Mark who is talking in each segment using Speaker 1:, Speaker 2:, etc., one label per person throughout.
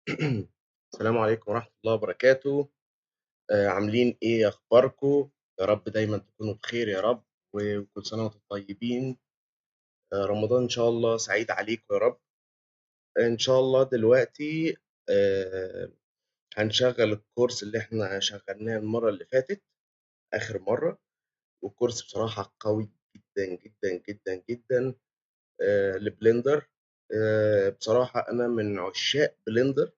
Speaker 1: السلام عليكم ورحمة الله وبركاته. عاملين إيه، أخباركم؟ يا رب دايمًا تكونوا بخير يا رب، وكل سنة وأنتم طيبين. رمضان إن شاء الله سعيد عليكم يا رب. إن شاء الله دلوقتي آآ هنشغّل الcourse اللي إحنا شغّلناه المرّة اللي فاتت، آخر مرّة، والcourse بصراحة قوي جدًا، جدًا، جدًا، جدًا لBlender. بصراحة أنا من عشاق Blender.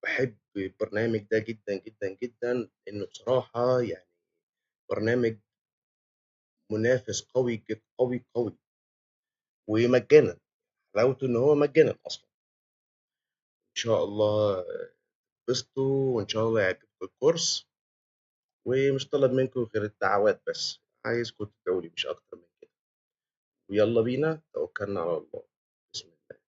Speaker 1: باحب البرنامج ده جدًا، جدًا، جدًا، لإنه بصراحة يعني برنامج منافس قوي قوي، قوي، ومجانًا. حلاوته إن هو مجانًا أصلًا. إن شاء الله تتبسطوا وإن شاء الله يعجبكم الكورس، ومش طالب منكم غير الدعوات بس، عايزكم تدعوا لي مش أكتر من كده. ويالّا بينا توكلنا على الله. بسم الله.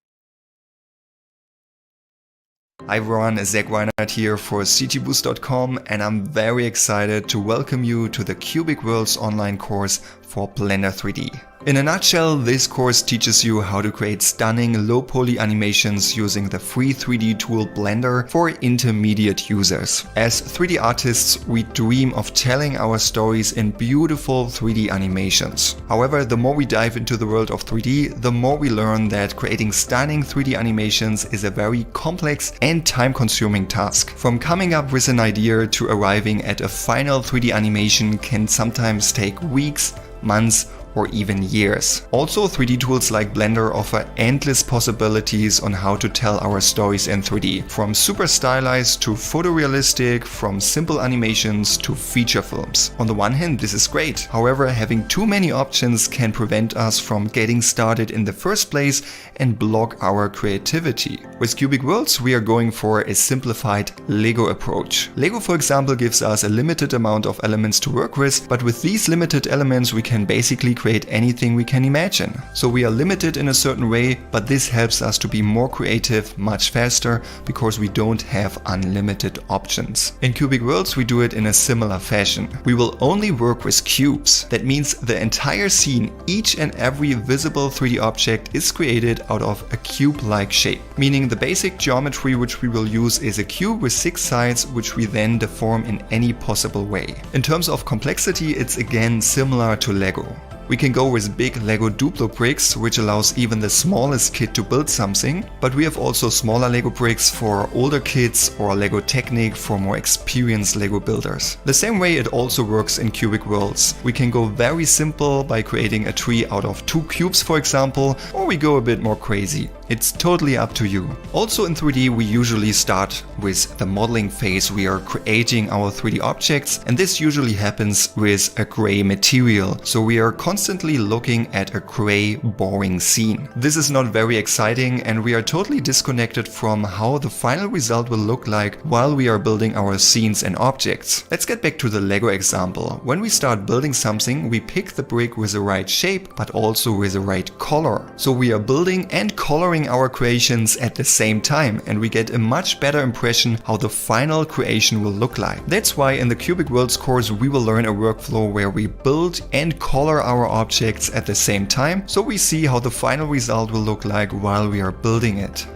Speaker 2: Hi everyone, Zach Weinert here for cgboost.com, and I'm very excited to welcome you to the Cubic Worlds online course for Blender 3D. In a nutshell, this course teaches you how to create stunning low-poly animations using the free 3D tool Blender for intermediate users. As 3D artists, we dream of telling our stories in beautiful 3D animations. However, the more we dive into the world of 3D, the more we learn that creating stunning 3D animations is a very complex and time-consuming task. From coming up with an idea to arriving at a final 3D animation can sometimes take weeks, months, or even years. Also, 3D tools like Blender offer endless possibilities on how to tell our stories in 3D. From super stylized to photorealistic, from simple animations to feature films. On the one hand, this is great. However, having too many options can prevent us from getting started in the first place and block our creativity. With Cubic Worlds, we are going for a simplified Lego approach. Lego, for example, gives us a limited amount of elements to work with, but with these limited elements, we can basically create anything we can imagine. So we are limited in a certain way, but this helps us to be more creative much faster because we don't have unlimited options. In Cubic Worlds, we do it in a similar fashion. We will only work with cubes. That means the entire scene, each and every visible 3D object is created out of a cube-like shape. Meaning the basic geometry which we will use is a cube with 6 sides which we then deform in any possible way. In terms of complexity, it's again similar to Lego. We can go with big Lego Duplo bricks, which allows even the smallest kid to build something, but we have also smaller Lego bricks for older kids or Lego Technic for more experienced Lego builders. The same way it also works in Cubic Worlds. We can go very simple by creating a tree out of 2 cubes, for example, or we go a bit more crazy. It's totally up to you. Also in 3D, we usually start with the modeling phase. We are creating our 3D objects, and this usually happens with a gray material. So we are constantly looking at a gray, boring scene. This is not very exciting, and we are totally disconnected from how the final result will look like while we are building our scenes and objects. Let's get back to the Lego example. When we start building something, we pick the brick with the right shape, but also with the right color. So we are building and coloring our creations at the same time, and we get a much better impression how the final creation will look like. That's why in the Cubic Worlds course we will learn a workflow where we build and color our objects at the same time, so we see how the final result will look like while we are building it.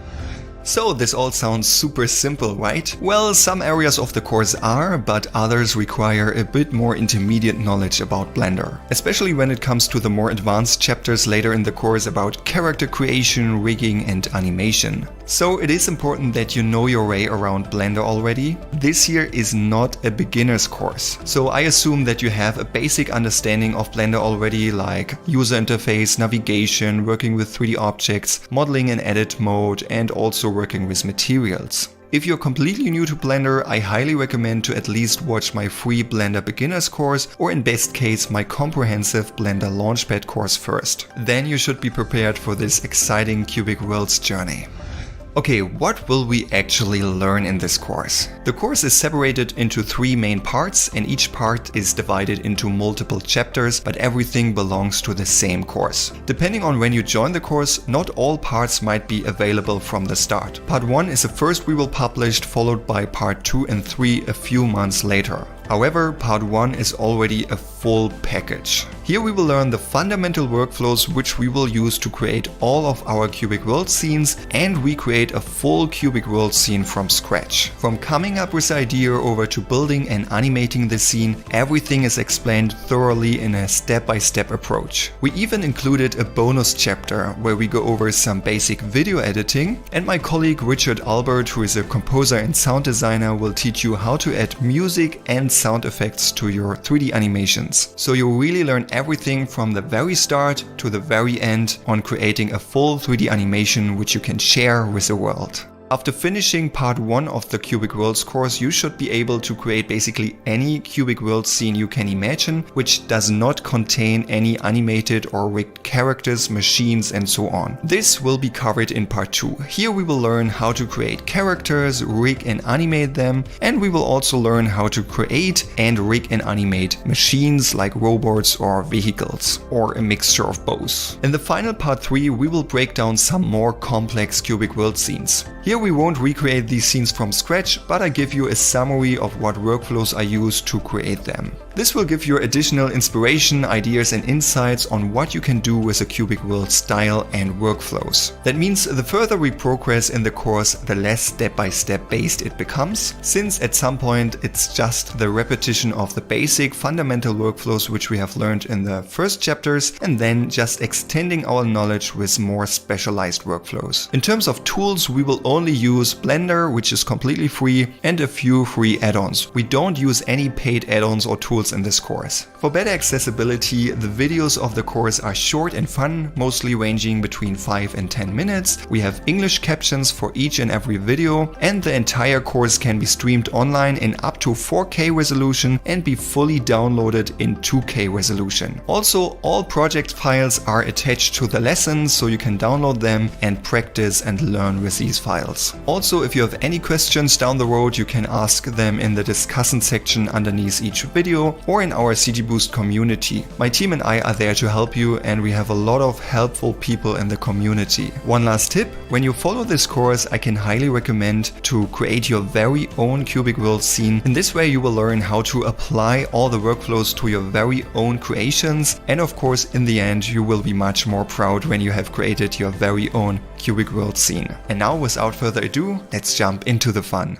Speaker 2: So this all sounds super simple, right? Well, some areas of the course are, but others require a bit more intermediate knowledge about Blender. Especially when it comes to the more advanced chapters later in the course about character creation, rigging and animation. So it is important that you know your way around Blender already. This here is not a beginner's course. So I assume that you have a basic understanding of Blender already, like user interface, navigation, working with 3D objects, modeling in edit mode and also working with materials. If you're completely new to Blender, I highly recommend to at least watch my free Blender beginners course, or in best case my comprehensive Blender Launchpad course first. Then you should be prepared for this exciting Cubic Worlds journey. Okay, what will we actually learn in this course? The course is separated into 3 main parts, and each part is divided into multiple chapters, but everything belongs to the same course. Depending on when you join the course, not all parts might be available from the start. Part 1 is the first we will publish, followed by part 2 and 3 a few months later. However, part 1 is already a full package. Here we will learn the fundamental workflows which we will use to create all of our Cubic World scenes and recreate a full Cubic World scene from scratch. From coming up with the idea over to building and animating the scene, everything is explained thoroughly in a step-by-step approach. We even included a bonus chapter where we go over some basic video editing, and my colleague Richard Albert, who is a composer and sound designer, will teach you how to add music and sound effects to your 3D animations. So you'll really learn everything from the very start to the very end on creating a full 3D animation which you can share with the world. After finishing part 1 of the Cubic Worlds course, you should be able to create basically any Cubic World scene you can imagine, which does not contain any animated or rigged characters, machines and so on. This will be covered in part 2. Here we will learn how to create characters, rig and animate them, and we will also learn how to create and rig and animate machines like robots or vehicles, or a mixture of both. In the final part 3, we will break down some more complex Cubic World scenes. Here we won't recreate these scenes from scratch, but I give you a summary of what workflows I use to create them. This will give you additional inspiration, ideas and insights on what you can do with a Cubic World style and workflows. That means the further we progress in the course, the less step-by-step based it becomes, since at some point it's just the repetition of the basic fundamental workflows which we have learned in the first chapters, and then just extending our knowledge with more specialized workflows. In terms of tools, we will only use Blender, which is completely free, and a few free add-ons. We don't use any paid add-ons or tools in this course. For better accessibility, the videos of the course are short and fun, mostly ranging between 5 and 10 minutes. We have English captions for each and every video, and the entire course can be streamed online in up to 4K resolution and be fully downloaded in 2K resolution. Also, all project files are attached to the lessons, so you can download them and practice and learn with these files. Also, if you have any questions down the road, you can ask them in the discussion section underneath each video or in our CG Boost community. My team and I are there to help you, and we have a lot of helpful people in the community. One last tip: when you follow this course, I can highly recommend to create your very own Cubic World scene. In this way you will learn how to apply all the workflows to your very own creations, and of course in the end you will be much more proud when you have created your very own Cubic World scene. And now, without further ado, let's jump into the fun.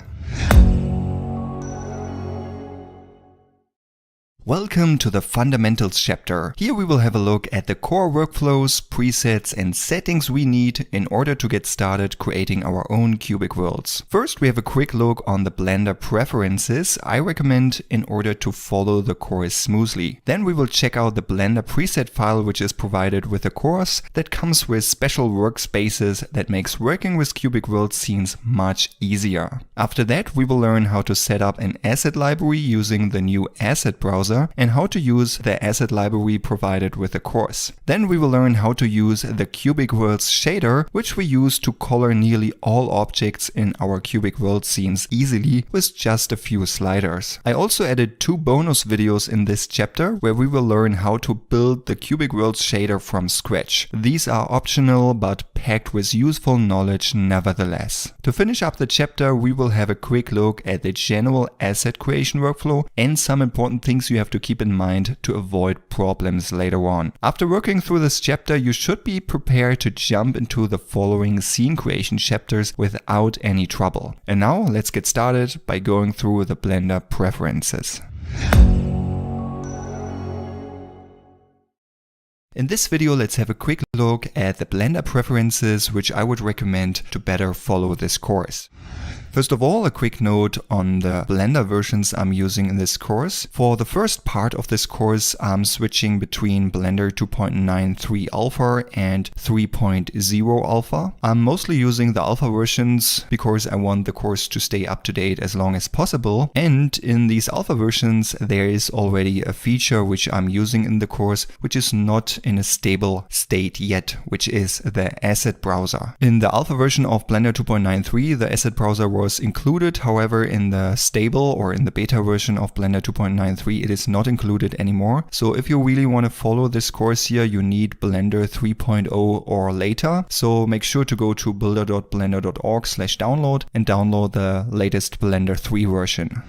Speaker 2: Welcome to the Fundamentals chapter. Here we will have a look at the core workflows, presets and settings we need in order to get started creating our own Cubic Worlds. First, we have a quick look on the Blender preferences I recommend in order to follow the course smoothly. Then we will check out the Blender preset file, which is provided with the course, that comes with special workspaces that makes working with Cubic World scenes much easier. After that, we will learn how to set up an asset library using the new asset browser and how to use the asset library provided with the course. Then we will learn how to use the Cubic Worlds shader, which we use to color nearly all objects in our Cubic World scenes easily with just a few sliders. I also added 2 bonus videos in this chapter where we will learn how to build the Cubic Worlds shader from scratch. These are optional but packed with useful knowledge nevertheless. To finish up the chapter, we will have a quick look at the general asset creation workflow and some important things you have to keep in mind to avoid problems later on. After working through this chapter, you should be prepared to jump into the following scene creation chapters without any trouble. And now let's get started by going through the Blender preferences. In this video, let's have a quick look at the Blender preferences, which I would recommend to better follow this course. First of all, a quick note on the Blender versions I'm using in this course. For the first part of this course, I'm switching between Blender 2.93 Alpha and 3.0 Alpha. I'm mostly using the Alpha versions because I want the course to stay up to date as long as possible. And in these Alpha versions, there is already a feature which I'm using in the course, which is not in a stable state yet, which is the asset browser. In the Alpha version of Blender 2.93, the asset browser was included. However, in the stable or in the beta version of Blender 2.93, it is not included anymore. So if you really want to follow this course here, you need Blender 3.0 or later. So make sure to go to builder.blender.org/download and download the latest Blender 3 version.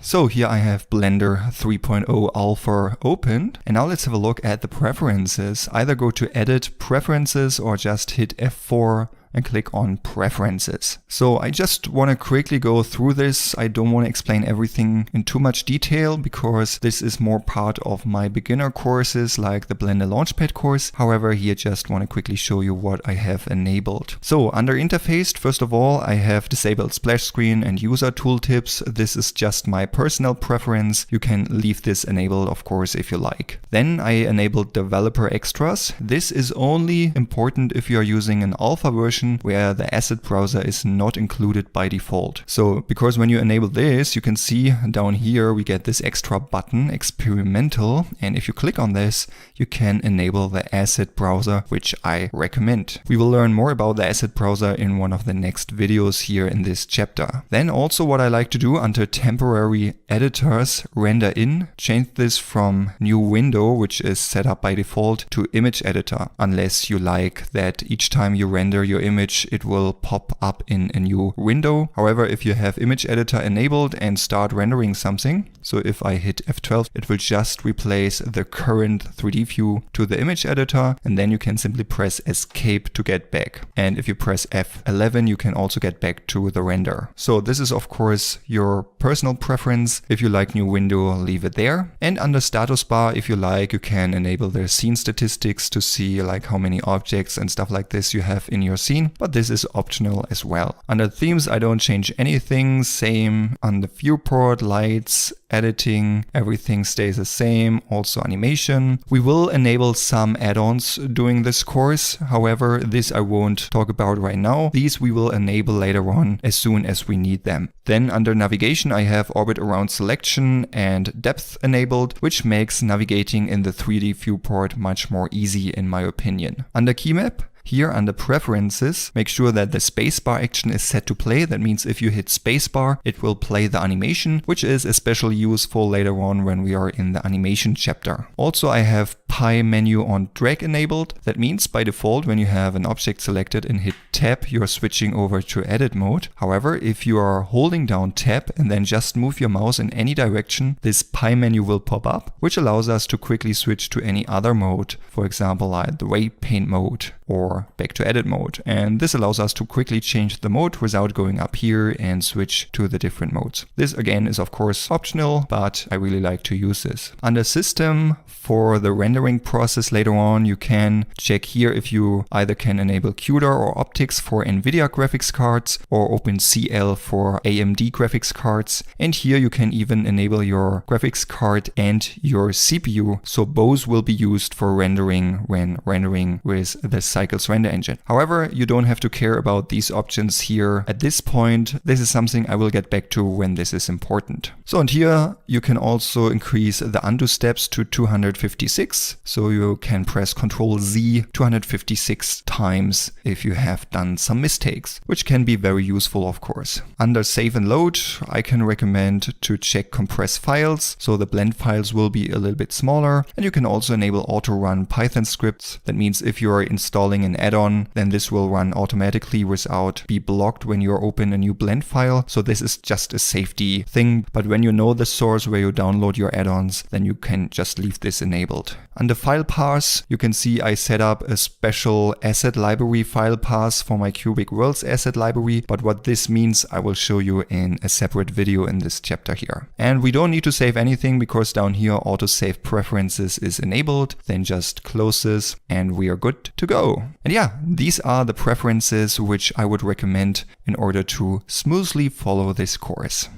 Speaker 2: So here I have Blender 3.0 Alpha opened, and now let's have a look at the preferences. Either go to Edit, Preferences, or just hit F4 and click on Preferences. So I just want to quickly go through this. I don't want to explain everything in too much detail because this is more part of my beginner courses like the Blender Launchpad course. However, here just want to quickly show you what I have enabled. So under Interface, first of all, I have disabled splash screen and user tooltips. This is just my personal preference. You can leave this enabled, of course, if you like. Then I enabled developer extras. This is only important if you are using an alpha version where the asset browser is not included by default. So because when you enable this, you can see down here we get this extra button, experimental, and if you click on this, you can enable the asset browser, which I recommend. We will learn more about the asset browser in one of the next videos here in this chapter. Then also what I like to do under temporary editors, render in, change this from new window, which is set up by default, to image editor, unless you like that each time you render your image, it will pop up in a new window. However, if you have image editor enabled and start rendering something, so if I hit F12, it will just replace the current 3D view to the image editor, and then you can simply press escape to get back. And if you press F11, you can also get back to the render. So this is of course your personal preference. If you like new window, leave it there. And under status bar, if you like, you can enable the scene statistics to see like how many objects and stuff like this you have in your scene, but this is optional as well. Under themes, I don't change anything. Same on the viewport, lights, editing, everything stays the same, also animation. We will enable some add-ons during this course. However, this I won't talk about right now. These we will enable later on as soon as we need them. Then under navigation, I have orbit around selection and depth enabled, which makes navigating in the 3D viewport much more easy in my opinion. Under key map, here under preferences, make sure that the spacebar action is set to play. That means if you hit spacebar, it will play the animation, which is especially useful later on when we are in the animation chapter. Also, I have pie menu on drag enabled. That means by default, when you have an object selected and hit tab, you're switching over to edit mode. However, if you are holding down tab and then just move your mouse in any direction, this pie menu will pop up, which allows us to quickly switch to any other mode. For example, like the weight paint mode or back to edit mode. And this allows us to quickly change the mode without going up here and switch to the different modes. This again is of course optional, but I really like to use this. Under system, for the rendering process later on, you can check here if you either can enable CUDA or optics for NVIDIA graphics cards or OpenCL for AMD graphics cards. And here you can even enable your graphics card and your CPU. So both will be used for rendering when rendering with the Cycles render engine. However, you don't have to care about these options here at this point. This is something I will get back to when this is important. So and here you can also increase the undo steps to 256. So you can press Ctrl Z 256 times if you have done some mistakes, which can be very useful of course. Under save and load, I can recommend to check compress files. So the blend files will be a little bit smaller, and you can also enable auto run Python scripts. That means if you are installing an add-on, then this will run automatically without be blocked when you open a new blend file. So this is just a safety thing, but when you know the source where you download your add-ons, then you can just leave this enabled. Under file paths, you can see I set up a special asset library file path for my Cubic Worlds asset library, but what this means I will show you in a separate video in this chapter here. And we don't need to save anything because down here autosave preferences is enabled. Then just close this and we are good to go. And yeah, these are the preferences which I would recommend in order to smoothly follow this course.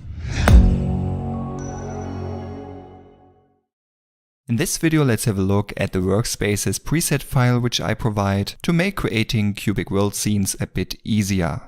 Speaker 2: In this video, let's have a look at the workspaces preset file which I provide to make creating Cubic World scenes a bit easier.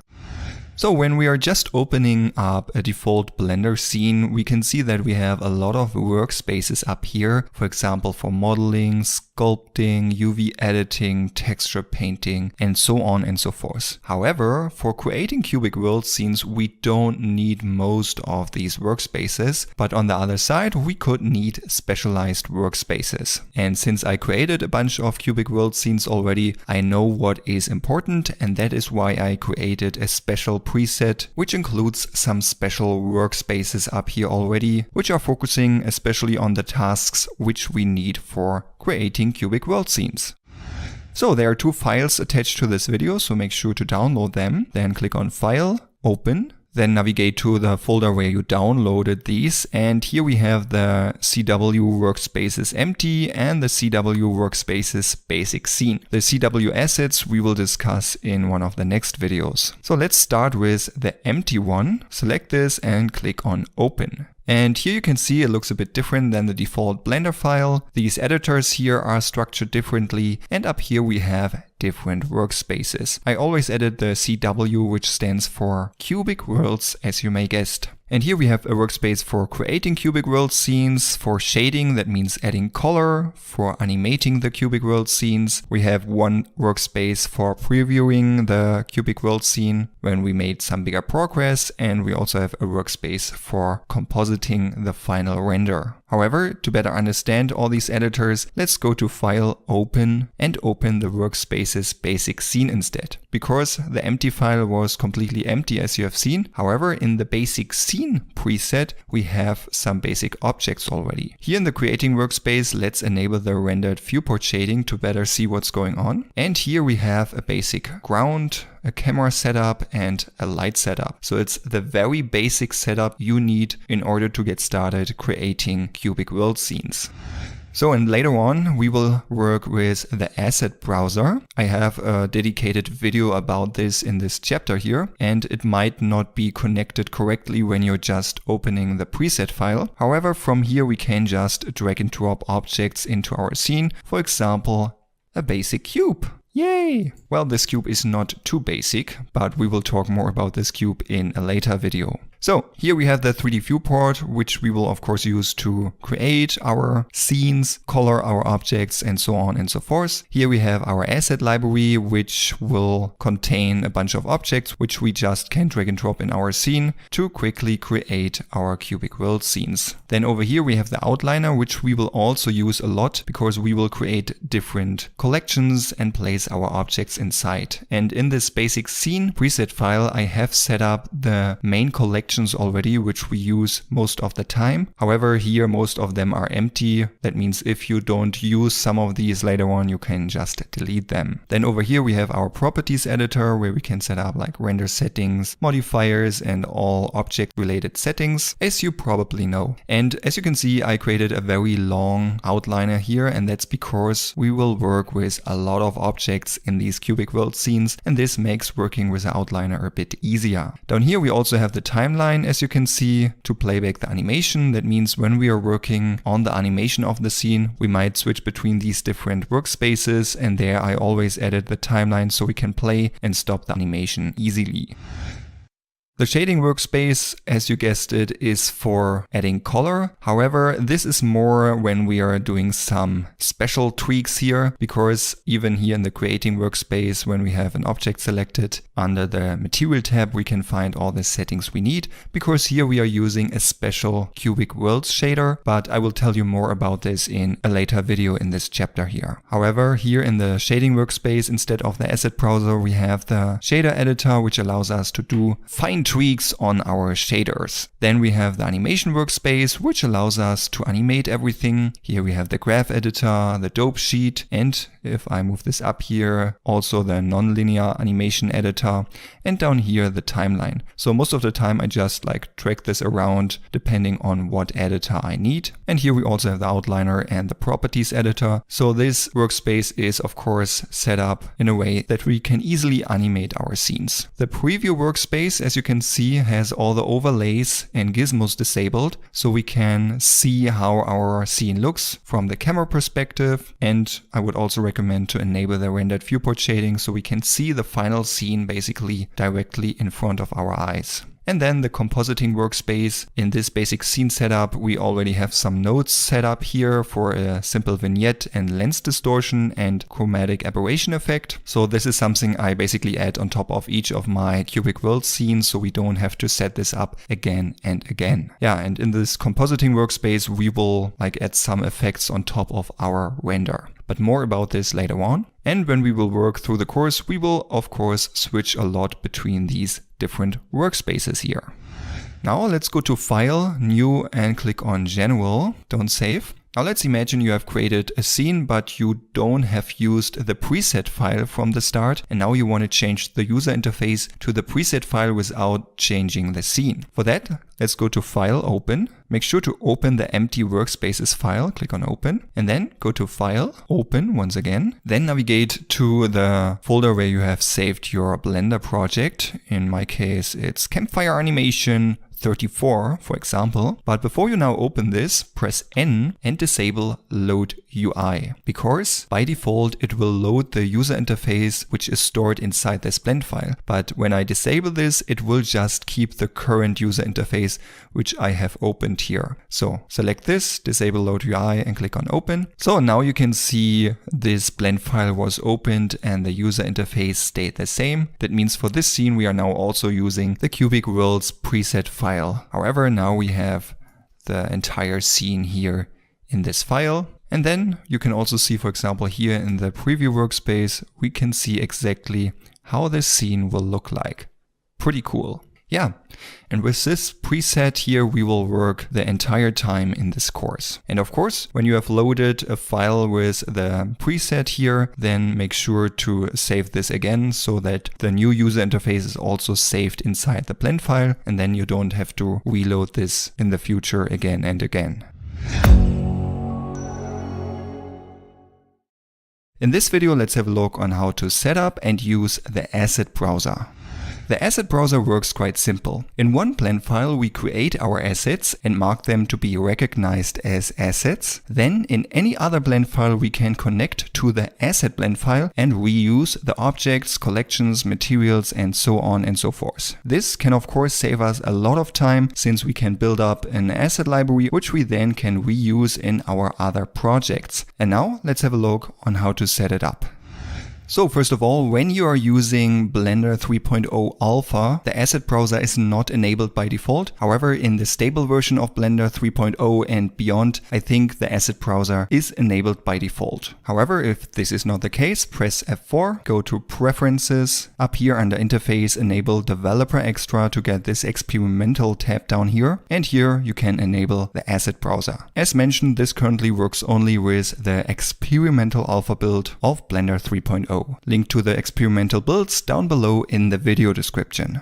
Speaker 2: So when we are just opening up a default Blender scene, we can see that we have a lot of workspaces up here. For example, for modeling, sculpting, UV editing, texture painting, and so on and so forth. However, for creating cubic world scenes, we don't need most of these workspaces, but on the other side, we could need specialized workspaces. And since I created a bunch of cubic world scenes already, I know what is important, and that is why I created a special preset, which includes some special workspaces up here already, which are focusing especially on the tasks which we need for creating cubic world scenes. So there are 2 files attached to this video, so make sure to download them. Then click on File, Open. Then navigate to the folder where you downloaded these, and here we have the CW workspaces empty and the CW workspaces basic scene. The CW assets we will discuss in one of the next videos. So let's start with the empty one. Select this and click on Open. And here you can see it looks a bit different than the default Blender file. These editors here are structured differently, and up here we have different workspaces. I always added the CW, which stands for Cubic Worlds, as you may guessed. And here we have a workspace for creating cubic world scenes, for shading, that means adding color, for animating the cubic world scenes. We have one workspace for previewing the cubic world scene when we made some bigger progress, and we also have a workspace for compositing the final render. However, to better understand all these editors, let's go to File, Open, and open the workspace's basic scene instead. Because the empty file was completely empty, as you have seen. However, in the basic scene preset, we have some basic objects already. Here in the creating workspace, let's enable the rendered viewport shading to better see what's going on. And here we have a basic ground, a camera setup, and a light setup. So it's the very basic setup you need in order to get started creating cubic world scenes. So, and later on we will work with the asset browser. I have a dedicated video about this in this chapter here, and it might not be connected correctly when you're just opening the preset file. However, from here we can just drag and drop objects into our scene. For example, a basic cube. Yay! Well, this cube is not too basic, but we will talk more about this cube in a later video. So here we have the 3D viewport, which we will of course use to create our scenes, color our objects, and so on and so forth. Here we have our asset library, which will contain a bunch of objects, which we just can drag and drop in our scene to quickly create our cubic world scenes. Then over here we have the outliner, which we will also use a lot because we will create different collections and place our objects inside. And in this basic scene preset file, I have set up the main collection already, which we use most of the time. However, here most of them are empty. That means if you don't use some of these later on, you can just delete them. Then over here we have our properties editor, where we can set up like render settings, modifiers, and all object related settings, as you probably know. And as you can see, I created a very long outliner here, and that's because we will work with a lot of objects in these cubic world scenes, and this makes working with the outliner a bit easier. Down here we also have the timeline, as you can see, to playback the animation. That means when we are working on the animation of the scene, we might switch between these different workspaces, and there I always added the timeline so we can play and stop the animation easily. The shading workspace, as you guessed it, is for adding color. However, this is more when we are doing some special tweaks here, because even here in the creating workspace, when we have an object selected, under the material tab, we can find all the settings we need, because here we are using a special cubic worlds shader, but I will tell you more about this in a later video in this chapter here. However, here in the shading workspace, instead of the asset browser, we have the shader editor, which allows us to do fine tweaks on our shaders. Then we have the animation workspace, which allows us to animate everything. Here we have the graph editor, the dope sheet, and if I move this up here, also the nonlinear animation editor, and down here the timeline. So most of the time I just like drag this around depending on what editor I need. And here we also have the outliner and the properties editor. So this workspace is of course set up in a way that we can easily animate our scenes. The preview workspace, as you can see, has all the overlays and gizmos disabled, so we can see how our scene looks from the camera perspective. And I would also recommend to enable the rendered viewport shading so we can see the final scene basically directly in front of our eyes. And then the compositing workspace. In this basic scene setup, we already have some nodes set up here for a simple vignette and lens distortion and chromatic aberration effect. So this is something I basically add on top of each of my Cubic World scenes, so we don't have to set this up again and again. Yeah, and in this compositing workspace, we will add some effects on top of our render. But more about this later on. And when we will work through the course, we will of course switch a lot between these different workspaces here. Now let's go to File, New, and click on General. Don't save. Now let's imagine you have created a scene, but you don't have used the preset file from the start, and now you want to change the user interface to the preset file without changing the scene. For that, let's go to File, Open. Make sure to open the empty workspaces file, click on Open, and then go to File, Open once again. Then navigate to the folder where you have saved your Blender project. In my case, it's Campfire Animation 34, for example. But before you now open this, press N and disable Load UI, because by default it will load the user interface which is stored inside this blend file. But when I disable this, it will just keep the current user interface which I have opened here. So select this, disable Load UI, and click on Open. So now you can see this blend file was opened and the user interface stayed the same. That means for this scene we are now also using the Cubic Worlds preset file. However, now we have the entire scene here in this file. And then you can also see, for example, here in the preview workspace, we can see exactly how this scene will look like. Pretty cool. Yeah, and with this preset here, we will work the entire time in this course. And of course, when you have loaded a file with the preset here, then make sure to save this again so that the new user interface is also saved inside the blend file, and then you don't have to reload this in the future again and again. In this video, let's have a look on how to set up and use the asset browser. The asset browser works quite simple. In one blend file, we create our assets and mark them to be recognized as assets. Then in any other blend file, we can connect to the asset blend file and reuse the objects, collections, materials, and so on and so forth. This can of course save us a lot of time, since we can build up an asset library which we then can reuse in our other projects. And now let's have a look on how to set it up. So first of all, when you are using Blender 3.0 Alpha, the asset browser is not enabled by default. However, in the stable version of Blender 3.0 and beyond, I think the asset browser is enabled by default. However, if this is not the case, press F4, go to Preferences, up here under Interface, enable Developer Extra to get this experimental tab down here. And here you can enable the asset browser. As mentioned, this currently works only with the experimental alpha build of Blender 3.0. Link to the experimental builds down below in the video description.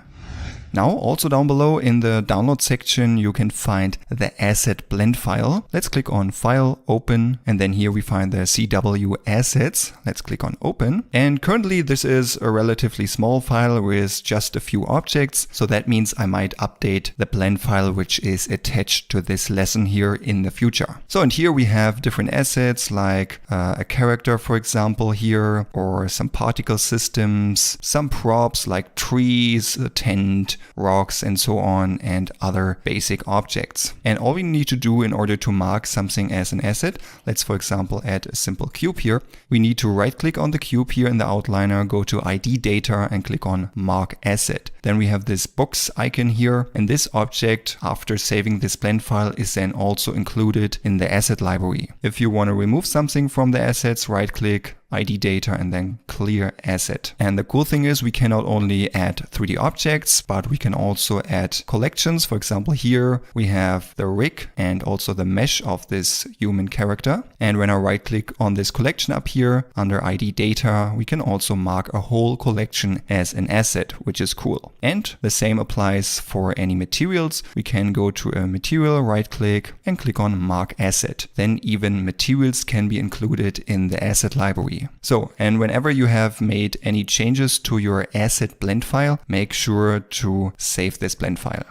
Speaker 2: Now, also down below in the download section, you can find the asset blend file. Let's click on File, Open, and then here we find the CW assets. Let's click on Open. And currently this is a relatively small file with just a few objects. So that means I might update the blend file which is attached to this lesson here in the future. So, and here we have different assets like a character, for example, here, or some particle systems, some props like trees, a tent, rocks, and so on, and other basic objects. And all we need to do in order to mark something as an asset, let's for example add a simple cube here. We need to right click on the cube here in the outliner, go to ID data and click on Mark Asset. Then we have this box icon here, and this object, after saving this blend file, is then also included in the asset library. If you want to remove something from the assets, right click, ID data, and then clear asset. And the cool thing is we can not only add 3D objects, but we can also add collections. For example, here we have the rig and also the mesh of this human character. And when I right click on this collection up here under ID data, we can also mark a whole collection as an asset, which is cool. And the same applies for any materials. We can go to a material, right click, and click on Mark Asset. Then even materials can be included in the asset library. So, and whenever you have made any changes to your asset blend file, make sure to save this blend file.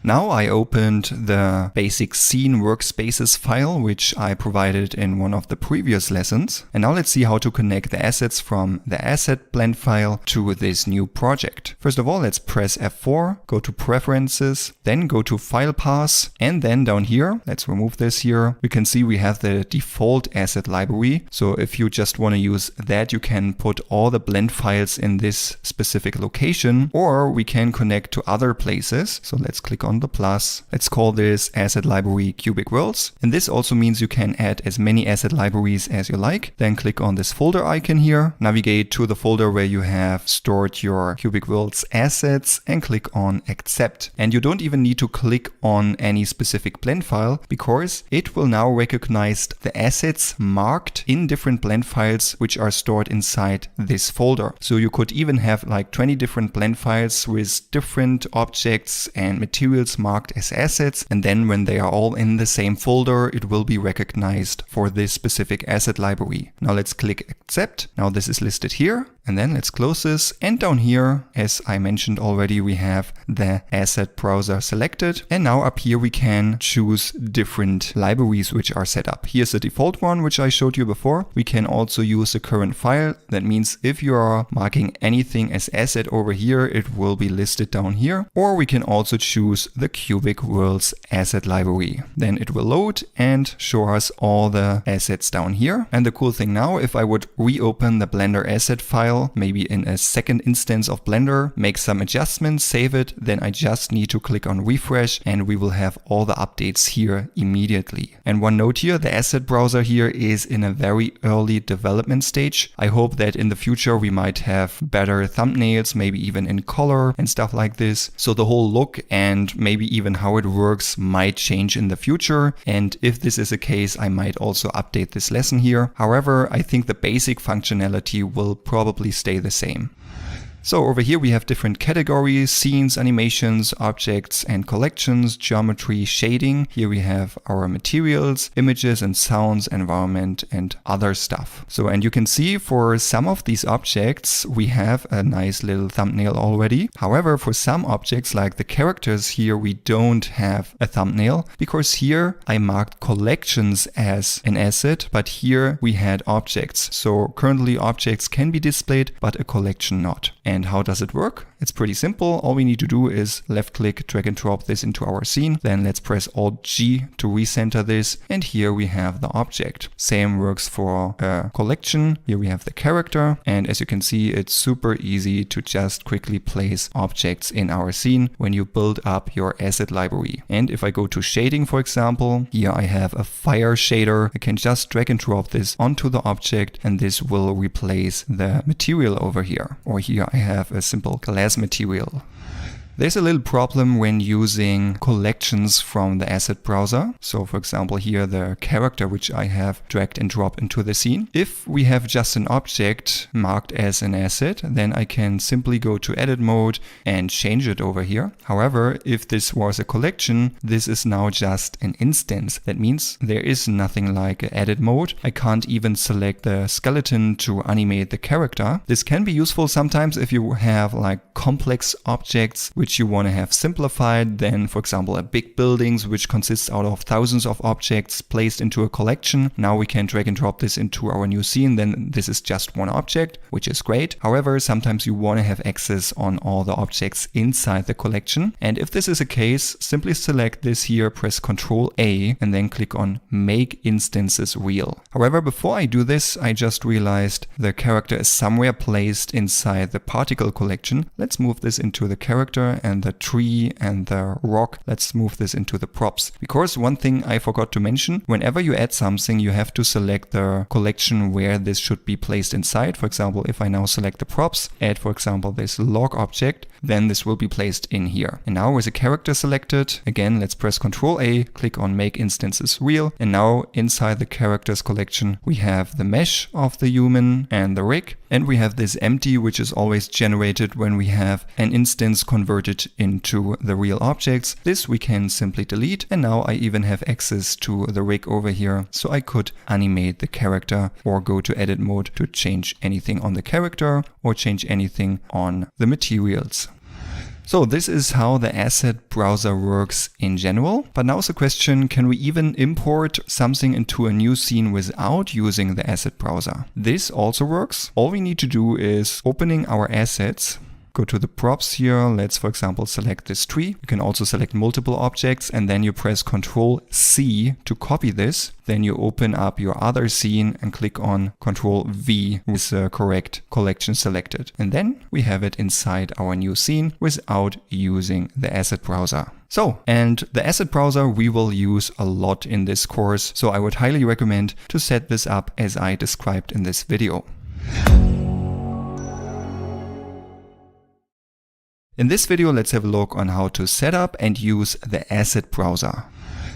Speaker 2: Now I opened the basic scene workspaces file, which I provided in one of the previous lessons. And now let's see how to connect the assets from the asset blend file to this new project. First of all, let's press F4, go to Preferences, then go to File Paths, and then down here, let's remove this here, we can see we have the default asset library. So if you just want to use that, you can put all the blend files in this specific location, or we can connect to other places. So let's click on the plus. Let's call this asset library Cubic Worlds. And this also means you can add as many asset libraries as you like. Then click on this folder icon here, navigate to the folder where you have stored your Cubic Worlds assets and click on accept. And you don't even need to click on any specific blend file because it will now recognize the assets marked in different blend files which are stored inside this folder. So you could even have like 20 different blend files with different objects and materials marked as assets, and then when they are all in the same folder, it will be recognized for this specific asset library. Now let's click accept. Now this is listed here. And then let's close this. And down here, as I mentioned already, we have the asset browser selected. And now up here, we can choose different libraries which are set up. Here's the default one, which I showed you before. We can also use the current file. That means if you are marking anything as asset over here, it will be listed down here. Or we can also choose the Cubic Worlds asset library. Then it will load and show us all the assets down here. And the cool thing now, if I would reopen the Blender asset file, maybe in a second instance of Blender, make some adjustments, save it, then I just need to click on refresh and we will have all the updates here immediately. And one note here, the asset browser here is in a very early development stage. I hope that in the future we might have better thumbnails, maybe even in color and stuff like this. So the whole look and maybe even how it works might change in the future. And if this is the case, I might also update this lesson here. However, I think the basic functionality will probably stay the same. So over here we have different categories: scenes, animations, objects and collections, geometry, shading. Here we have our materials, images and sounds, environment and other stuff. So, and you can see for some of these objects we have a nice little thumbnail already. However, for some objects like the characters here, we don't have a thumbnail because here I marked collections as an asset, but here we had objects. So currently objects can be displayed, but a collection not. And how does it work? It's pretty simple. All we need to do is left click, drag and drop this into our scene. Then let's press Alt G to recenter this. And here we have the object. Same works for a collection. Here we have the character. And as you can see, it's super easy to just quickly place objects in our scene when you build up your asset library. And if I go to shading, for example, here I have a fire shader. I can just drag and drop this onto the object and this will replace the material over here. Or here I have a simple glass material. There's a little problem when using collections from the asset browser. So for example, here the character which I have dragged and dropped into the scene. If we have just an object marked as an asset, then I can simply go to edit mode and change it over here. However, if this was a collection, this is now just an instance. That means there is nothing like an edit mode. I can't even select the skeleton to animate the character. This can be useful sometimes if you have like complex objects which you want to have simplified, then for example a big buildings which consists out of thousands of objects placed into a collection. Now we can drag and drop this into our new scene, then this is just one object, which is great. However, sometimes you want to have access on all the objects inside the collection, and if this is the case, simply select this here, press Ctrl A and then click on Make Instances Real. However, before I do this, I just realized the character is somewhere placed inside the particle collection. Let's move this into the character and the tree and the rock. Let's move this into the props. Because one thing I forgot to mention, whenever you add something, you have to select the collection where this should be placed inside. For example, if I now select the props, add for example this log object, then this will be placed in here. And now with the character selected, again, let's press Ctrl A, click on Make Instances Real. And now inside the characters collection, we have the mesh of the human and the rig. And we have this empty, which is always generated when we have an instance converted into the real objects. This we can simply delete. And now I even have access to the rig over here. So I could animate the character or go to edit mode to change anything on the character or change anything on the materials. So this is how the asset browser works in general. But now is the question, can we even import something into a new scene without using the asset browser? This also works. All we need to do is opening our assets. Go to the props here. Let's, for example, select this tree. You can also select multiple objects and then you press Ctrl C to copy this. Then you open up your other scene and click on Ctrl V with the correct collection selected. And then we have it inside our new scene without using the asset browser. So, and the asset browser we will use a lot in this course. So I would highly recommend to set this up as I described in this video. In this video, let's have a look on how to set up and use the asset browser.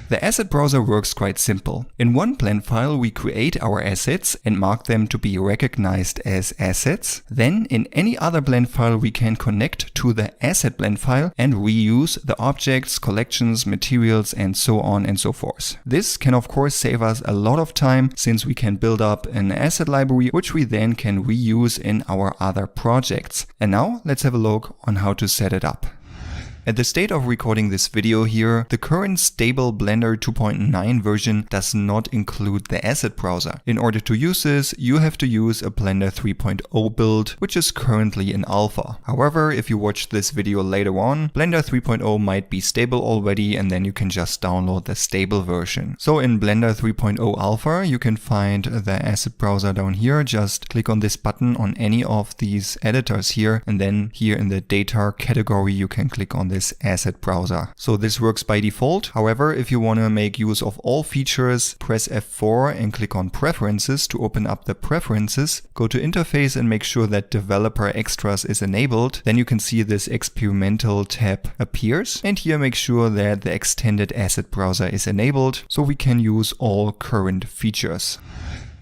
Speaker 2: The asset browser works quite simple. In one blend file, we create our assets and mark them to be recognized as assets. Then in any other blend file, we can connect to the asset blend file and reuse the objects, collections, materials, and so on and so forth. This can of course save us a lot of time since we can build up an asset library, which we then can reuse in our other projects. And now let's have a look on how to set it up. At the state of recording this video here, the current stable Blender 2.9 version does not include the asset browser. In order to use this, you have to use a Blender 3.0 build, which is currently in alpha. However, if you watch this video later on, Blender 3.0 might be stable already and then you can just download the stable version. So in Blender 3.0 alpha, you can find the asset browser down here. Just click on this button on any of these editors here, and then here in the data category, you can click on this asset browser. So this works by default. However, if you want to make use of all features, press F4 and click on Preferences to open up the preferences. Go to Interface and make sure that Developer Extras is enabled. Then you can see this experimental tab appears. And here make sure that the extended asset browser is enabled so we can use all current features.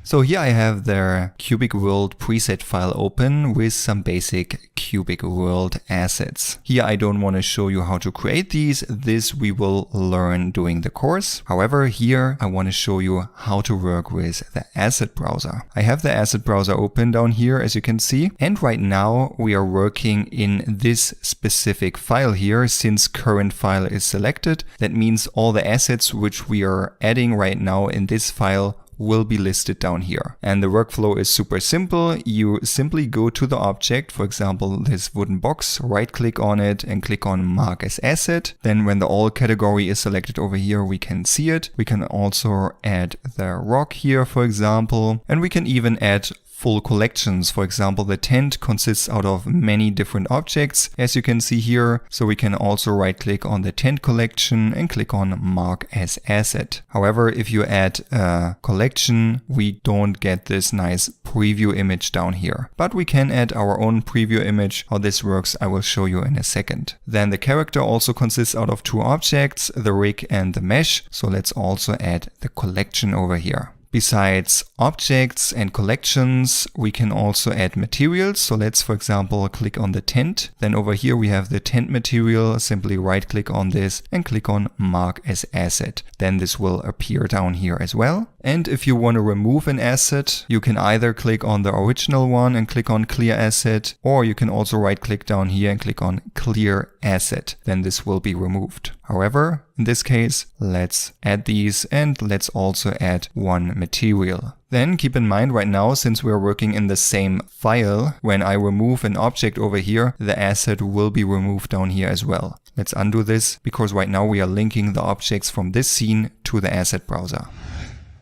Speaker 2: So here I have the Cubic World preset file open with some basic Cubic World assets. Here I don't want to show you how to create these. This we will learn during the course. However, here I want to show you how to work with the asset browser. I have the asset browser open down here, as you can see. And right now we are working in this specific file here. Since current file is selected, that means all the assets which we are adding right now in this file will be listed down here. And the workflow is super simple. You simply go to the object, for example, this wooden box, right click on it and click on Mark as Asset. Then when the all category is selected over here, we can see it. We can also add the rock here, for example, and we can even add full collections. For example, the tent consists out of many different objects, as you can see here. So we can also right click on the tent collection and click on Mark as Asset. However, if you add a collection, we don't get this nice preview image down here. But we can add our own preview image. How this works, I will show you in a second. Then the character also consists out of two objects, the rig and the mesh. So let's also add the collection over here. Besides objects and collections, we can also add materials. So let's, for example, click on the tent. Then over here we have the tent material. Simply right click on this and click on Mark as Asset. Then this will appear down here as well. And if you want to remove an asset, you can either click on the original one and click on Clear Asset, or you can also right click down here and click on Clear Asset. Then this will be removed. However, in this case, let's add these and let's also add one material. Then keep in mind right now, since we are working in the same file, when I remove an object over here, the asset will be removed down here as well. Let's undo this because right now we are linking the objects from this scene to the asset browser.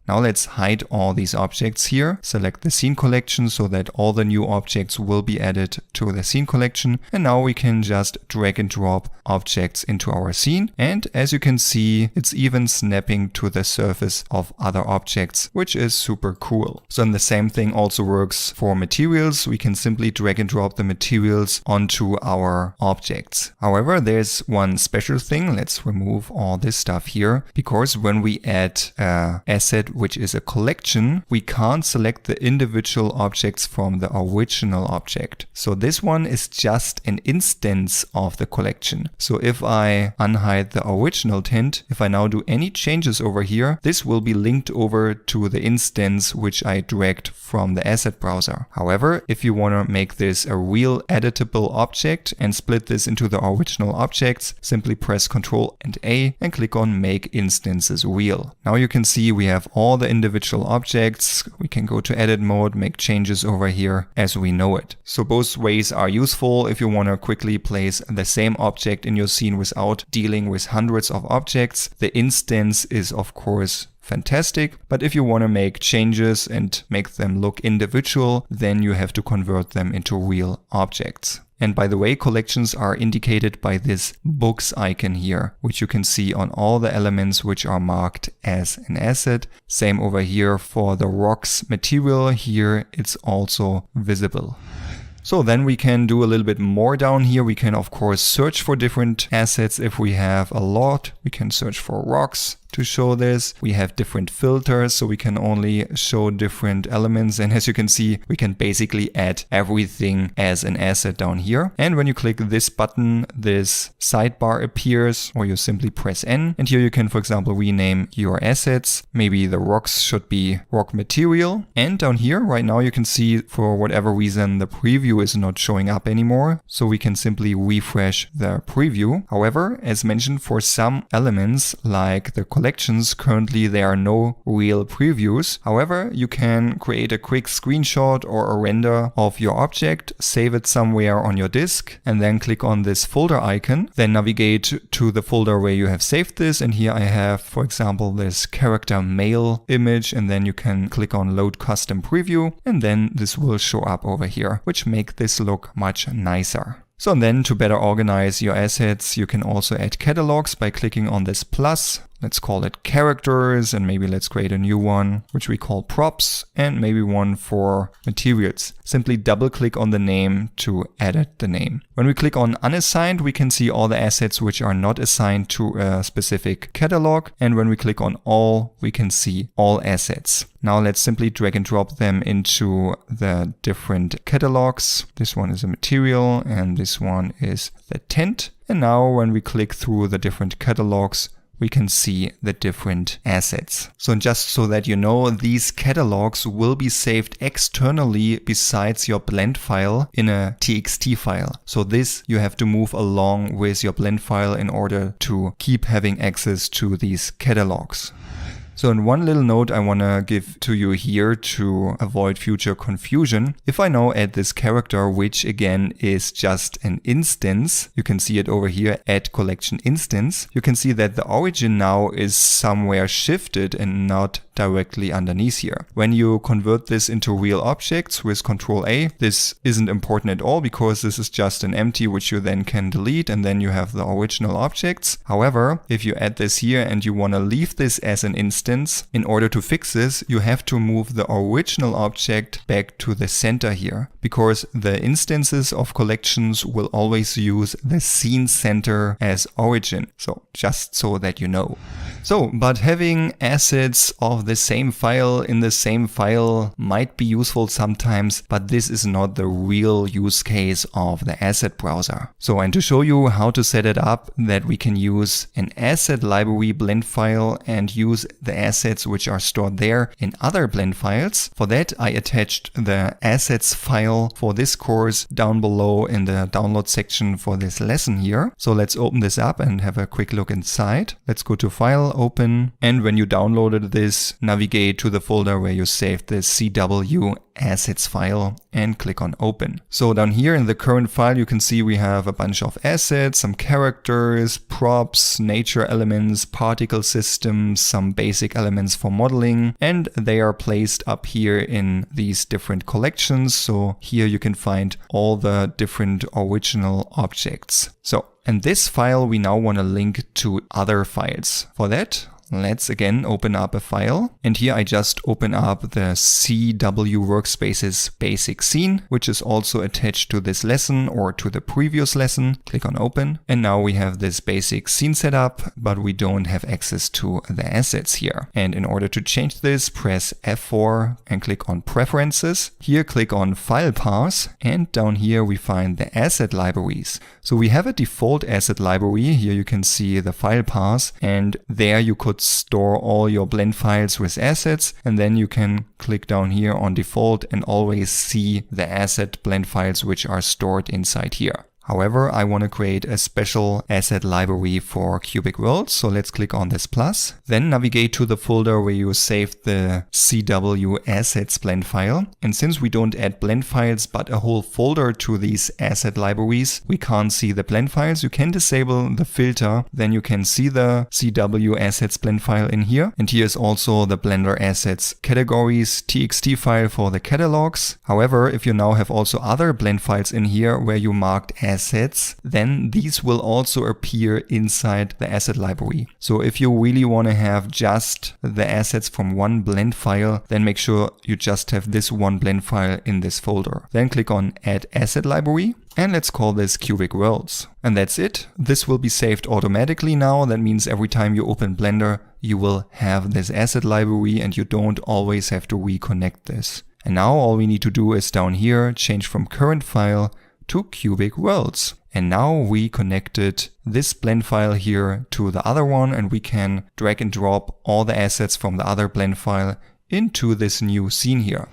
Speaker 2: Now let's hide all these objects here. Select the scene collection so that all the new objects will be added to the scene collection. And now we can just drag and drop objects into our scene. And as you can see, it's even snapping to the surface of other objects, which is super cool. So the same thing also works for materials. We can simply drag and drop the materials onto our objects. However, there's one special thing. Let's remove all this stuff here, because when we add an asset asset, which is a collection, we can't select the individual objects from the original object. So this one is just an instance of the collection. So if I unhide the original tint, if I now do any changes over here, this will be linked over to the instance which I dragged from the asset browser. However, if you want to make this a real editable object and split this into the original objects, simply press Ctrl and A and click on Make Instances Real. Now you can see we have all the individual objects. We can go to edit mode, make changes over here as we know it. So both ways are useful if you want to quickly place the same object in your scene without dealing with hundreds of objects. The instance is of course fantastic, but if you want to make changes and make them look individual, then you have to convert them into real objects. And by the way, collections are indicated by this books icon here, which you can see on all the elements which are marked as an asset. Same over here for the rocks material. Here it's also visible. So then we can do a little bit more down here. We can of course search for different assets if we have a lot. We can search for rocks to show this. We have different filters, so we can only show different elements. And as you can see, we can basically add everything as an asset down here. And when you click this button, this sidebar appears, or you simply press N. And here you can, for example, rename your assets. Maybe the rocks should be rock material. And down here right now, you can see for whatever reason, the preview is not showing up anymore. So we can simply refresh the preview. However, as mentioned, for some elements like the collections, currently there are no real previews. However, you can create a quick screenshot or a render of your object, save it somewhere on your disk, and then click on this folder icon. Then navigate to the folder where you have saved this. And here I have, for example, this character mail image, and then you can click on load custom preview, and then this will show up over here, which make this look much nicer. So then to better organize your assets, you can also add catalogs by clicking on this plus. Let's call it characters, and maybe let's create a new one, which we call props, and maybe one for materials. Simply double click on the name to edit the name. When we click on unassigned, we can see all the assets which are not assigned to a specific catalog. And when we click on all, we can see all assets. Now let's simply drag and drop them into the different catalogs. This one is a material and this one is the tent. And now when we click through the different catalogs, we can see the different assets. So just so that you know, these catalogs will be saved externally besides your blend file in a TXT file. So this you have to move along with your blend file in order to keep having access to these catalogs. So in one little note I want to give to you here to avoid future confusion. If I now add this character, which again is just an instance, you can see it over here, add collection instance, you can see that the origin now is somewhere shifted and not directly underneath here. When you convert this into real objects with Ctrl A, this isn't important at all because this is just an empty which you then can delete, and then you have the original objects. However, if you add this here and you want to leave this as an instance, in order to fix this, you have to move the original object back to the center here, because the instances of collections will always use the scene center as origin. So just so that you know. So, but having assets of the same file in the same file might be useful sometimes, but this is not the real use case of the asset browser. So, and to show you how to set it up that we can use an asset library blend file and use the assets which are stored there in other blend files, for that I attached the assets file for this course down below in the download section for this lesson here. So let's open this up and have a quick look inside. Let's go to File, Open, and when you downloaded this, navigate to the folder where you saved the CW assets file and click on Open. So down here in the current file you can see we have a bunch of assets, some characters, props, nature elements, particle systems, some basic elements for modeling, and they are placed up here in these different collections. So here you can find all the different original objects. So, and this file we now want to link to other files. For that, let's again open up a file. And here I just open up the CW Workspaces basic scene, which is also attached to this lesson or to the previous lesson. Click on open. And now we have this basic scene set up, but we don't have access to the assets here. And in order to change this, press F4 and click on Preferences. Here click on File Paths, and down here we find the asset libraries. So we have a default asset library. Here you can see the file paths, and there you could store all your blend files with assets, and then you can click down here on default and always see the asset blend files which are stored inside here. However, I want to create a special asset library for Cubic Worlds, so let's click on this plus. Then navigate to the folder where you saved the CW assets blend file. And since we don't add blend files but a whole folder to these asset libraries, we can't see the blend files. You can disable the filter, then you can see the CW assets blend file in here. And here is also the Blender assets categories txt file for the catalogs. However, if you now have also other blend files in here where you marked assets, then these will also appear inside the asset library. So if you really want to have just the assets from one blend file, then make sure you just have this one blend file in this folder. Then click on Add Asset Library. And let's call this Cubic Worlds. And that's it. This will be saved automatically now. That means every time you open Blender, you will have this asset library and you don't always have to reconnect this. And now all we need to do is down here, change from current file to Cubic Worlds. And now we connected this blend file here to the other one, and we can drag and drop all the assets from the other blend file into this new scene here.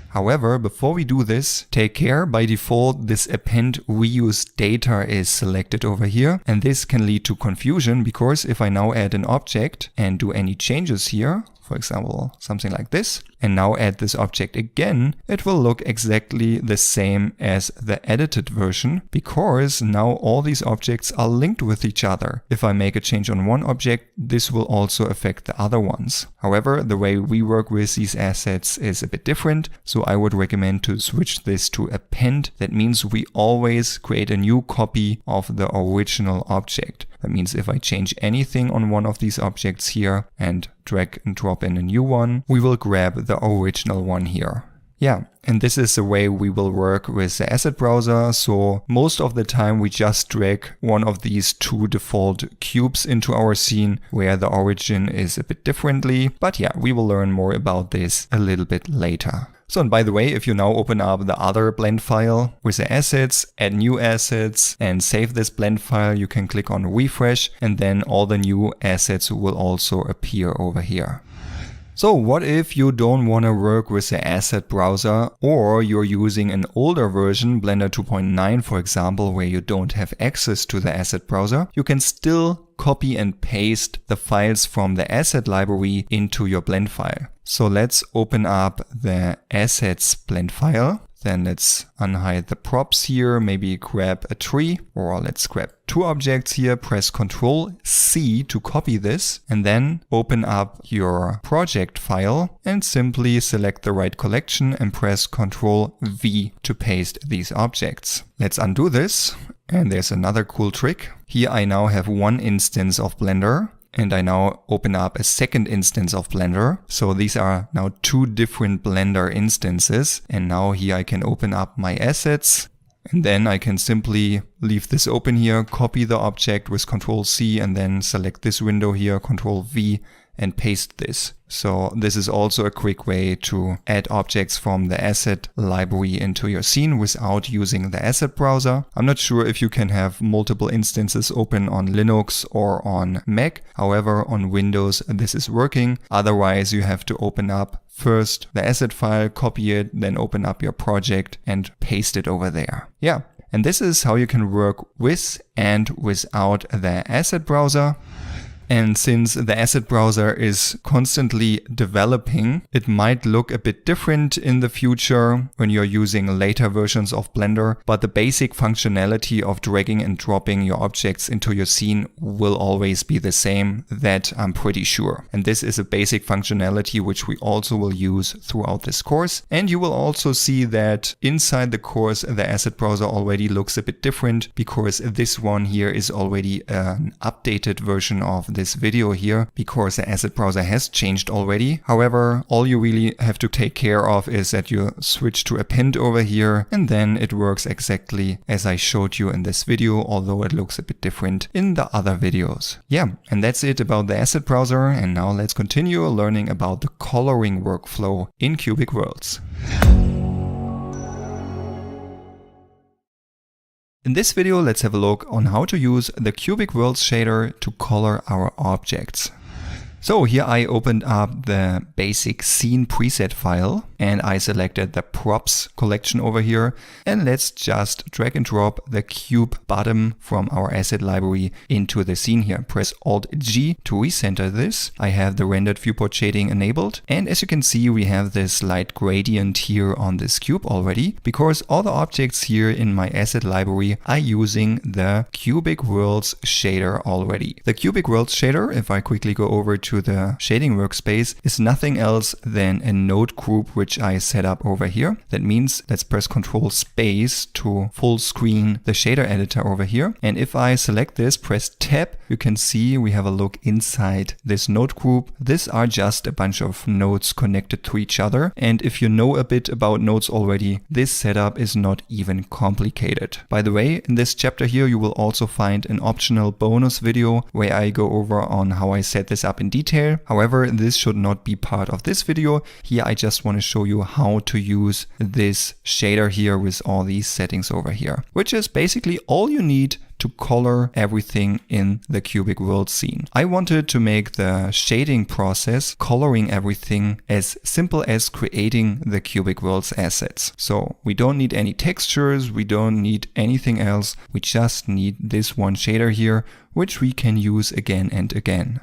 Speaker 2: However, before we do this, take care. By default, this append reuse data is selected over here, and this can lead to confusion because if I now add an object and do any changes here, for example, something like this, and now add this object again, it will look exactly the same as the edited version because now all these objects are linked with each other. If I make a change on one object, this will also affect the other ones. However, the way we work with these assets is a bit different, so I would recommend to switch this to append. That means we always create a new copy of the original object. That means if I change anything on one of these objects here and drag and drop in a new one, we will grab the original one here. Yeah, and this is the way we will work with the asset browser. So most of the time we just drag one of these two default cubes into our scene where the origin is a bit differently. But yeah, we will learn more about this a little bit later. So, and by the way, if you now open up the other blend file with the assets, add new assets and save this blend file, you can click on refresh and then all the new assets will also appear over here. So what if you don't want to work with the asset browser, or you're using an older version, Blender 2.9 for example, where you don't have access to the asset browser? You can still copy and paste the files from the asset library into your blend file. So let's open up the assets blend file. Then let's unhide the props here, maybe grab a tree, or let's grab two objects here, press Ctrl C to copy this, and then open up your project file and simply select the right collection and press Ctrl V to paste these objects. Let's undo this, and there's another cool trick. Here I now have one instance of Blender, and I now open up a second instance of Blender. So these are now two different Blender instances. And now here I can open up my assets. And then I can simply leave this open here, copy the object with Ctrl C, and then select this window here, Ctrl V, and paste this. So this is also a quick way to add objects from the asset library into your scene without using the asset browser. I'm not sure if you can have multiple instances open on Linux or on Mac. However, on Windows this is working. Otherwise you have to open up first the asset file, copy it, then open up your project and paste it over there. Yeah. And this is how you can work with and without the asset browser. And since the asset browser is constantly developing, it might look a bit different in the future when you're using later versions of Blender, but the basic functionality of dragging and dropping your objects into your scene will always be the same, that I'm pretty sure. And this is a basic functionality which we also will use throughout this course. And you will also see that inside the course the asset browser already looks a bit different because this one here is already an updated version of this this video here because the asset browser has changed already. However, all you really have to take care of is that you switch to append over here, and then it works exactly as I showed you in this video, although it looks a bit different in the other videos. Yeah, and that's it about the asset browser, and now let's continue learning about the coloring workflow in Cubic Worlds. In this video, let's have a look on how to use the Cubic Worlds shader to color our objects. So here I opened up the basic scene preset file and I selected the props collection over here, and let's just drag and drop the cube bottom from our asset library into the scene here. Press Alt G to recenter this. I have the rendered viewport shading enabled, and as you can see we have this light gradient here on this cube already because all the objects here in my asset library are using the Cubic Worlds shader already. The Cubic Worlds shader, if I quickly go over to the shading workspace, is nothing else than a node group which I set up over here. That means let's press Ctrl space to full screen the shader editor over here. And if I select this, press Tab, you can see we have a look inside this node group. These are just a bunch of nodes connected to each other. And if you know a bit about nodes already, this setup is not even complicated. By the way, in this chapter here, you will also find an optional bonus video where I go over on how I set this up in detail. However, this should not be part of this video. Here, I just want to show you how to use this shader here with all these settings over here, which is basically all you need to color everything in the Cubic World scene. I wanted to make the shading process, coloring everything, as simple as creating the Cubic Worlds assets. So we don't need any textures, we don't need anything else, we just need this one shader here, which we can use again and again.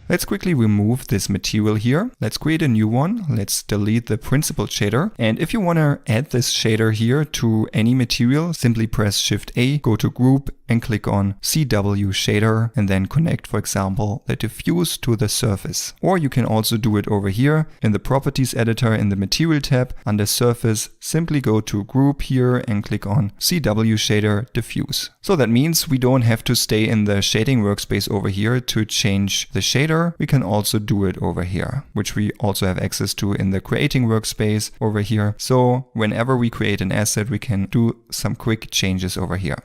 Speaker 2: Let's quickly remove this material here. Let's create a new one. Let's delete the principal shader. And if you want to add this shader here to any material, simply press Shift A, go to Group and click on CW shader and then connect, for example, the diffuse to the surface. Or you can also do it over here in the Properties editor in the Material tab. Under Surface, simply go to Group here and click on CW shader diffuse. So that means we don't have to stay in the shading workspace over here to change the shader. We can also do it over here, which we also have access to in the creating workspace over here. So whenever we create an asset, we can do some quick changes over here.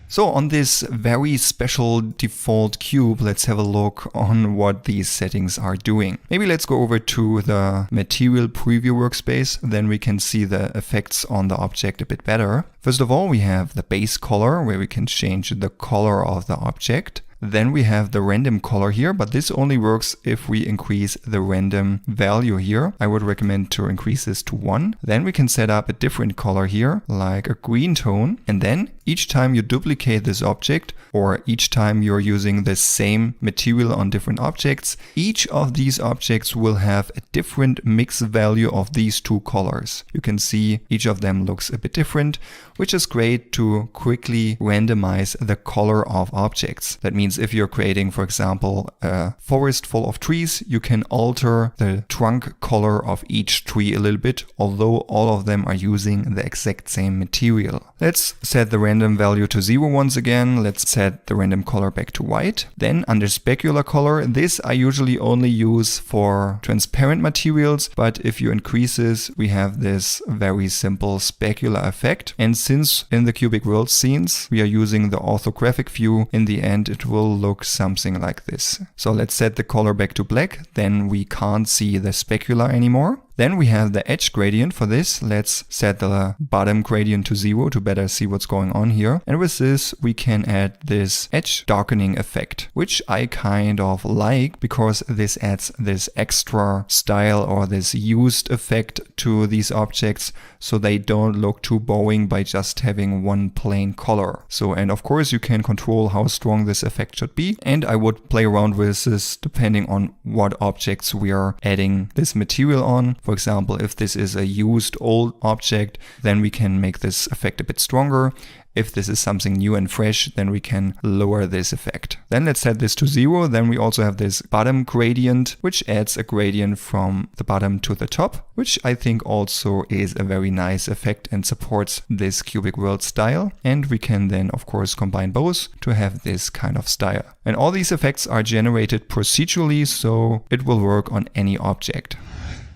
Speaker 2: So on this very special default cube, let's have a look on what these settings are doing. Maybe let's go over to the material preview workspace, then we can see the effects on the object a bit better. First of all, we have the base color where we can change the color of the object. Then we have the random color here, but this only works if we increase the random value here. I would recommend to increase this to 1. Then we can set up a different color here, like a green tone. And then each time you duplicate this object, or each time you're using the same material on different objects, each of these objects will have a different mix value of these two colors. You can see each of them looks a bit different, which is great to quickly randomize the color of objects. That means if you're creating, for example, a forest full of trees, you can alter the trunk color of each tree a little bit, although all of them are using the exact same material. Let's set the random value to 0 once again. Let's set the random color back to white. Then under specular color, this I usually only use for transparent materials, but if you increase this, we have this very simple specular effect. And since in the Cubic World scenes, we are using the orthographic view, in the end it will look something like this. So let's set the color back to black, then we can't see the specular anymore. Then we have the edge gradient. For this, let's set the bottom gradient to 0 to better see what's going on here. And with this, we can add this edge darkening effect, which I kind of like because this adds this extra style or this used effect to these objects so they don't look too boring by just having one plain color. So, and of course, you can control how strong this effect should be. And I would play around with this depending on what objects we are adding this material on. For example, if this is a used old object, then we can make this effect a bit stronger. If this is something new and fresh, then we can lower this effect. Then let's set this to 0. Then we also have this bottom gradient, which adds a gradient from the bottom to the top, which I think also is a very nice effect and supports this cubic world style. And we can then, of course, combine both to have this kind of style. And all these effects are generated procedurally, so it will work on any object.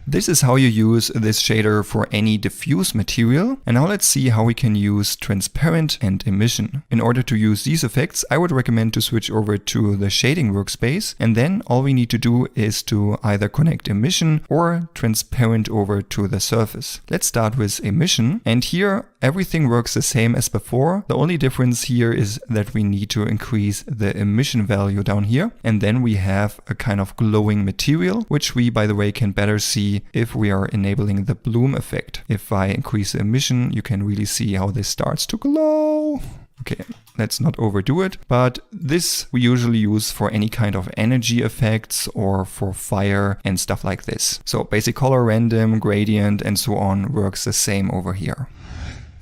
Speaker 2: This is how you use this shader for any diffuse material. And now let's see how we can use transparent and emission. In order to use these effects, I would recommend to switch over to the shading workspace. And then all we need to do is to either connect emission or transparent over to the surface. Let's start with emission. And here everything works the same as before. The only difference here is that we need to increase the emission value down here. And then we have a kind of glowing material, which we, by the way, can better see if we are enabling the bloom effect. If I increase the emission, you can really see how this starts to glow. Okay, let's not overdo it, but this we usually use for any kind of energy effects or for fire and stuff like this. So basic color, random, gradient, and so on works the same over here.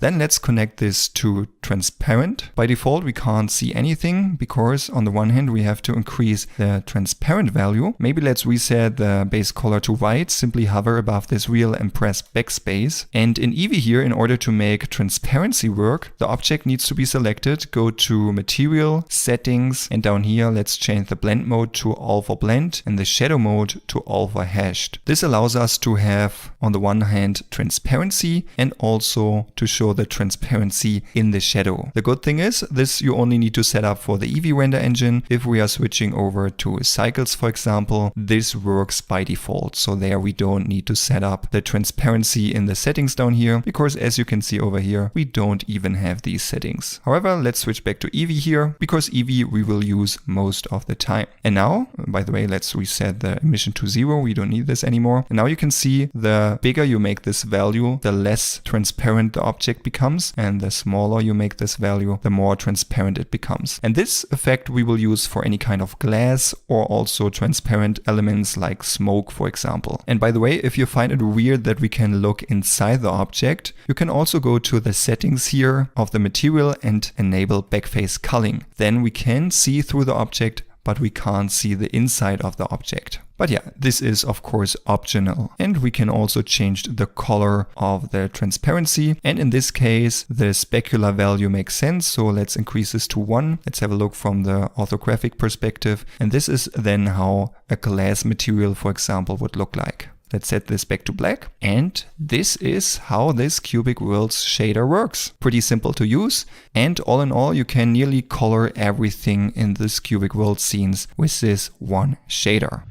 Speaker 2: Then let's connect this to transparent. By default, we can't see anything because on the one hand, we have to increase the transparent value. Maybe let's reset the base color to white, simply hover above this wheel and press backspace. And in Eevee here, in order to make transparency work, the object needs to be selected, go to material, settings, and down here, let's change the blend mode to alpha blend and the shadow mode to alpha hashed. This allows us to have, on the one hand, transparency and also to show the transparency in the shadow. The good thing is, this you only need to set up for the Eevee render engine. If we are switching over to cycles, for example, this works by default. So there we don't need to set up the transparency in the settings down here, because as you can see over here, we don't even have these settings. However, let's switch back to Eevee here, because Eevee we will use most of the time. And now, by the way, let's reset the emission to 0. We don't need this anymore. And now you can see the bigger you make this value, the less transparent the object becomes, and the smaller you make this value, the more transparent it becomes. And this effect we will use for any kind of glass or also transparent elements like smoke, for example. And by the way, if you find it weird that we can look inside the object, you can also go to the settings here of the material and enable backface culling. Then we can see through the object, but we can't see the inside of the object. But yeah, this is of course optional. And we can also change the color of the transparency. And in this case, the specular value makes sense. So let's increase this to 1. Let's have a look from the orthographic perspective. And this is then how a glass material, for example, would look like. Let's set this back to black. And this is how this Cubic Worlds shader works. Pretty simple to use. And all in all, you can nearly color everything in this Cubic World scenes with this one shader.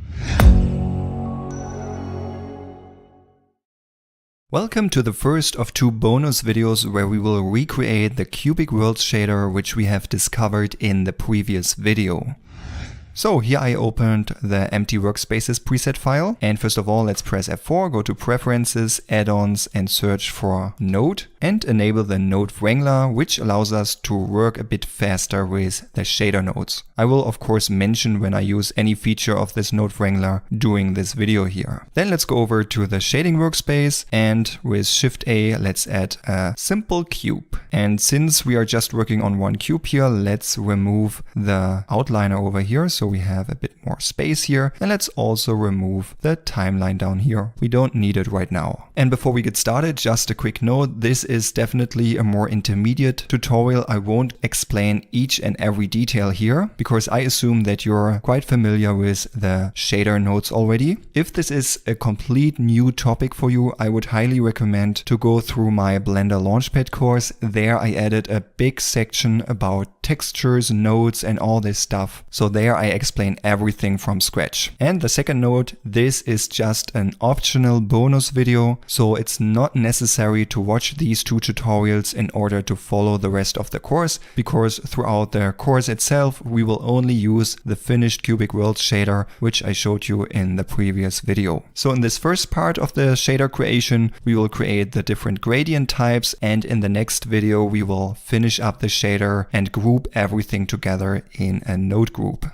Speaker 2: Welcome to the first of 2 bonus videos where we will recreate the Cubic Worlds shader which we have discovered in the previous video. So here I opened the empty workspaces preset file, and first of all let's press F4, go to preferences, add-ons and search for node and enable the node wrangler, which allows us to work a bit faster with the shader nodes. I will of course mention when I use any feature of this node wrangler during this video here. Then let's go over to the shading workspace and with Shift A let's add a simple cube. And since we are just working on one cube here, let's remove the outliner over here. So we have a bit more space here, and let's also remove the timeline down here. We don't need it right now. And before we get started, just a quick note, this is definitely a more intermediate tutorial. I won't explain each and every detail here because I assume that you're quite familiar with the shader nodes already. If this is a complete new topic for you, I would highly recommend to go through my Blender Launchpad course. There I added a big section about textures, nodes and all this stuff. So there I explain everything from scratch. And the second note, this is just an optional bonus video, so it's not necessary to watch these 2 tutorials in order to follow the rest of the course, because throughout the course itself we will only use the finished Cubic Worlds shader which I showed you in the previous video. So in this first part of the shader creation we will create the different gradient types, and in the next video we will finish up the shader and group everything together in a node group.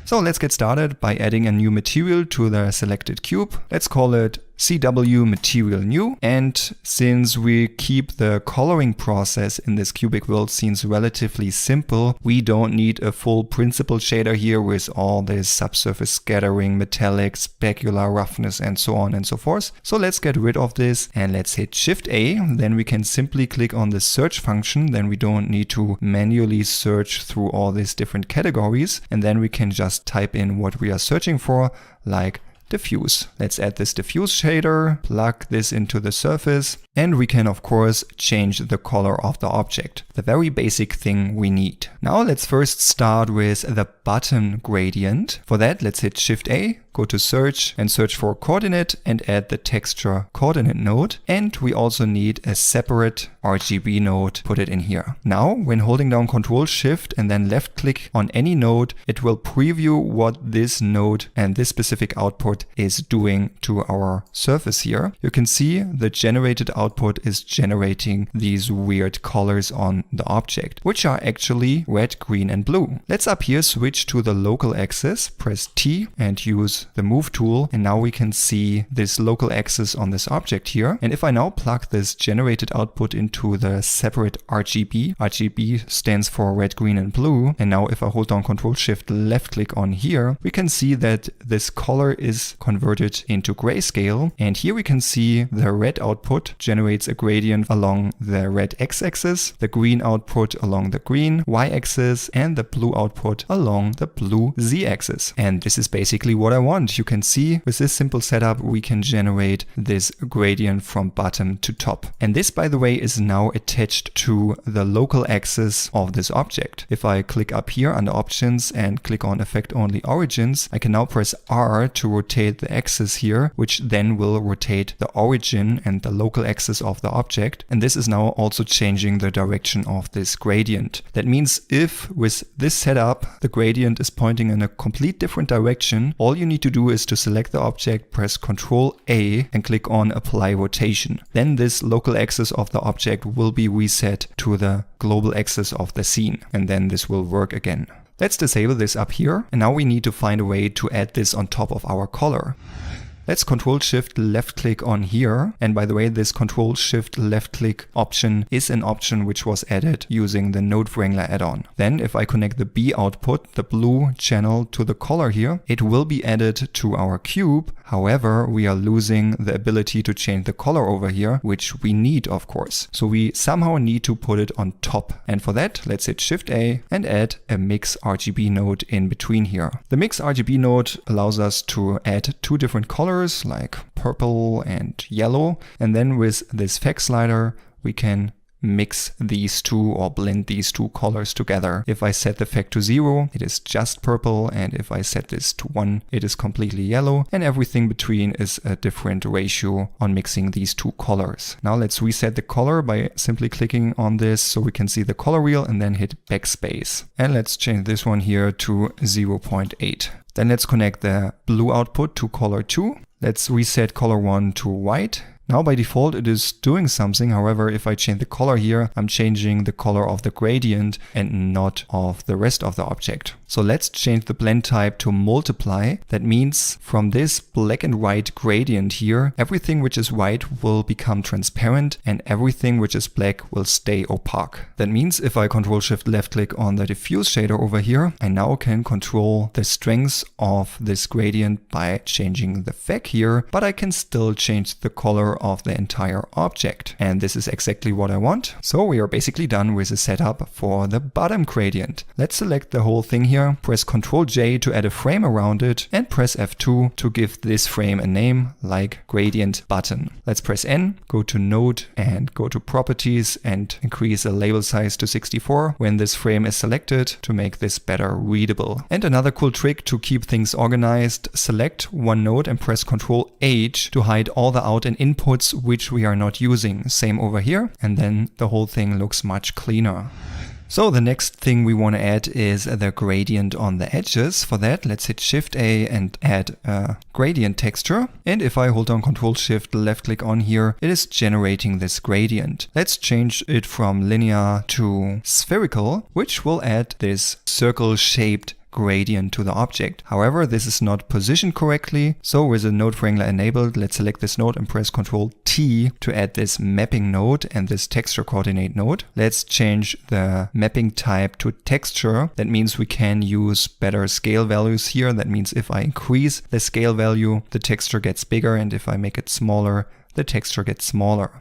Speaker 2: So let's get started by adding a new material to the selected cube. Let's call it CW Material New. And since we keep the coloring process in this cubic world scenes relatively simple, we don't need a full principled shader here with all this subsurface scattering, metallic, specular roughness, and so on and so forth. So let's get rid of this and let's hit Shift A. Then we can simply click on the search function. Then we don't need to manually search through all these different categories. And then we can just type in what we are searching for, like diffuse. Let's add this diffuse shader, plug this into the surface, and we can of course change the color of the object. The very basic thing we need. Now let's first start with the bottom gradient. For that, let's hit Shift A, go to search and search for coordinate and add the texture coordinate node. And we also need a separate RGB node, put it in here. Now, when holding down Ctrl Shift and then left click on any node, it will preview what this node and this specific output is doing to our surface here. You can see the generated output is generating these weird colors on the object, which are actually red, green, and blue. Let's up here switch to the local axis, press T and use the move tool, and now we can see this local axis on this object here. And if I now plug this generated output into the separate RGB stands for red, green, and blue, and now if I hold down Ctrl Shift left click on here, we can see that this color is converted into grayscale, and here we can see the red output generates a gradient along the red x-axis, the green output along the green y-axis, and the blue output along the blue z-axis. And this is basically what I want. You can see with this simple setup we can generate this gradient from bottom to top. And this, by the way, is now attached to the local axis of this object. If I click up here under options and click on effect only origins, I can now press R to rotate the axis here, which then will rotate the origin and the local axis of the object. And this is now also changing the direction of this gradient. That means if with this setup the gradient is pointing in a complete different direction, all you need to do is to select the object, press Ctrl A and click on apply rotation. Then this local axis of the object will be reset to the global axis of the scene, and then this will work again. Let's disable this up here, and now we need to find a way to add this on top of our color. Let's Ctrl Shift left click on here. And by the way, this Ctrl Shift left click option is an option which was added using the Node Wrangler add-on. Then if I connect the B output, the blue channel, to the color here, it will be added to our cube. However, we are losing the ability to change the color over here, which we need, of course. So we somehow need to put it on top. And for that, let's hit Shift A and add a Mix RGB node in between here. The Mix RGB node allows us to add two different colors like purple and yellow, and then with this FX slider we can mix these two or blend these two colors together. If I set the FX to 0, it is just purple, and if I set this to 1, it is completely yellow, and everything between is a different ratio on mixing these two colors. Now let's reset the color by simply clicking on this so we can see the color wheel and then hit backspace. And let's change this one here to 0.8. Then let's connect the blue output to color 2. Let's reset color 1 to white. Now by default it is doing something. However, if I change the color here, I'm changing the color of the gradient and not of the rest of the object. So let's change the blend type to multiply. That means from this black and white gradient here, everything which is white will become transparent and everything which is black will stay opaque. That means if I Ctrl Shift left click on the diffuse shader over here, I now can control the strength of this gradient by changing the FX here, but I can still change the color of the entire object. And this is exactly what I want. So we are basically done with the setup for the bottom gradient. Let's select the whole thing here, press Ctrl J to add a frame around it, and press F2 to give this frame a name like gradient button. Let's press N, go to node and go to properties and increase the label size to 64 when this frame is selected to make this better readable. And another cool trick to keep things organized, select one node and press Ctrl H to hide all the out and inputs which we are not using. Same over here, and then the whole thing looks much cleaner. So the next thing we want to add is the gradient on the edges. For that, let's hit Shift A and add a gradient texture. And if I hold down Ctrl Shift left click on here, it is generating this gradient. Let's change it from linear to spherical, which will add this circle shaped gradient to the object. However, this is not positioned correctly. So with the node wrangler enabled, let's select this node and press Ctrl T to add this mapping node and this texture coordinate node. Let's change the mapping type to texture. That means we can use better scale values here. That means if I increase the scale value, the texture gets bigger, and if I make it smaller, the texture gets smaller.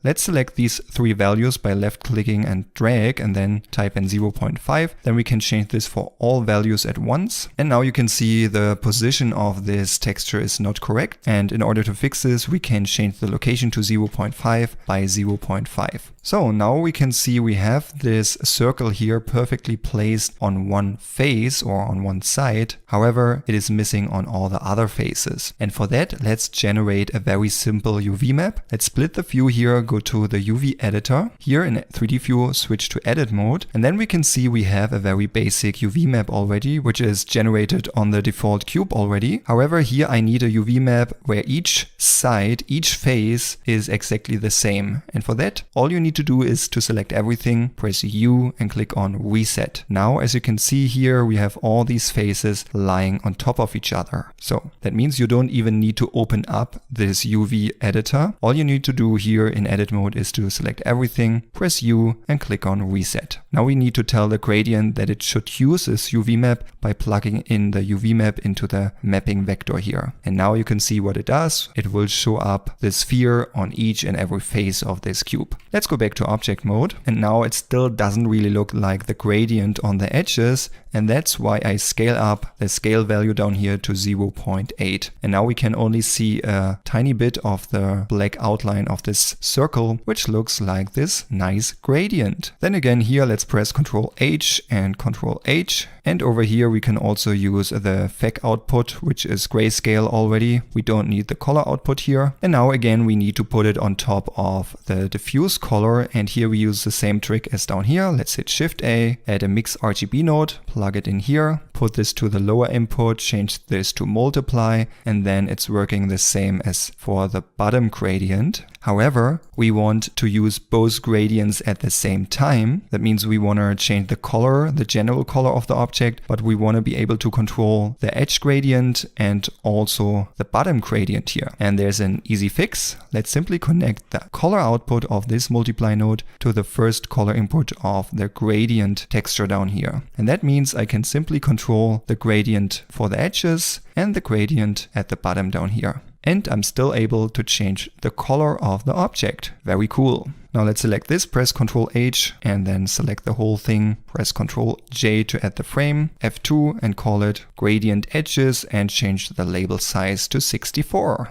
Speaker 2: Let's select these three values by left clicking and drag and then type in 0.5. Then we can change this for all values at once. And now you can see the position of this texture is not correct. And in order to fix this, we can change the location to 0.5 by 0.5. So now we can see we have this circle here perfectly placed on one face or on one side. However, it is missing on all the other faces. And for that, let's generate a very simple UV map. Let's split the view here, go to the UV editor. Here in 3D view, switch to edit mode. And then we can see we have a very basic UV map already, which is generated on the default cube already. However, here I need a UV map where each side, each face is exactly the same. And for that, all you need to do is to select everything, press U and click on reset. Now, as you can see here, we have all these faces lying on top of each other. So that means you don't even need to open up this UV editor. All you need to do here in edit mode is to select everything, press U and click on reset. Now we need to tell the gradient that it should use this UV map by plugging in the UV map into the mapping vector here. And now you can see what it does. It will show up the sphere on each and every face of this cube. Let's go back to object mode. And now it still doesn't really look like the gradient on the edges. And that's why I scale up the scale value down here to 0.8. And now we can only see a tiny bit of the black outline of this circle, which looks like this nice gradient. Then again here, let's press Ctrl H and Ctrl H. And over here we can also use the FEC output, which is grayscale already. We don't need the color output here. And now again, we need to put it on top of the diffuse color. And here we use the same trick as down here. Let's hit Shift A, add a mix RGB node, plug it in here, put this to the lower input, change this to multiply, and then it's working the same as for the bottom gradient. However, we want to use both gradients at the same time. That means we want to change the color, the general color of the object, but we want to be able to control the edge gradient and also the bottom gradient here. And there's an easy fix. Let's simply connect the color output of this multiply node to the first color input of the gradient texture down here. And that means I can simply control the gradient for the edges and the gradient at the bottom down here. And I'm still able to change the color of the object. Very cool. Now let's select this, press Ctrl H and then select the whole thing, press Ctrl J to add the frame, F2 and call it gradient edges and change the label size to 64.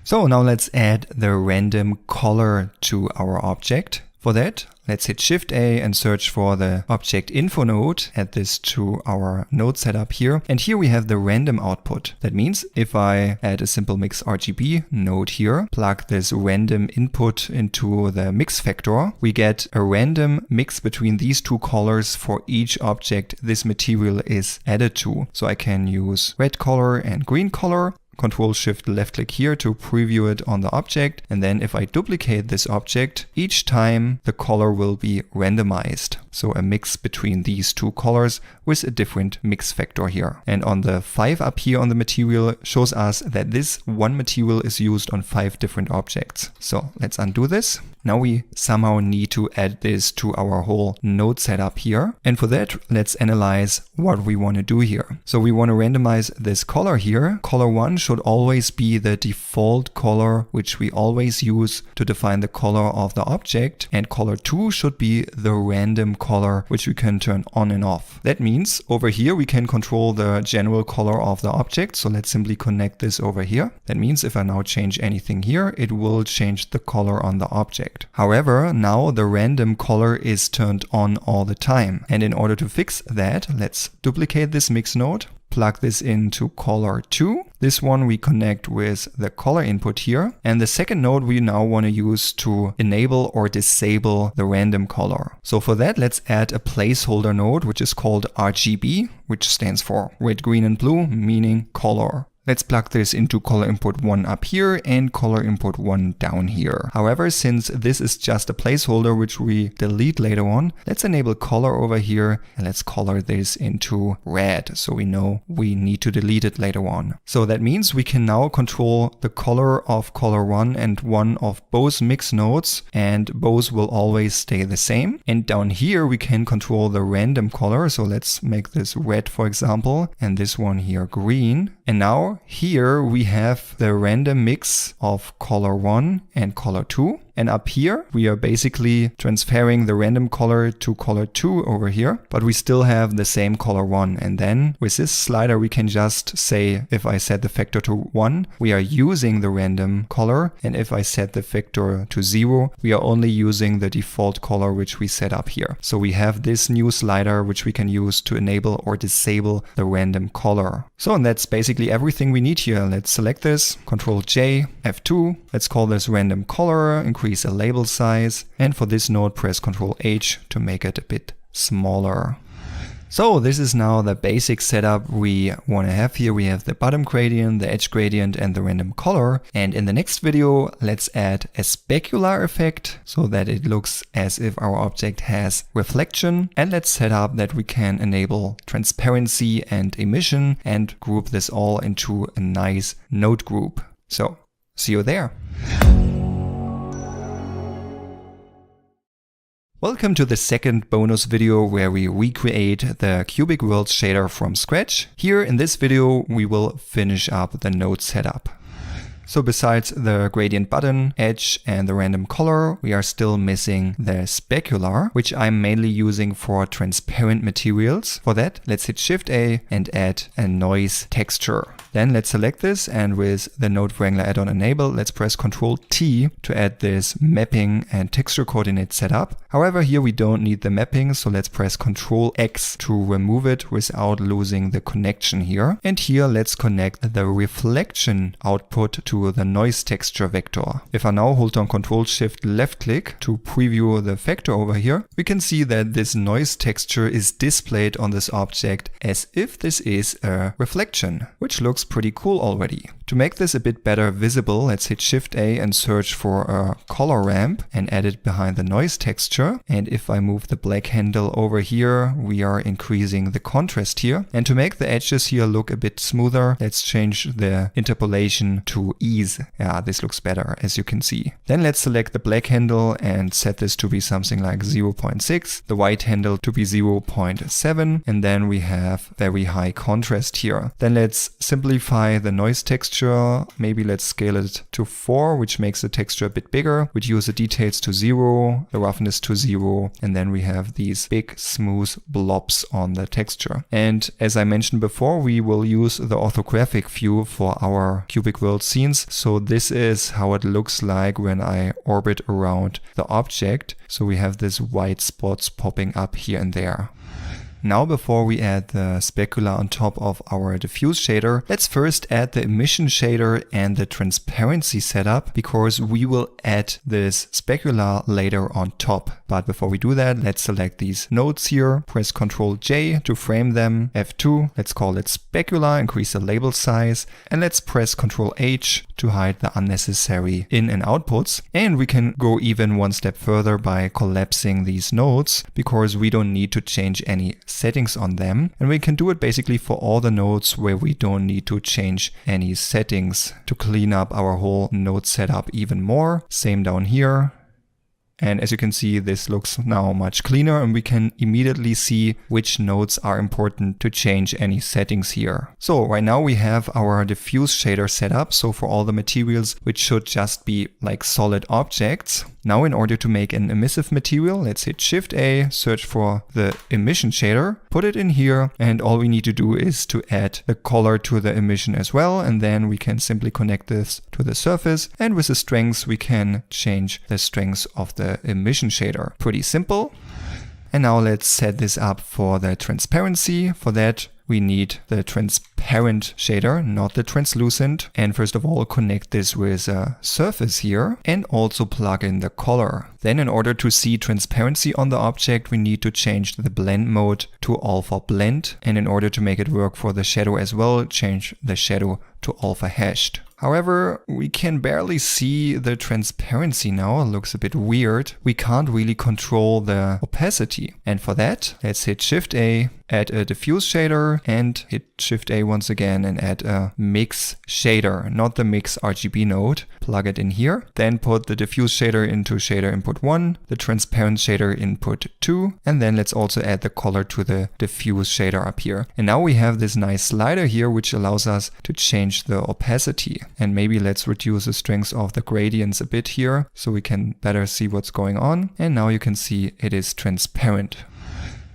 Speaker 2: So now let's add the random color to our object. For that, let's hit Shift A and search for the object info node, add this to our node setup here. And here we have the random output. That means if I add a simple mix RGB node here, plug this random input into the mix vector, we get a random mix between these two colors for each object this material is added to. So I can use red color and green color. Control Shift left click here to preview it on the object. And then if I duplicate this object, each time the color will be randomized. So a mix between these two colors with a different mix vector here. And on the 5 up here on the material shows us that this one material is used on 5 different objects. So let's undo this. Now we somehow need to add this to our whole node setup here. And for that, let's analyze what we want to do here. So we want to randomize this color here. Color 1 should always be the default color, which we always use to define the color of the object. And color 2 should be the random color, which we can turn on and off. That means over here, we can control the general color of the object. So let's simply connect this over here. That means if I now change anything here, it will change the color on the object. However, now the random color is turned on all the time. And in order to fix that, let's duplicate this mix node, plug this into color 2. This one we connect with the color input here. And the second node we now want to use to enable or disable the random color. So for that, let's add a placeholder node, which is called RGB, which stands for red, green, and blue, meaning color. Let's plug this into color import 1 up here and color import 1 down here. However, since this is just a placeholder which we delete later on, let's enable color over here and let's color this into red so we know we need to delete it later on. So that means we can now control the color of color 1 and 1 of both mix nodes, and both will always stay the same. And down here we can control the random color. So let's make this red, for example, and this one here green. And now here we have the random mix of color 1 and color 2. And up here, we are basically transferring the random color to color 2 over here, but we still have the same color 1. And then with this slider, we can just say, if I set the factor to 1, we are using the random color. And if I set the factor to 0, we are only using the default color, which we set up here. So we have this new slider, which we can use to enable or disable the random color. So, and that's basically everything we need here. Let's select this, Control J, F2. Let's call this random color, increase the label size, and for this node press Ctrl H to make it a bit smaller. So this is now the basic setup we want to have here. We have the bottom gradient, the edge gradient, and the random color. And in the next video, let's add a specular effect so that it looks as if our object has reflection. And let's set up that we can enable transparency and emission and group this all into a nice node group. So see you there. Welcome to the second bonus video where we recreate the Cubic Worlds shader from scratch. Here in this video we will finish up the node setup. So besides the gradient button, edge and the random color, we are still missing the specular, which I'm mainly using for transparent materials. For that, let's hit Shift A and add a noise texture. Then let's select this, and with the Node Wrangler add-on enabled, let's press Ctrl T to add this mapping and texture coordinate setup. However, here we don't need the mapping, so let's press Ctrl X to remove it without losing the connection here. And here let's connect the reflection output to the noise texture vector. If I now hold down Ctrl Shift left click to preview the vector over here, we can see that this noise texture is displayed on this object as if this is a reflection, which looks pretty cool already. To make this a bit better visible, let's hit Shift A and search for a color ramp and add it behind the noise texture. And if I move the black handle over here, we are increasing the contrast here. And to make the edges here look a bit smoother, let's change the interpolation to ease. Yeah, this looks better, as you can see. Then let's select the black handle and set this to be something like 0.6, the white handle to be 0.7, and then we have very high contrast here. Then let's simplify the noise texture. Maybe let's scale it to 4, which makes the texture a bit bigger. Reduce the details to 0, the roughness to 0, and then we have these big smooth blobs on the texture. And as I mentioned before, we will use the orthographic view for our Cubic World scenes. So this is how it looks like when I orbit around the object. So we have these white spots popping up here and there. Now before we add the specular on top of our diffuse shader, let's first add the emission shader and the transparency setup, because we will add this specular later on top. But before we do that, let's select these nodes here, press Ctrl J to frame them, F2, let's call it specular, increase the label size, and let's press Ctrl H to hide the unnecessary in and outputs. And we can go even one step further by collapsing these nodes, because we don't need to change any settings on them, and we can do it basically for all the nodes where we don't need to change any settings to clean up our whole node setup even more. Same down here. And as you can see, this looks now much cleaner, and we can immediately see which nodes are important to change any settings here. So right now we have our diffuse shader set up. So for all the materials, which should just be like solid objects. Now in order to make an emissive material, let's hit Shift A, search for the emission shader, put it in here, and all we need to do is to add the color to the emission as well, and then we can simply connect this to the surface, and with the strengths we can change the strengths of the emission shader. Pretty simple. And now let's set this up for the transparency. For that, we need the transparent shader, not the translucent. And first of all, connect this with a surface here and also plug in the color. Then in order to see transparency on the object, we need to change the blend mode to alpha blend. And in order to make it work for the shadow as well, change the shadow to alpha hashed. However, we can barely see the transparency now. It looks a bit weird. We can't really control the opacity. And for that, let's hit Shift A, add a diffuse shader, and hit Shift A once again and add a mix shader, not the mix RGB node. Plug it in here. Then put the diffuse shader into shader input 1, the transparent shader input 2, and then let's also add the color to the diffuse shader up here. And now we have this nice slider here, which allows us to change the opacity. And maybe let's reduce the strength of the gradients a bit here so we can better see what's going on. And now you can see it is transparent.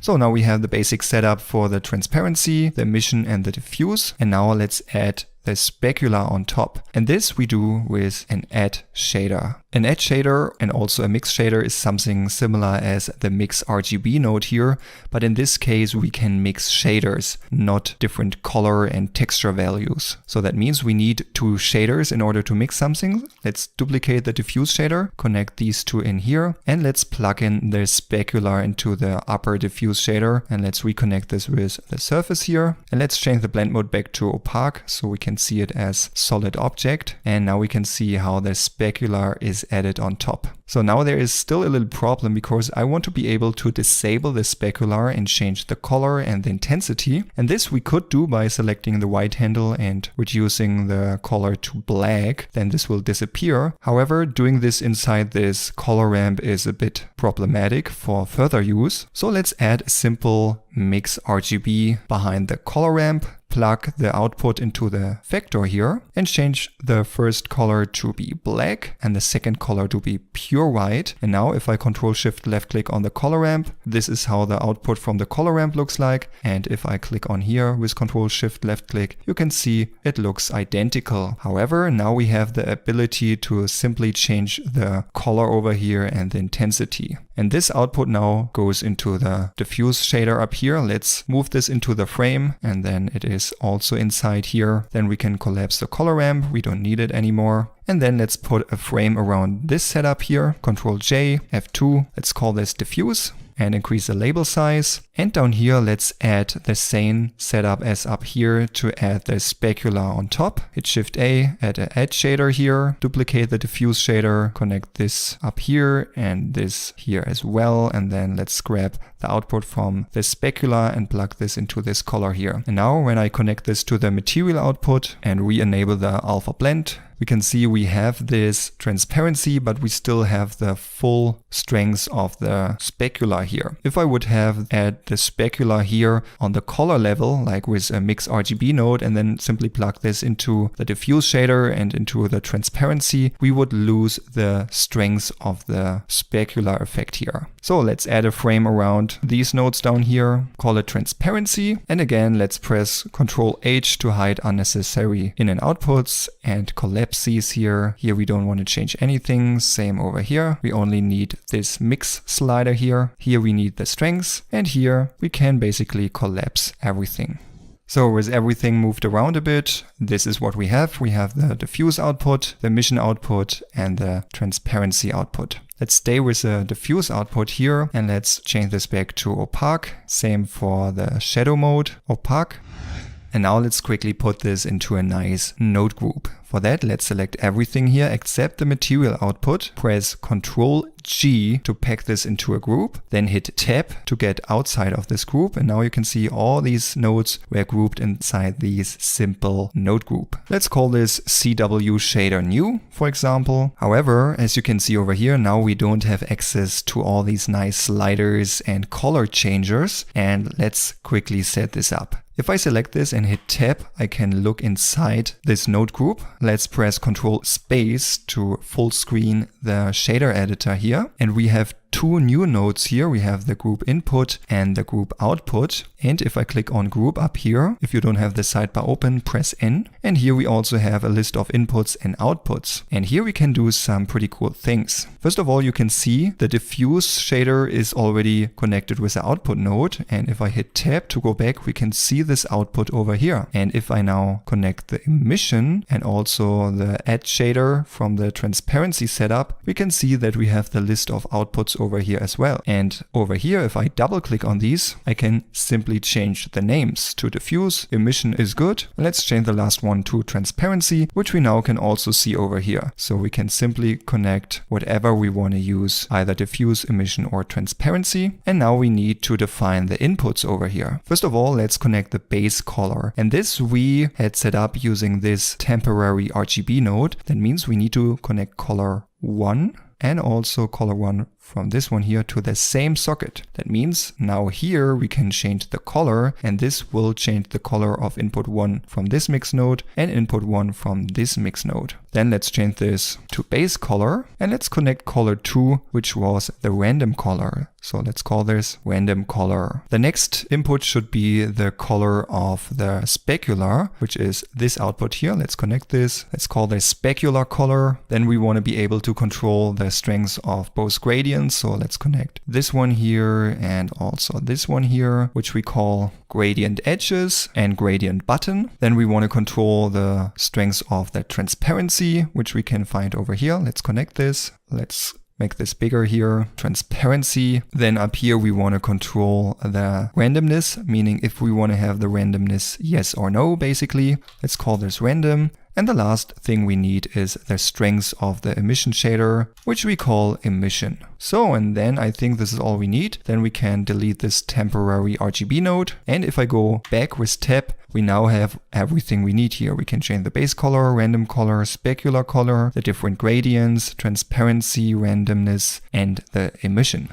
Speaker 2: So now we have the basic setup for the transparency, the emission and the diffuse. And now let's add the specular on top. And this we do with an add shader. An add shader and also a mix shader is something similar as the mix RGB node here, but in this case we can mix shaders, not different color and texture values. So that means we need two shaders in order to mix something. Let's duplicate the diffuse shader, connect these two in here, and let's plug in the specular into the upper diffuse shader, and let's reconnect this with the surface here. And let's change the blend mode back to opaque so we can see it as solid object. And now we can see how the specular is added on top. So now there is still a little problem because I want to be able to disable the specular and change the color and the intensity. And this we could do by selecting the white handle and reducing the color to black. Then this will disappear. However, doing this inside this color ramp is a bit problematic for further use. So let's add a simple mix RGB behind the color ramp. Plug the output into the vector here and change the first color to be black and the second color to be pure white. And now if I Control Shift left click on the color ramp, this is how the output from the color ramp looks like. And if I click on here with Control Shift left click, you can see it looks identical. However, now we have the ability to simply change the color over here and the intensity. And this output now goes into the diffuse shader up here. Let's move this into the frame and then it is also inside here. Then we can collapse the color ramp. We don't need it anymore. And then let's put a frame around this setup here. Control J, F2. Let's call this diffuse and increase the label size. And down here, let's add the same setup as up here to add the specular on top. Hit Shift A, add an add shader here, duplicate the diffuse shader, connect this up here and this here as well. And then let's grab the output from the specular and plug this into this color here. And now when I connect this to the material output and re-enable the alpha blend, we can see we have this transparency, but we still have the full strength of the specular here. If I would have add the specular here on the color level, like with a mix RGB node, and then simply plug this into the diffuse shader and into the transparency, we would lose the strength of the specular effect here. So let's add a frame around these nodes down here, call it transparency. And again, let's press Ctrl H to hide unnecessary in and outputs and collapse these here. Here we don't want to change anything. Same over here. We only need this mix slider here. Here we need the strengths. And here we can basically collapse everything. So with everything moved around a bit, this is what we have. We have the diffuse output, the emission output, and the transparency output. Let's stay with the diffuse output here and let's change this back to opaque. Same for the shadow mode, opaque. And now let's quickly put this into a nice node group. For that, let's select everything here except the material output. Press Ctrl G to pack this into a group. Then hit Tab to get outside of this group. And now you can see all these nodes were grouped inside this simple node group. Let's call this CW Shader New, for example. However, as you can see over here, now we don't have access to all these nice sliders and color changers. And let's quickly set this up. If I select this and hit Tab, I can look inside this node group. Let's press Ctrl Space to full screen the shader editor here. And we have two new nodes here. We have the group input and the group output. And if I click on group up here, if you don't have the sidebar open, press N. And here we also have a list of inputs and outputs. And here we can do some pretty cool things. First of all, you can see the diffuse shader is already connected with the output node. And if I hit tab to go back, we can see this output over here. And if I now connect the emission and also the edge shader from the transparency setup, we can see that we have the list of outputs over here as well. And over here, if I double click on these, I can simply change the names to diffuse. Emission is good. Let's change the last one to transparency, which we now can also see over here. So we can simply connect whatever we want to use, either diffuse, emission, or transparency. And now we need to define the inputs over here. First of all, let's connect the base color. And this we had set up using this temporary RGB node. That means we need to connect color 1 and also color 1 from this one here to the same socket. That means now here we can change the color, and this will change the color of input 1 from this mix node and input 1 from this mix node. Then let's change this to base color, and let's connect color 2, which was the random color. So let's call this random color. The next input should be the color of the specular, which is this output here. Let's connect this. Let's call this specular color. Then we want to be able to control the strengths of both gradients. So let's connect this one here and also this one here, which we call gradient edges and gradient button. Then we want to control the strengths of the transparency, which we can find over here. Let's connect this. Let's make this bigger here, transparency. Then up here we want to control the randomness, meaning if we want to have the randomness yes or no, basically. Let's call this random. And the last thing we need is the strengths of the emission shader, which we call emission. So, and then I think this is all we need. Then we can delete this temporary RGB node. And if I go back with tab, we now have everything we need here. We can change the base color, random color, specular color, the different gradients, transparency, randomness, and the emission.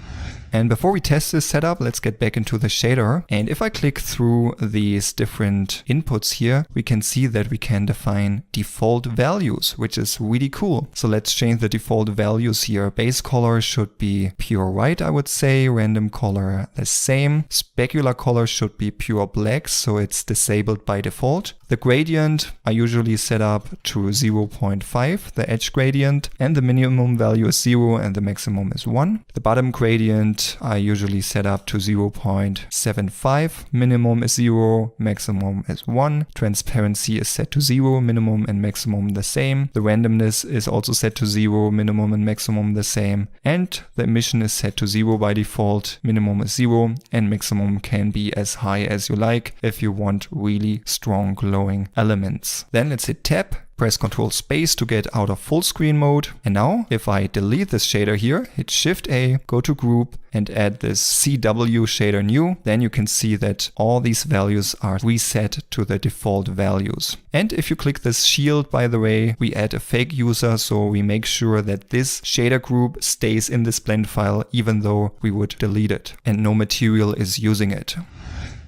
Speaker 2: And before we test this setup, let's get back into the shader. And if I click through these different inputs here, we can see that we can define default values, which is really cool. So let's change the default values here. Base color should be pure white, I would say. Random color the same. Specular color should be pure black, so it's disabled by default. The gradient I usually set up to 0.5, the edge gradient, and the minimum value is 0 and the maximum is 1. The bottom gradient I usually set up to 0.75, minimum is 0, maximum is 1. Transparency is set to 0, minimum and maximum the same. The randomness is also set to 0, minimum and maximum the same. And the emission is set to 0 by default, minimum is 0, and maximum can be as high as you like if you want really strong glowing elements. Then let's hit tab, press Ctrl space to get out of full screen mode. And now if I delete this shader here, hit Shift A, go to group and add this CW shader new, then you can see that all these values are reset to the default values. And if you click this shield, by the way, we add a fake user, so we make sure that this shader group stays in this blend file even though we would delete it and no material is using it.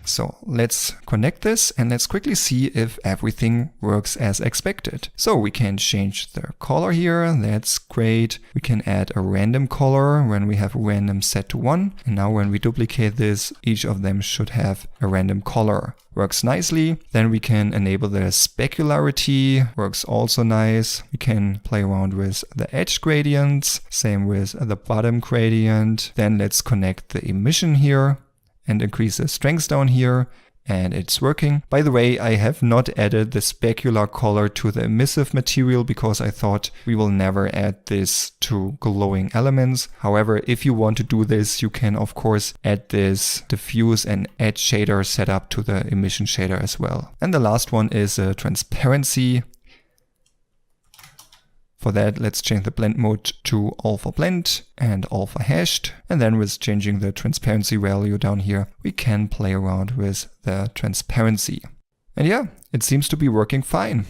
Speaker 2: So let's connect this and let's quickly see if everything works as expected. So we can change the color here. That's great. We can add a random color when we have random set to 1. And now when we duplicate this, each of them should have a random color. Works nicely. Then we can enable the specularity. Works also nice. We can play around with the edge gradients. Same with the bottom gradient. Then let's connect the emission here and increase the strength down here, and it's working. By the way, I have not added the specular color to the emissive material because I thought we will never add this to glowing elements. However, if you want to do this, you can of course add this diffuse and edge shader setup to the emission shader as well. And the last one is a transparency. For that, let's change the blend mode to alpha blend and alpha hashed. And then with changing the transparency value down here, we can play around with the transparency. And yeah, it seems to be working fine.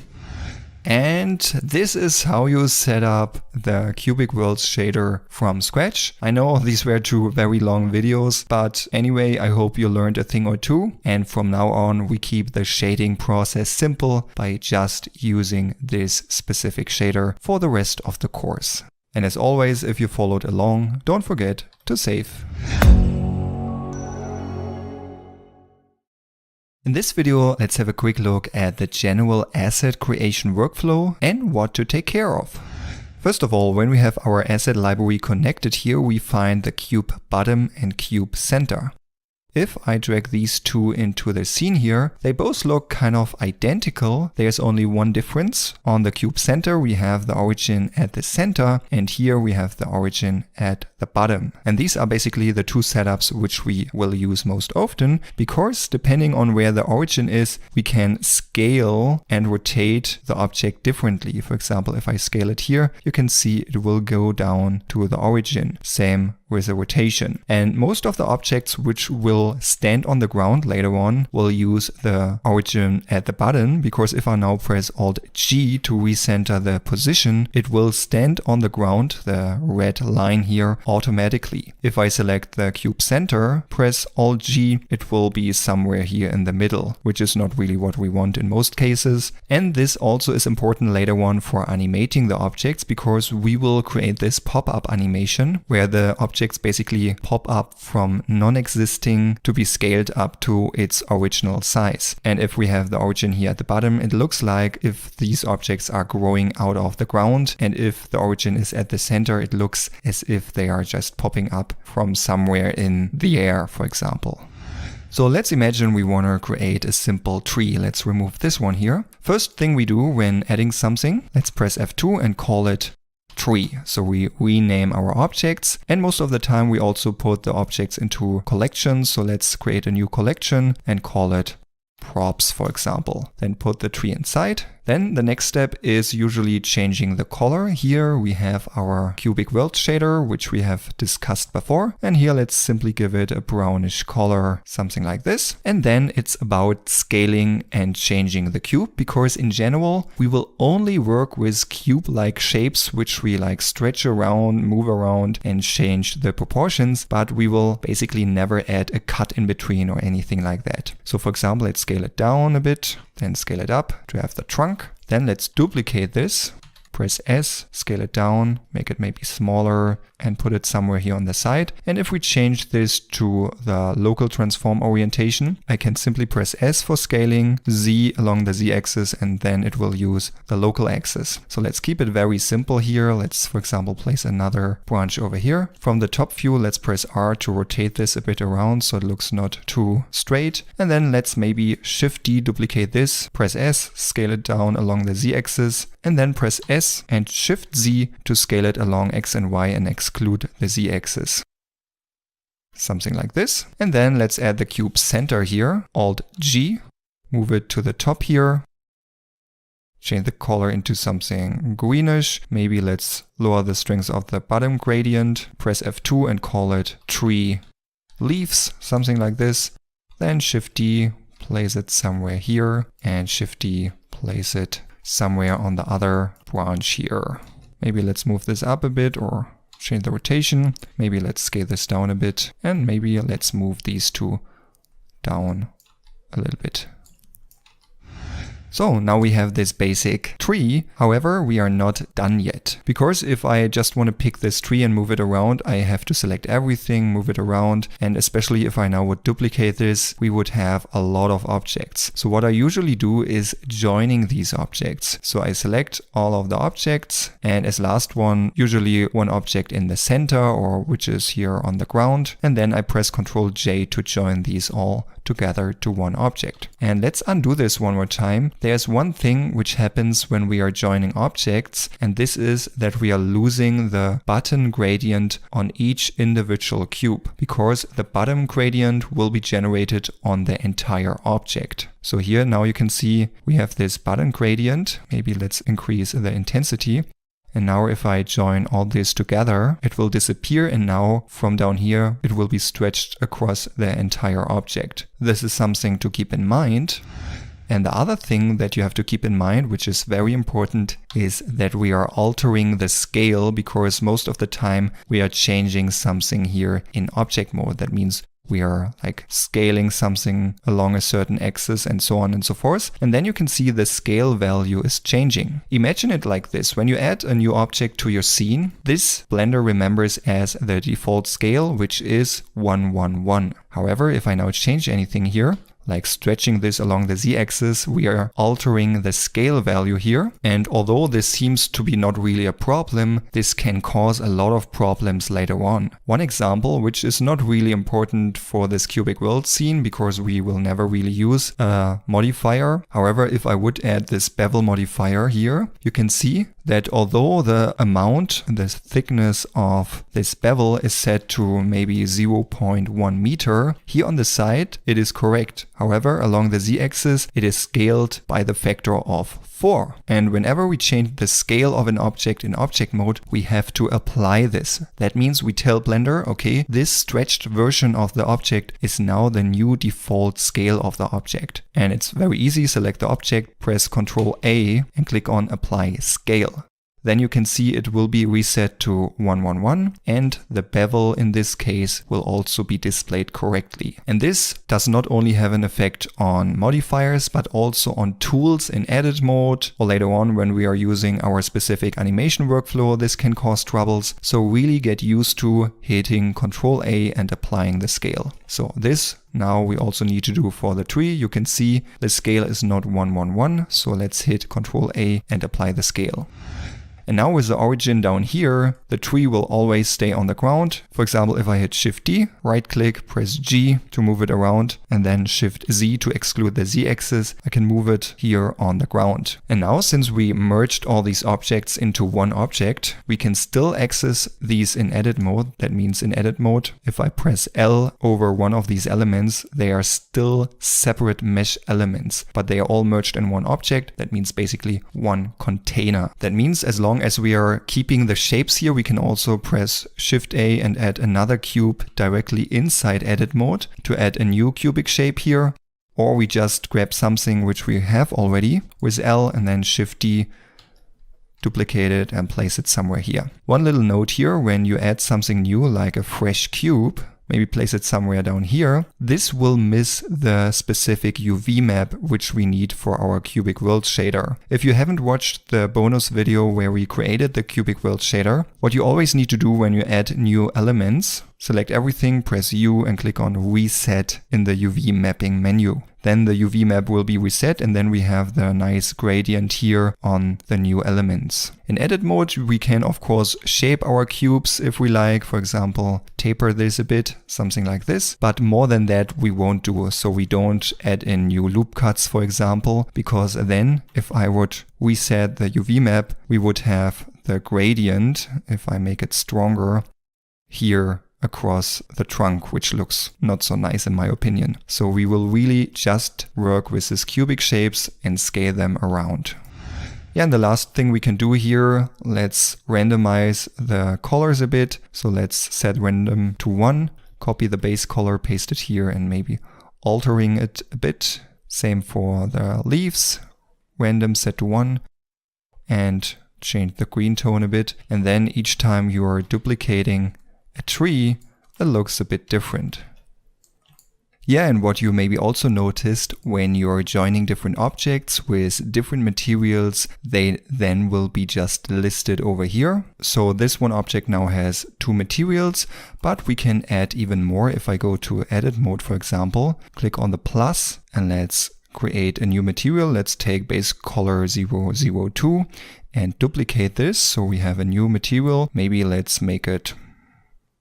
Speaker 2: And this is how you set up the Cubic Worlds shader from scratch. I know these were 2 very long videos, but anyway, I hope you learned a thing or two. And from now on, we keep the shading process simple by just using this specific shader for the rest of the course. And as always, if you followed along, don't forget to save. In this video, let's have a quick look at the general asset creation workflow and what to take care of. First of all, when we have our asset library connected here, we find the cube bottom and cube center. If I drag these two into the scene here, they both look kind of identical. There's only one difference. On the cube center, we have the origin at the center, and here we have the origin at the bottom. And these are basically the two setups which we will use most often, because depending on where the origin is, we can scale and rotate the object differently. For example, if I scale it here, you can see it will go down to the origin. Same with the rotation. And most of the objects which will stand on the ground later on will use the origin at the bottom, because if I now press Alt G to recenter the position, it will stand on the ground, the red line here, automatically. If I select the cube center, press Alt G, it will be somewhere here in the middle, which is not really what we want in most cases. And this also is important later on for animating the objects, because we will create this pop-up animation where the objects basically pop up from non-existing to be scaled up to its original size. And if we have the origin here at the bottom, it looks like if these objects are growing out of the ground, and if the origin is at the center, it looks as if they are just popping up from somewhere in the air, for example. So let's imagine we want to create a simple tree. Let's remove this one here. First thing we do when adding something, let's press F2 and call it tree. So we rename our objects, and most of the time we also put the objects into collections. So let's create a new collection and call it props, for example. Then put the tree inside. Then the next step is usually changing the color. Here we have our cubic world shader, which we have discussed before. And here let's simply give it a brownish color, something like this. And then it's about scaling and changing the cube, because in general, we will only work with cube-like shapes, which we like stretch around, move around and change the proportions, but we will basically never add a cut in between or anything like that. So for example, let's scale it down a bit, then scale it up to have the trunk. Then let's duplicate this, press S, scale it down, make it maybe smaller and put it somewhere here on the side. And if we change this to the local transform orientation, I can simply press S for scaling, Z along the Z axis, and then it will use the local axis. So let's keep it very simple here. Let's, for example, place another branch over here. From the top view, let's press R to rotate this a bit around so it looks not too straight. And then let's maybe Shift D, duplicate this, press S, scale it down along the Z axis, and then press S and Shift Z to scale it along X and Y and exclude the Z axis. Something like this. And then let's add the cube center here, Alt G, move it to the top here, change the color into something greenish. Maybe let's lower the strength of the bottom gradient, press F2 and call it tree leaves, something like this. Then Shift D, place it somewhere here, and Shift D, place it somewhere on the other branch here. Maybe let's move this up a bit or change the rotation. Maybe let's scale this down a bit, and maybe let's move these two down a little bit. So now we have this basic tree. However, we are not done yet, because if I just want to pick this tree and move it around, I have to select everything, move it around. And especially if I now would duplicate this, we would have a lot of objects. So what I usually do is joining these objects. So I select all of the objects, and as last one, usually one object in the center or which is here on the ground. And then I press Ctrl J to join these all together to one object. And let's undo this one more time. There's one thing which happens when we are joining objects, and this is that we are losing the bottom gradient on each individual cube, because the bottom gradient will be generated on the entire object. So here now you can see we have this bottom gradient. Maybe let's increase the intensity. And now if I join all this together, it will disappear, and now from down here it will be stretched across the entire object. This is something to keep in mind. And the other thing that you have to keep in mind, which is very important, is that we are altering the scale, because most of the time we are changing something here in object mode. That means we are like scaling something along a certain axis and so on and so forth. And then you can see the scale value is changing. Imagine it like this. When you add a new object to your scene, this Blender remembers as the default scale, which is 111. However, if I now change anything here, like stretching this along the z-axis, we are altering the scale value here. And although this seems to be not really a problem, this can cause a lot of problems later on. One example, which is not really important for this cubic world scene because we will never really use a modifier. However, if I would add this bevel modifier here, you can see that although the amount, the thickness of this bevel is set to maybe 0.1 meter, here on the side it is correct. However, along the z-axis it is scaled by the factor of 4. And whenever we change the scale of an object in object mode, we have to apply this. That means we tell Blender, okay, this stretched version of the object is now the new default scale of the object. And it's very easy. Select the object, press Ctrl A and click on Apply Scale. Then you can see it will be reset to 111 and the bevel in this case will also be displayed correctly. And this does not only have an effect on modifiers but also on tools in edit mode, or later on when we are using our specific animation workflow, this can cause troubles. So really get used to hitting Ctrl A and applying the scale. So this now we also need to do for the tree. You can see the scale is not 111, so let's hit Ctrl A and apply the scale. And now with the origin down here, the tree will always stay on the ground. For example, if I hit Shift D, right click, press G to move it around, and then Shift Z to exclude the Z-axis, I can move it here on the ground. And now since we merged all these objects into one object, we can still access these in edit mode. That means in edit mode, if I press L over one of these elements, they are still separate mesh elements, but they are all merged in one object. That means basically one container. That means as long as we are keeping the shapes here, we can also press Shift A and add another cube directly inside edit mode to add a new cubic shape here. Or we just grab something which we have already with L and then Shift D, duplicate it and place it somewhere here. One little note here, when you add something new like a fresh cube, maybe place it somewhere down here, this will miss the specific UV map which we need for our cubic world shader. If you haven't watched the bonus video where we created the cubic world shader, what you always need to do when you add new elements, select everything, press U and click on Reset in the UV mapping menu. Then the UV map will be reset and then we have the nice gradient here on the new elements. In edit mode, we can of course shape our cubes if we like, for example, taper this a bit, something like this. But more than that we won't do, so we don't add in new loop cuts, for example, because then if I would reset the UV map, we would have the gradient, if I make it stronger, here across the trunk, which looks not so nice in my opinion. So we will really just work with these cubic shapes and scale them around. Yeah, and the last thing we can do here, let's randomize the colors a bit. So let's set random to 1, copy the base color, paste it here and maybe altering it a bit. Same for the leaves, random set to 1 and change the green tone a bit. And then each time you are duplicating a tree, it looks a bit different. Yeah, and what you maybe also noticed, when you're joining different objects with different materials, they then will be just listed over here. So this one object now has 2 materials, but we can add even more. If I go to edit mode, for example, click on the plus and let's create a new material. Let's take base color 002 and duplicate this. So we have a new material. Maybe let's make it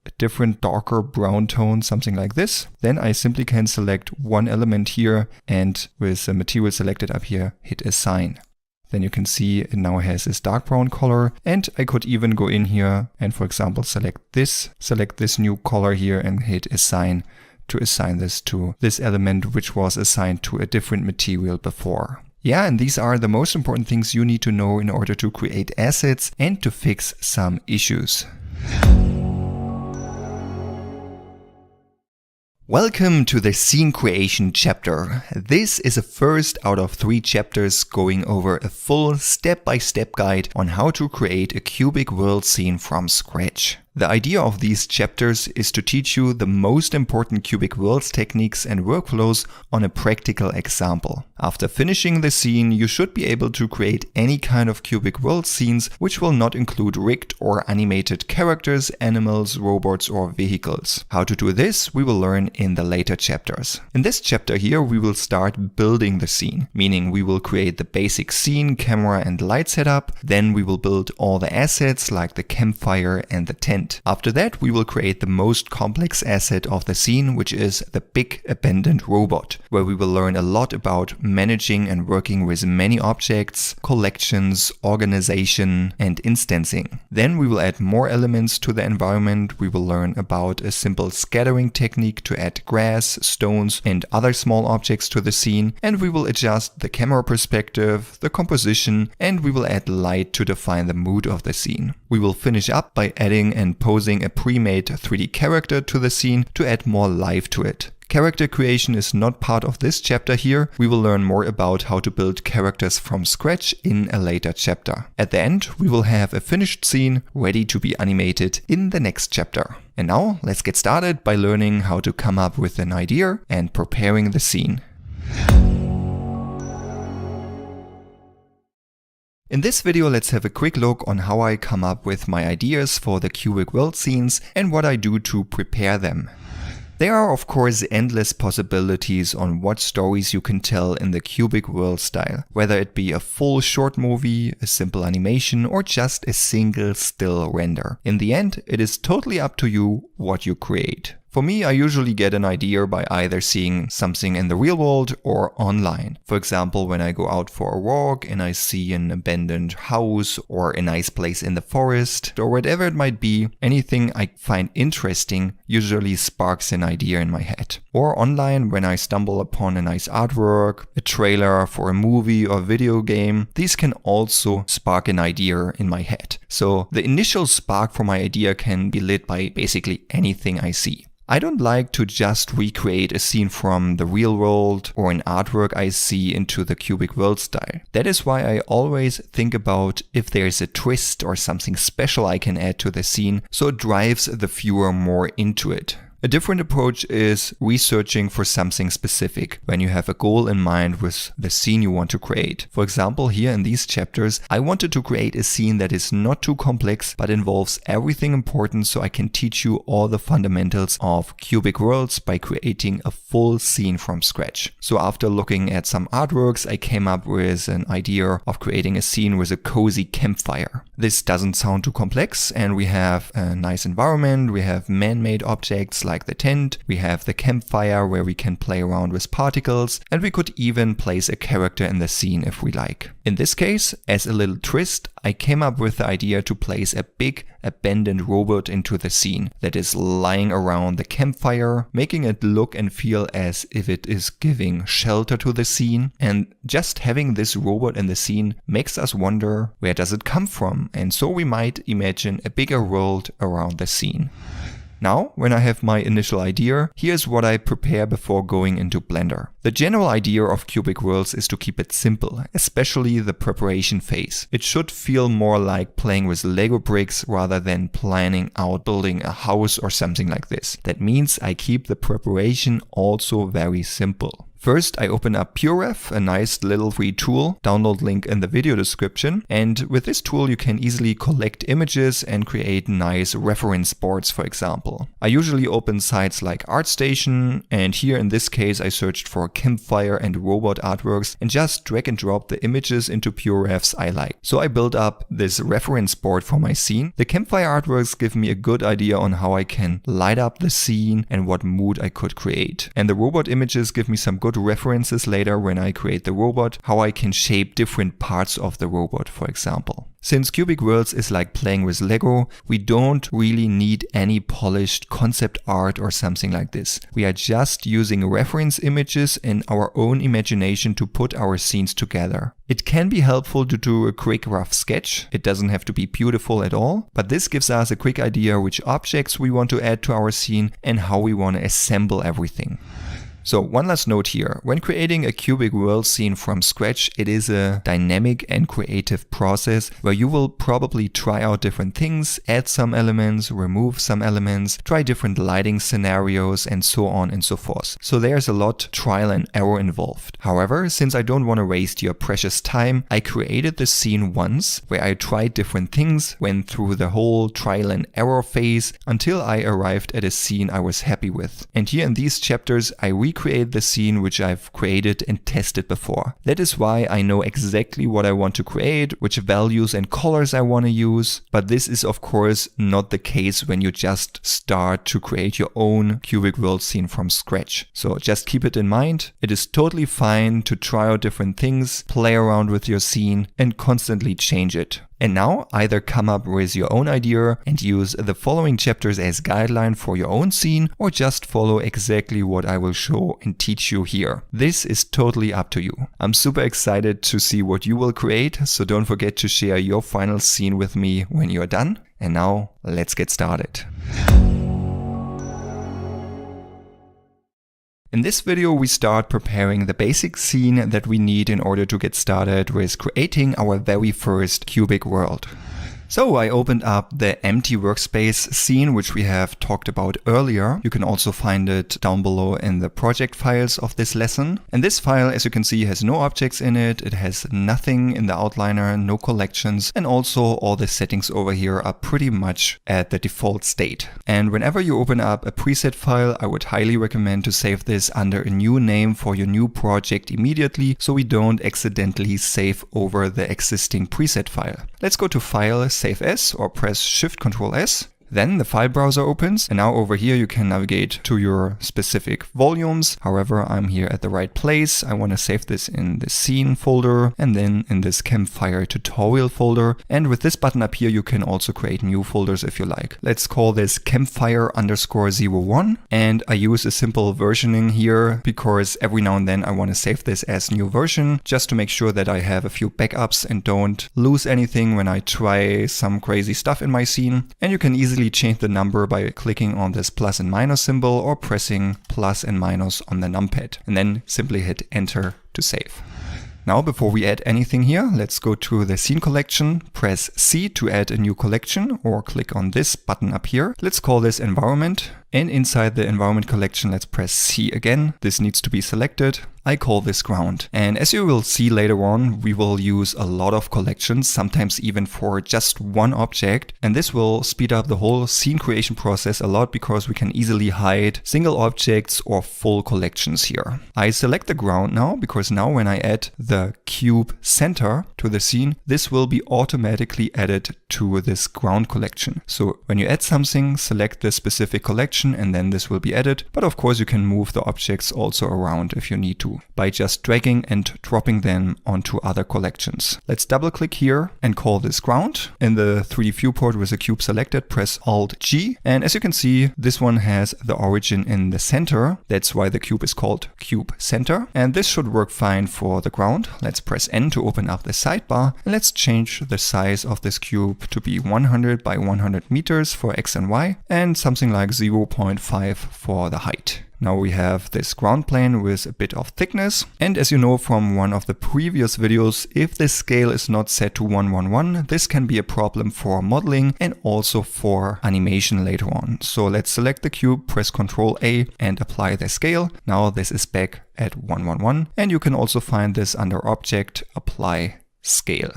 Speaker 2: a different darker brown tone, something like this. Then I simply can select one element here and with the material selected up here, hit assign. Then you can see it now has this dark brown color, and I could even go in here and, for example, select this new color here and hit assign to assign this to this element which was assigned to a different material before. Yeah, and these are the most important things you need to know in order to create assets and to fix some issues. Welcome to the scene creation chapter. This is a first out of 3 chapters going over a full step-by-step guide on how to create a cubic world scene from scratch. The idea of these chapters is to teach you the most important cubic worlds techniques and workflows on a practical example. After finishing the scene, you should be able to create any kind of cubic world scenes which will not include rigged or animated characters, animals, robots or vehicles. How to do this we will learn in the later chapters. In this chapter here we will start building the scene, meaning we will create the basic scene, camera and light setup, then we will build all the assets like the campfire and the tent. After that, we will create the most complex asset of the scene, which is the big abandoned robot, where we will learn a lot about managing and working with many objects, collections, organization, and instancing. Then we will add more elements to the environment. We will learn about a simple scattering technique to add grass, stones, and other small objects to the scene, and we will adjust the camera perspective, the composition, and we will add light to define the mood of the scene. We will finish up by adding and posing a pre-made 3D character to the scene to add more life to it. Character creation is not part of this chapter here. We will learn more about how to build characters from scratch in a later chapter. At the end, we will have a finished scene ready to be animated in the next chapter. And now let's get started by learning how to come up with an idea and preparing the scene. In this video, let's have a quick look on how I come up with my ideas for the cubic world scenes and what I do to prepare them. There are of course endless possibilities on what stories you can tell in the cubic world style, whether it be a full short movie, a simple animation or just a single still render. In the end, it is totally up to you what you create. For me, I usually get an idea by either seeing something in the real world or online. For example, when I go out for a walk and I see an abandoned house or a nice place in the forest or whatever it might be, anything I find interesting usually sparks an idea in my head. Or online, when I stumble upon a nice artwork, a trailer for a movie or video game, these can also spark an idea in my head. So the initial spark for my idea can be lit by basically anything I see. I don't like to just recreate a scene from the real world or an artwork I see into the cubic world style. That is why I always think about if there's a twist or something special I can add to the scene so it drives the viewer more into it. A different approach is researching for something specific when you have a goal in mind with the scene you want to create. For example, here in these chapters, I wanted to create a scene that is not too complex but involves everything important so I can teach you all the fundamentals of cubic worlds by creating a full scene from scratch. So after looking at some artworks, I came up with an idea of creating a scene with a cozy campfire. This doesn't sound too complex and we have a nice environment, we have man-made objects like the tent, we have the campfire where we can play around with particles, and we could even place a character in the scene if we like. In this case, as a little twist, I came up with the idea to place a big abandoned robot into the scene that is lying around the campfire, making it look and feel as if it is giving shelter to the scene. And just having this robot in the scene makes us wonder, where does it come from? And so we might imagine a bigger world around the scene. Now, when I have my initial idea, here's what I prepare before going into Blender. The general idea of cubic worlds is to keep it simple, especially the preparation phase. It should feel more like playing with Lego bricks rather than planning out building a house or something like this. That means I keep the preparation also very simple. First, I open up PureRef, a nice little free tool, download link in the video description, and with this tool you can easily collect images and create nice reference boards, for example. I usually open sites like ArtStation, and here in this case I searched for campfire and robot artworks and just drag and drop the images into PureRefs I like. So I built up this reference board for my scene. The campfire artworks give me a good idea on how I can light up the scene and what mood I could create. And the robot images give me some good references later when I create the robot, how I can shape different parts of the robot, for example. Since Cubic Worlds is like playing with Lego, we don't really need any polished concept art or something like this. We are just using reference images and our own imagination to put our scenes together. It can be helpful to do a quick rough sketch. It doesn't have to be beautiful at all, but this gives us a quick idea which objects we want to add to our scene and how we want to assemble everything. So one last note here, when creating a cubic world scene from scratch, it is a dynamic and creative process where you will probably try out different things, add some elements, remove some elements, try different lighting scenarios and so on and so forth. So there's a lot trial and error involved. However, since I don't want to waste your precious time, I created this scene once where I tried different things, went through the whole trial and error phase until I arrived at a scene I was happy with. And here in these chapters I recreate the scene which I've created and tested before. That is why I know exactly what I want to create, which values and colors I want to use, but this is of course not the case when you just start to create your own cubic world scene from scratch. So just keep it in mind. It is totally fine to try out different things, play around with your scene and constantly change it. And now either come up with your own idea and use the following chapters as guideline for your own scene, or just follow exactly what I will show and teach you here. This is totally up to you. I'm super excited to see what you will create, so don't forget to share your final scene with me when you're done. And now let's get started. In this video we start preparing the basic scene that we need in order to get started with creating our very first cubic world. So I opened up the empty workspace scene, which we have talked about earlier. You can also find it down below in the project files of this lesson. And this file, as you can see, has no objects in it. It has nothing in the outliner, no collections. And also all the settings over here are pretty much at the default state. And whenever you open up a preset file, I would highly recommend to save this under a new name for your new project immediately, so we don't accidentally save over the existing preset file. Let's go to File, Save As, or press Shift-Ctrl-S. Then the file browser opens, and now over here you can navigate to your specific volumes. However, I'm here at the right place. I want to save this in the scene folder and then in this campfire tutorial folder. And with this button up here, you can also create new folders if you like. Let's call this campfire_01. And I use a simple versioning here because every now and then I want to save this as new version just to make sure that I have a few backups and don't lose anything when I try some crazy stuff in my scene. And you can easily change the number by clicking on this plus and minus symbol or pressing plus and minus on the numpad, and then simply hit enter to save. Now, before we add anything here, let's go to the scene collection, press C to add a new collection, or click on this button up here. Let's call this environment. And inside the environment collection, let's press C again. This needs to be selected. I call this ground. And as you will see later on, we will use a lot of collections, sometimes even for just one object. And this will speed up the whole scene creation process a lot because we can easily hide single objects or full collections here. I select the ground now because now when I add the cube center to the scene, this will be automatically added to this ground collection. So when you add something, select the specific collection and then this will be added. But of course you can move the objects also around if you need to by just dragging and dropping them onto other collections. Let's double click here and call this ground. In the 3D viewport with the cube selected, press Alt G. And as you can see, this one has the origin in the center. That's why the cube is called cube center. And this should work fine for the ground. Let's press N to open up the sidebar. And let's change the size of this cube to be 100 by 100 meters for X and Y and something like 0.5 for the height. Now we have this ground plane with a bit of thickness. And as you know from one of the previous videos, if this scale is not set to 1:1:1, this can be a problem for modeling and also for animation later on. So let's select the cube, press Ctrl A and apply the scale. Now this is back at 1:1:1. And you can also find this under Object, Apply, Scale.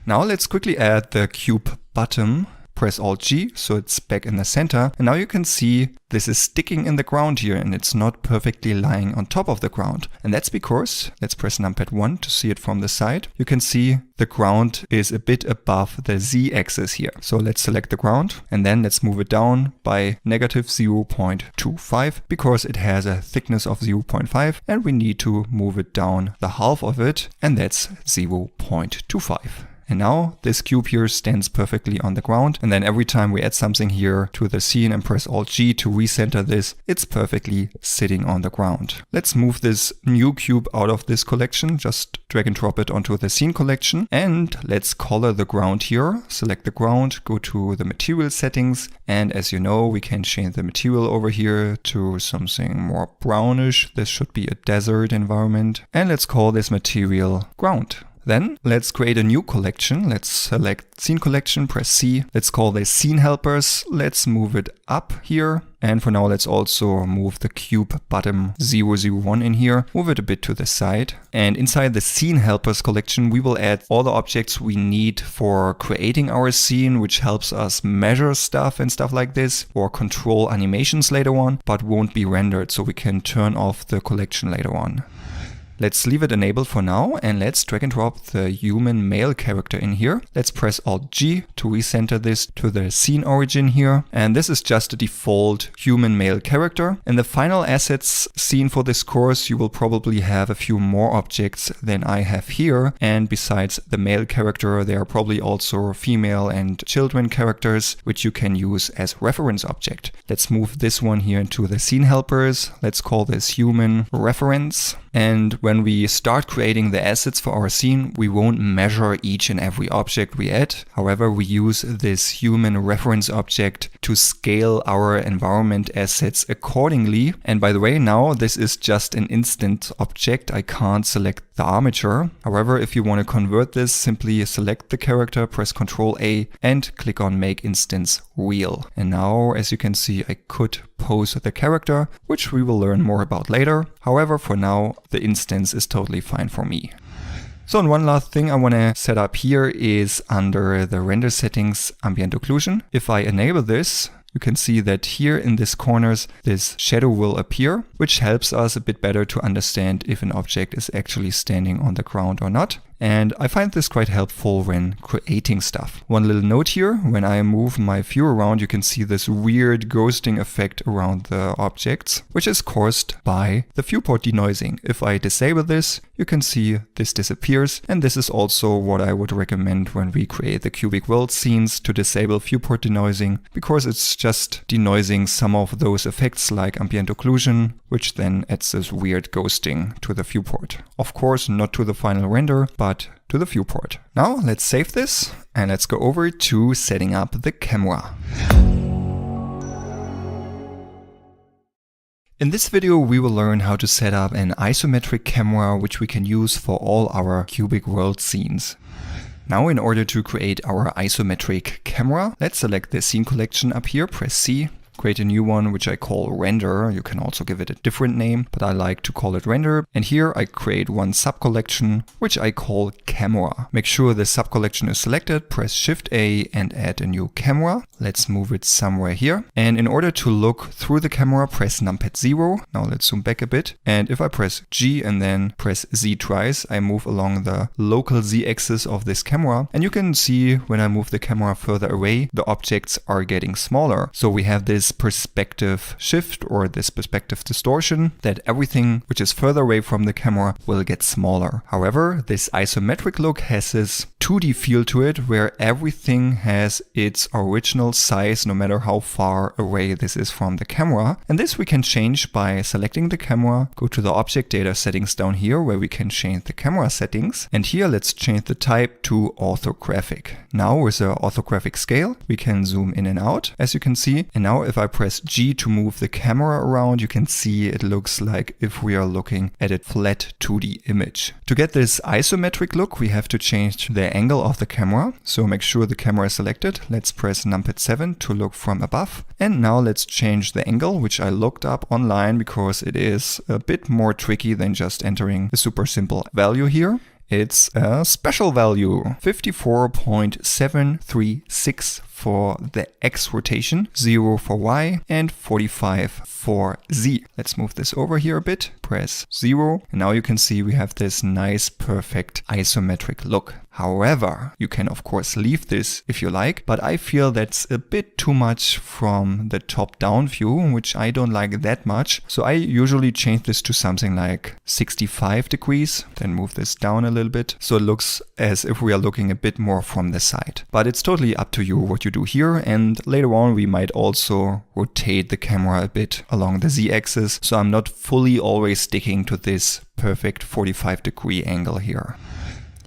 Speaker 2: Now let's quickly add the cube bottom. Press Alt G, so it's back in the center. And now you can see this is sticking in the ground here and it's not perfectly lying on top of the ground. And that's because, let's press numpad 1 to see it from the side. You can see the ground is a bit above the Z axis here. So let's select the ground and then let's move it down by -0.25 because it has a thickness of 0.5 and we need to move it down the half of it, and that's 0.25. And now this cube here stands perfectly on the ground. And then every time we add something here to the scene and press Alt G to recenter this, it's perfectly sitting on the ground. Let's move this new cube out of this collection. Just drag and drop it onto the scene collection. And let's color the ground here. Select the ground, go to the material settings. And as you know, we can change the material over here to something more brownish. This should be a desert environment. And let's call this material ground. Then let's create a new collection. Let's select scene collection, press C. Let's call this scene helpers. Let's move it up here. And for now, let's also move the cube bottom 001 in here, move it a bit to the side. And inside the scene helpers collection, we will add all the objects we need for creating our scene, which helps us measure stuff and stuff like this, or control animations later on, but won't be rendered, so we can turn off the collection later on. Let's leave it enabled for now, and let's drag and drop the human male character in here. Let's press Alt G to recenter this to the scene origin here. And this is just a default human male character. In the final assets scene for this course, you will probably have a few more objects than I have here. And besides the male character, there are probably also female and children characters, which you can use as reference object. Let's move this one here into the scene helpers. Let's call this human reference. And when we start creating the assets for our scene, we won't measure each and every object we add. However, we use this human reference object to scale our environment assets accordingly. And by the way, now this is just an instant object. I can't select the armature. However, if you want to convert this, simply select the character, press Ctrl A and click on Make Instance Real. And now, as you can see, I could pose the character, which we will learn more about later. However, for now, the instance is totally fine for me. So, and one last thing I want to set up here is under the render settings, ambient occlusion. If I enable this, you can see that here in these corners, this shadow will appear, which helps us a bit better to understand if an object is actually standing on the ground or not. And I find this quite helpful when creating stuff. One little note here, when I move my view around, you can see this weird ghosting effect around the objects, which is caused by the viewport denoising. If I disable this, you can see this disappears. And this is also what I would recommend when we create the cubic world scenes, to disable viewport denoising, because it's just denoising some of those effects like ambient occlusion, which then adds this weird ghosting to the viewport. Of course, not to the final render, but to the viewport. Now let's save this and let's go over to setting up the camera. In this video, we will learn how to set up an isometric camera, which we can use for all our cubic world scenes. Now, in order to create our isometric camera, let's select the scene collection up here, press C. Create a new one, which I call render. You can also give it a different name, but I like to call it render. And here I create one sub-collection, which I call camera. Make sure the sub-collection is selected, press Shift A and add a new camera. Let's move it somewhere here. And in order to look through the camera, press numpad 0. Now let's zoom back a bit. And if I press G and then press Z twice, I move along the local Z axis of this camera. And you can see when I move the camera further away, the objects are getting smaller. So we have this perspective shift or this perspective distortion, that everything which is further away from the camera will get smaller. However, this isometric look has this 2D feel to it, where everything has its original size no matter how far away this is from the camera. And this we can change by selecting the camera, go to the object data settings down here where we can change the camera settings. And here let's change the type to orthographic. Now with the orthographic scale, we can zoom in and out, as you can see. And now if I press G to move the camera around, you can see it looks like if we are looking at a flat 2D image. To get this isometric look, we have to change the angle of the camera. So make sure the camera is selected. Let's press numpad 7 to look from above. And now let's change the angle, which I looked up online because it is a bit more tricky than just entering a super simple value here. It's a special value, 54.736 for the X rotation, 0 for Y, and 45 for Z. Let's move this over here a bit, press 0, and now you can see we have this nice perfect isometric look. However, you can of course leave this if you like, but I feel that's a bit too much from the top-down view, which I don't like that much. So I usually change this to something like 65 degrees, then move this down a little bit, so it looks as if we are looking a bit more from the side. But it's totally up to you what you do here, and later on we might also rotate the camera a bit along the Z-axis, so I'm not fully always sticking to this perfect 45-degree angle here.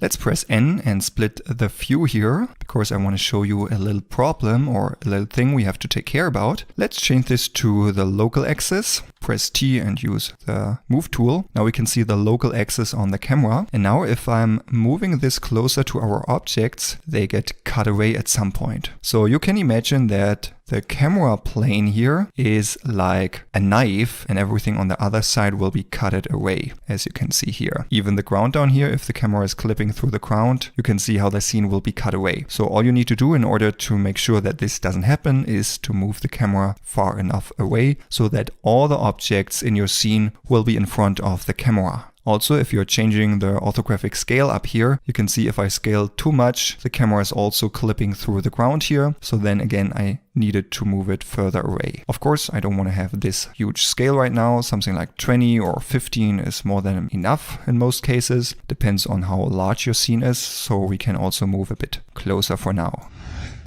Speaker 2: Let's press N and split the view here, because I want to show you a little problem or a little thing we have to take care about. Let's change this to the local axis. Press T and use the move tool. Now we can see the local axis on the camera. And now if I'm moving this closer to our objects, they get cut away at some point. So you can imagine that the camera plane here is like a knife and everything on the other side will be cutted away, as you can see here. Even the ground down here, if the camera is clipping through the ground, you can see how the scene will be cut away. So all you need to do in order to make sure that this doesn't happen is to move the camera far enough away so that all the objects in your scene will be in front of the camera. Also, if you're changing the orthographic scale up here, you can see if I scale too much, the camera is also clipping through the ground here. So then again, I needed to move it further away. Of course, I don't want to have this huge scale right now. Something like 20 or 15 is more than enough in most cases. Depends on how large your scene is. So we can also move a bit closer for now.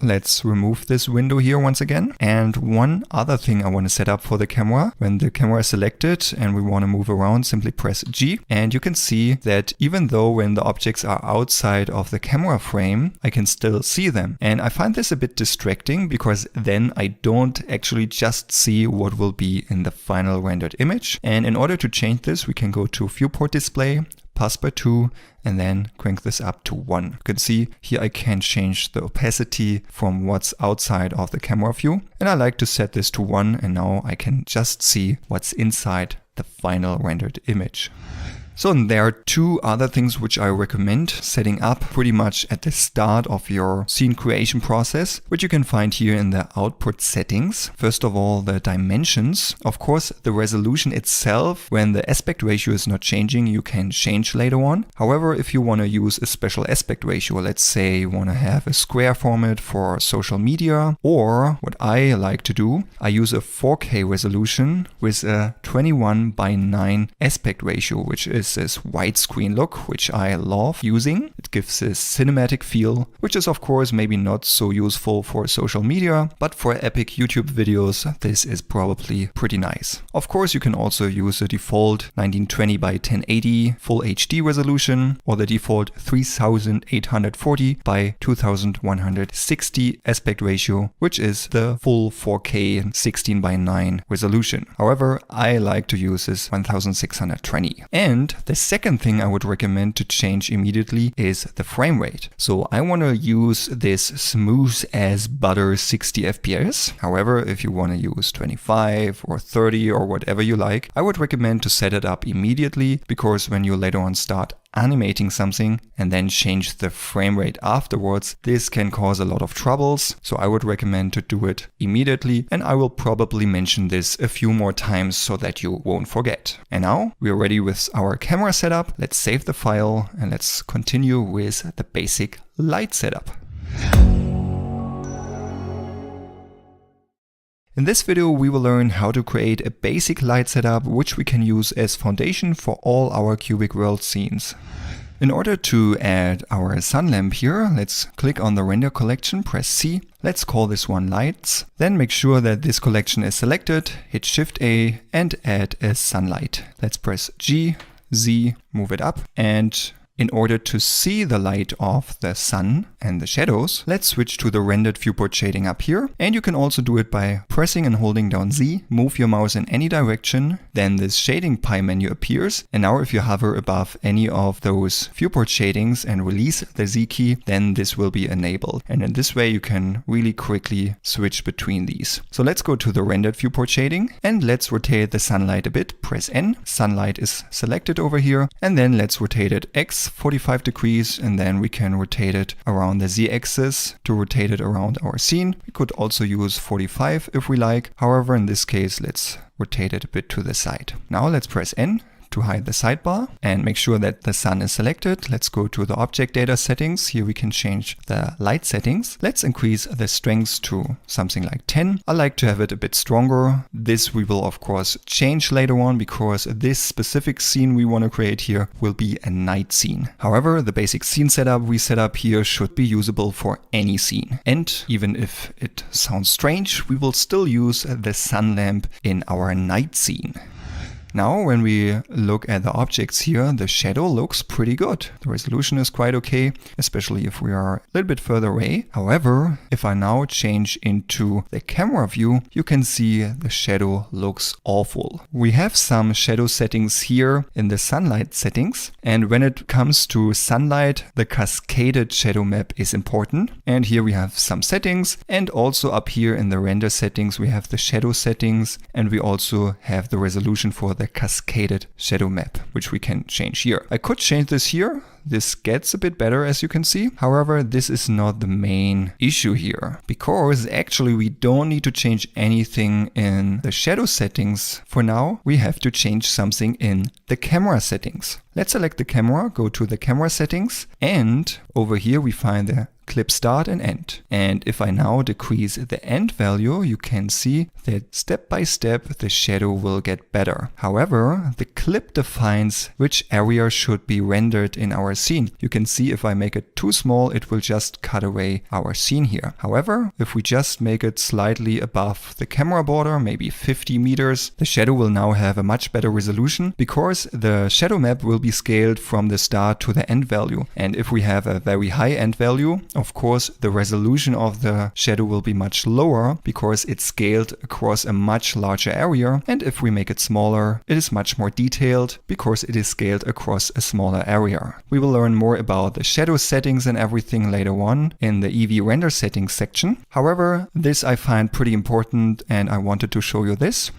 Speaker 2: Let's remove this window here once again. And one other thing I want to set up for the camera. When the camera is selected and we want to move around, simply press G. And you can see that even though when the objects are outside of the camera frame, I can still see them. And I find this a bit distracting because then I don't actually just see what will be in the final rendered image. And in order to change this, we can go to Viewport Display, pass by 2, and then crank this up to 1. You can see here I can change the opacity from what's outside of the camera view. And I like to set this to 1, and now I can just see what's inside the final rendered image. So there are two other things which I recommend setting up pretty much at the start of your scene creation process, which you can find here in the output settings. First of all, the dimensions. Of course, the resolution itself, when the aspect ratio is not changing, you can change later on. However, if you want to use a special aspect ratio, let's say you want to have a square format for social media, or what I like to do, I use a 4K resolution with a 21:9 aspect ratio, which is this widescreen look, which I love using. It gives a cinematic feel, which is of course maybe not so useful for social media, but for epic YouTube videos, this is probably pretty nice. Of course, you can also use the default 1920 by 1080 full HD resolution or the default 3840 by 2160 aspect ratio, which is the full 4K 16:9 resolution. However, I like to use this 1620. And the second thing I would recommend to change immediately is the frame rate. So I want to use this smooth as butter 60 FPS. However, if you want to use 25 or 30 or whatever you like, I would recommend to set it up immediately, because when you later on start animating something and then change the frame rate afterwards, this can cause a lot of troubles. So I would recommend to do it immediately, and I will probably mention this a few more times so that you won't forget. And now we are ready with our camera setup. Let's save the file and let's continue with the basic light setup. In this video, we will learn how to create a basic light setup which we can use as foundation for all our Cubic World scenes. In order to add our sun lamp here, let's click on the render collection, press C. Let's call this one lights. Then make sure that this collection is selected, hit Shift A and add a sunlight. Let's press G, Z, move it up, and in order to see the light of the sun and the shadows, let's switch to the rendered viewport shading up here. And you can also do it by pressing and holding down Z, move your mouse in any direction, then this shading pie menu appears. And now if you hover above any of those viewport shadings and release the Z key, then this will be enabled. And in this way you can really quickly switch between these. So let's go to the rendered viewport shading and let's rotate the sunlight a bit. Press N, sunlight is selected over here, and then let's rotate it X let's 45 degrees, and then we can rotate it around the z-axis to rotate it around our scene. We could also use 45 if we like. However, in this case, let's rotate it a bit to the side. Now let's press N to hide the sidebar and make sure that the sun is selected. Let's go to the object data settings. Here we can change the light settings. Let's increase the strength to something like 10. I like to have it a bit stronger. This we will of course change later on because this specific scene we want to create here will be a night scene. However, the basic scene setup we set up here should be usable for any scene. And even if it sounds strange, we will still use the sun lamp in our night scene. Now, when we look at the objects here, the shadow looks pretty good. The resolution is quite okay, especially if we are a little bit further away. However, if I now change into the camera view, you can see the shadow looks awful. We have some shadow settings here in the sunlight settings. And when it comes to sunlight, the cascaded shadow map is important. And here we have some settings. And also up here in the render settings, we have the shadow settings. And we also have the resolution for the cascaded shadow map, which we can change here. I could change this here. This gets a bit better, as you can see. However, this is not the main issue here, because actually we don't need to change anything in the shadow settings. For now, we have to change something in the camera settings. Let's select the camera, go to the camera settings, and over here we find the clip start and end. And if I now decrease the end value, you can see that step by step the shadow will get better. However, the clip defines which area should be rendered in our scene. You can see if I make it too small, it will just cut away our scene here. However, if we just make it slightly above the camera border, maybe 50 meters, the shadow will now have a much better resolution because the shadow map will be scaled from the start to the end value. And if we have a very high end value, of course, the resolution of the shadow will be much lower because it's scaled across a much larger area. And if we make it smaller, it is much more detailed because it is scaled across a smaller area. We will learn more about the shadow settings and everything later on in the Eevee render settings section. However, this I find pretty important and I wanted to show you this.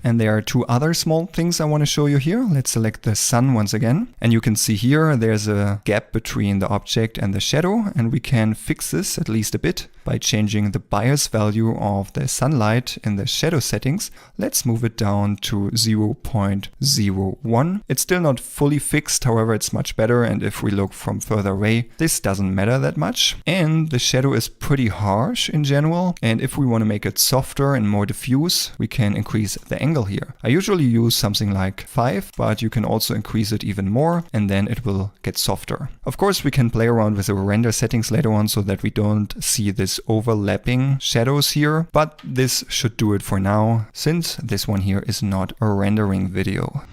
Speaker 2: And there are two other small things I want to show you here. Let's select the sun once again. And you can see here there's a gap between the object and the shadow. And we can fix this at least a bit by changing the bias value of the sunlight in the shadow settings. Let's move it down to 0.01. It's still not fully fixed, however, it's much better. And if we look from further away, this doesn't matter that much. And the shadow is pretty harsh in general. And if we want to make it softer and more diffuse, we can increase the angle here. I usually use something like 5, but you can also increase it even more and then it will get softer. Of course, we can play around with the render settings later on so that we don't see this overlapping shadows here, but this should do it for now, since this one here is not a rendering video.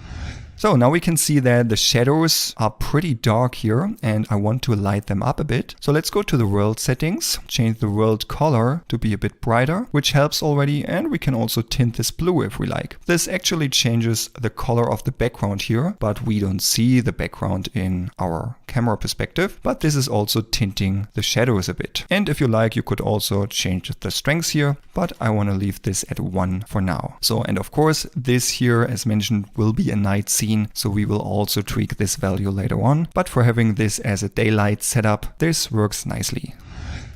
Speaker 2: So now we can see that the shadows are pretty dark here and I want to light them up a bit. So let's go to the world settings, change the world color to be a bit brighter, which helps already, and we can also tint this blue if we like. This actually changes the color of the background here, but we don't see the background in our camera perspective, but this is also tinting the shadows a bit. And if you like, you could also change the strength here, but I want to leave this at 1 for now. So, and of course, this here, as mentioned, will be a night scene. So we will also tweak this value later on. But for having this as a daylight setup, this works nicely.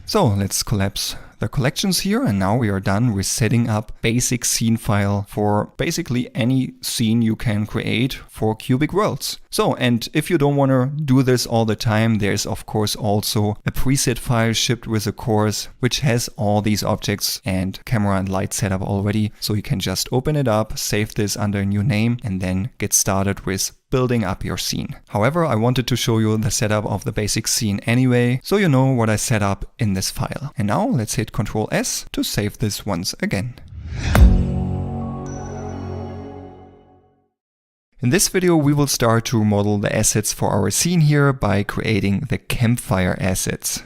Speaker 2: So let's collapse the collections here, and now we are done with setting up basic scene file for basically any scene you can create for Cubic Worlds. So, and if you don't want to do this all the time, there's of course also a preset file shipped with the course, which has all these objects and camera and light setup already. So you can just open it up, save this under a new name, and then get started with building up your scene. However, I wanted to show you the setup of the basic scene anyway, so you know what I set up in this file. And now let's hit Ctrl S to save this once again. In this video, we will start to model the assets for our scene here by creating the campfire assets.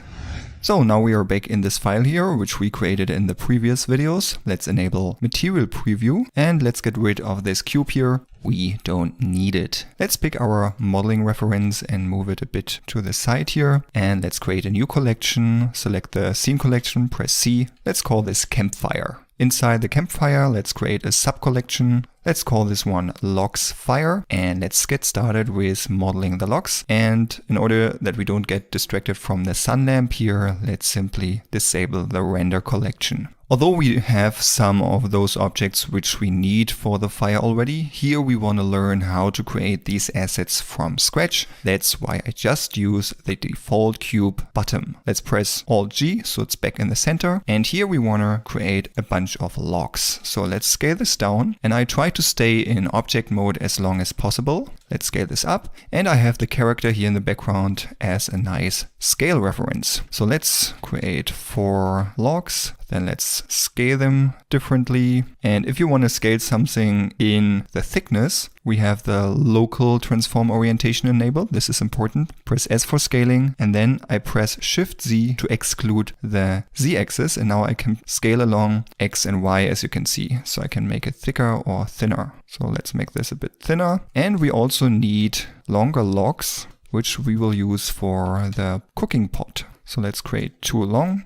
Speaker 2: So now we are back in this file here, which we created in the previous videos. Let's enable material preview and let's get rid of this cube here. We don't need it. Let's pick our modeling reference and move it a bit to the side here. And let's create a new collection. Select the scene collection, press C. Let's call this campfire. Inside the campfire, let's create a sub-collection. Let's call this one logs fire, and let's get started with modeling the logs. And in order that we don't get distracted from the sun lamp here, let's simply disable the render collection. Although we have some of those objects which we need for the fire already, here we want to learn how to create these assets from scratch. That's why I just use the default cube bottom. Let's press Alt-G so it's back in the center. And here we want to create a bunch of logs. So let's scale this down, and I try to stay in object mode as long as possible. Let's scale this up, and I have the character here in the background as a nice scale reference. So let's create 4 logs. Then let's scale them differently. And if you want to scale something in the thickness, we have the local transform orientation enabled. This is important. Press S for scaling, and then I press Shift Z to exclude the Z axis. And now I can scale along X and Y, as you can see. So I can make it thicker or thinner. So let's make this a bit thinner. And we also need longer logs, which we will use for the cooking pot. So let's create 2 long.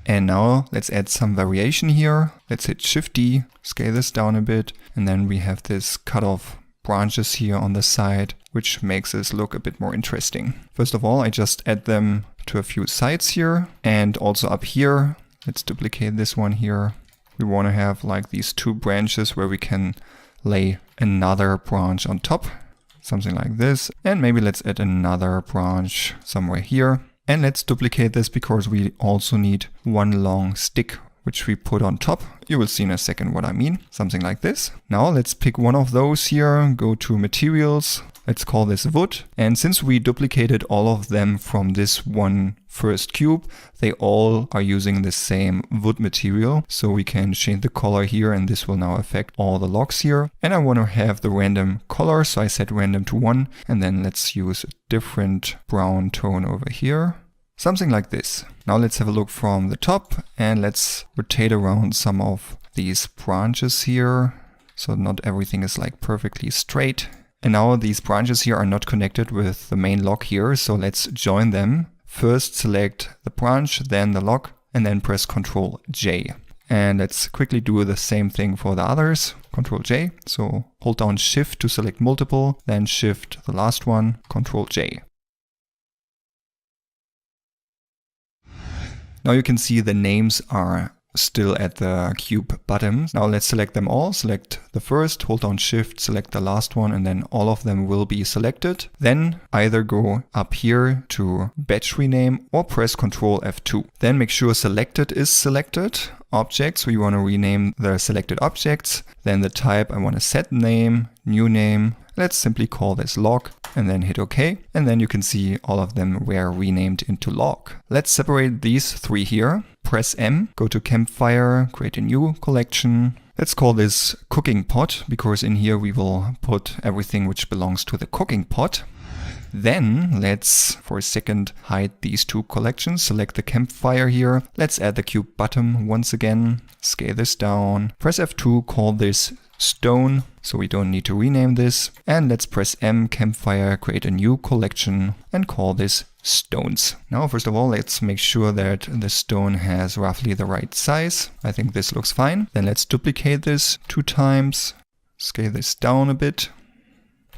Speaker 2: And now let's add some variation here. Let's hit Shift D, scale this down a bit. And then we have this cut off branches here on the side, which makes this look a bit more interesting. First of all, I just add them to a few sides here. And also up here, let's duplicate this one here. We want to have like these 2 branches where we can lay another branch on top. Something like this. And maybe let's add another branch somewhere here. And let's duplicate this because we also need 1 long stick, which we put on top. You will see in a second what I mean. Something like this. Now let's pick one of those here, go to materials. Let's call this wood. And since we duplicated all of them from this one first cube, they all are using the same wood material. So we can change the color here, and this will now affect all the logs here. And I want to have the random color, so I set random to 1. And then let's use a different brown tone over here. Something like this. Now let's have a look from the top, and let's rotate around some of these branches here. So not everything is like perfectly straight. And now these branches here are not connected with the main log here. So let's join them. First select the branch, then the log, and then press Ctrl J. And let's quickly do the same thing for the others. Ctrl J. So hold down Shift to select multiple, then Shift the last one, Ctrl J. Now you can see the names are still at the cube bottoms. Now let's select them all. Select the first, hold down Shift, select the last one, and then all of them will be selected. Then either go up here to batch rename or press Ctrl F2. Then make sure selected is selected. Objects, we want to rename the selected objects. Then the type, I want to set name, new name. Let's simply call this log and then hit OK. And then you can see all of them were renamed into log. Let's separate these 3 here. Press M, go to campfire, create a new collection. Let's call this cooking pot, because in here we will put everything which belongs to the cooking pot. Then let's, for a second, hide these 2 collections. Select the campfire here. Let's add the cube bottom once again. Scale this down. Press F2, call this stone, so we don't need to rename this. And let's press M, campfire, create a new collection and call this stones. Now, first of all, let's make sure that the stone has roughly the right size. I think this looks fine. Then let's duplicate this 2 times. Scale this down a bit.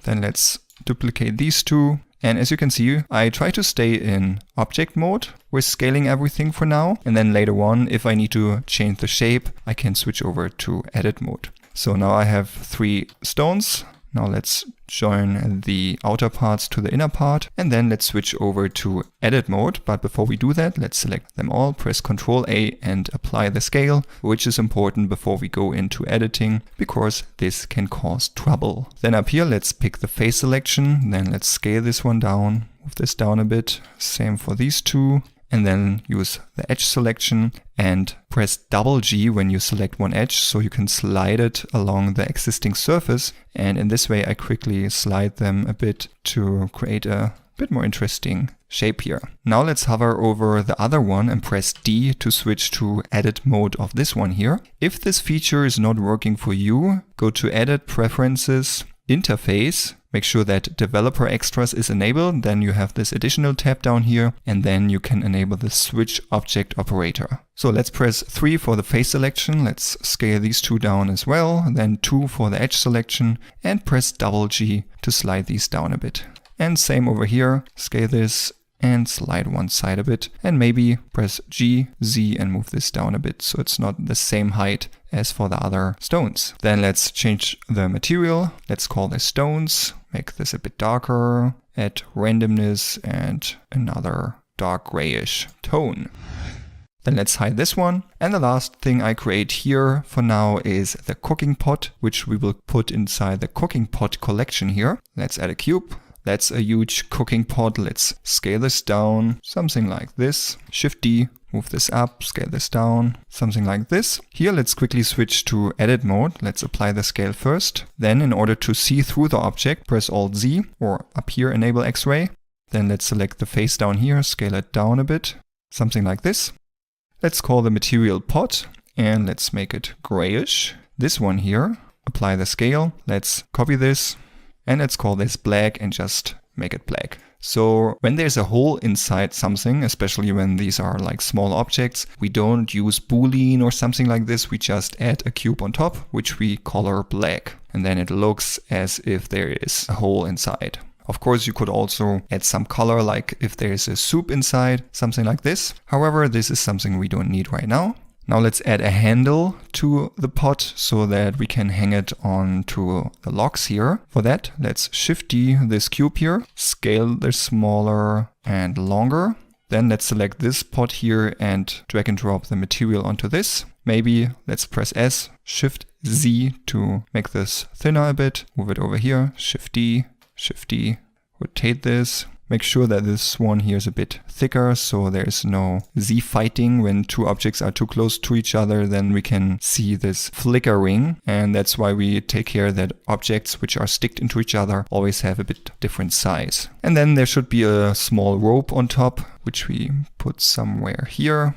Speaker 2: Then let's duplicate these 2. And as you can see, I try to stay in object mode. We're scaling everything for now. And then later on, if I need to change the shape, I can switch over to edit mode. So now I have 3 stones. Now let's join the outer parts to the inner part, and then let's switch over to edit mode. But before we do that, let's select them all, press Ctrl A and apply the scale, which is important before we go into editing, because this can cause trouble. Then up here, let's pick the face selection. Then let's scale this one down, move this down a bit. Same for these 2. And then use the edge selection and press double G when you select one edge, so you can slide it along the existing surface. And in this way I quickly slide them a bit to create a bit more interesting shape here. Now let's hover over the other one and press D to switch to edit mode of this one here. If this feature is not working for you, go to Edit, Preferences, Interface, make sure that developer extras is enabled. Then you have this additional tab down here, and then you can enable the switch object operator. So let's press 3 for the face selection. Let's scale these two down as well. Then 2 for the edge selection, and press double G to slide these down a bit. And same over here, scale this and slide one side a bit, and maybe press G, Z and move this down a bit so it's not the same height as for the other stones. Then let's change the material. Let's call this stones, make this a bit darker, add randomness and another dark grayish tone. Then let's hide this one. And the last thing I create here for now is the cooking pot, which we will put inside the cooking pot collection here. Let's add a cube. That's a huge cooking pot. Let's scale this down, something like this. Shift D, move this up, scale this down, something like this. Here, let's quickly switch to edit mode. Let's apply the scale first. Then in order to see through the object, press Alt Z, or up here, enable X-ray. Then let's select the face down here, scale it down a bit, something like this. Let's call the material pot and let's make it grayish. This one here, apply the scale. Let's copy this. And let's call this black and just make it black. So when there's a hole inside something, especially when these are like small objects, we don't use Boolean or something like this. We just add a cube on top, which we color black. And then it looks as if there is a hole inside. Of course, you could also add some color, like if there's a soup inside, something like this. However, this is something we don't need right now. Now let's add a handle to the pot so that we can hang it onto the logs here. For that, let's Shift D this cube here, scale this smaller and longer. Then let's select this pot here and drag and drop the material onto this. Maybe let's press S, Shift Z to make this thinner a bit. Move it over here, Shift D, rotate this. Make sure that this one here is a bit thicker so there's no Z fighting. When two objects are too close to each other, then we can see this flickering. And that's why we take care that objects which are sticked into each other always have a bit different size. And then there should be a small rope on top, which we put somewhere here.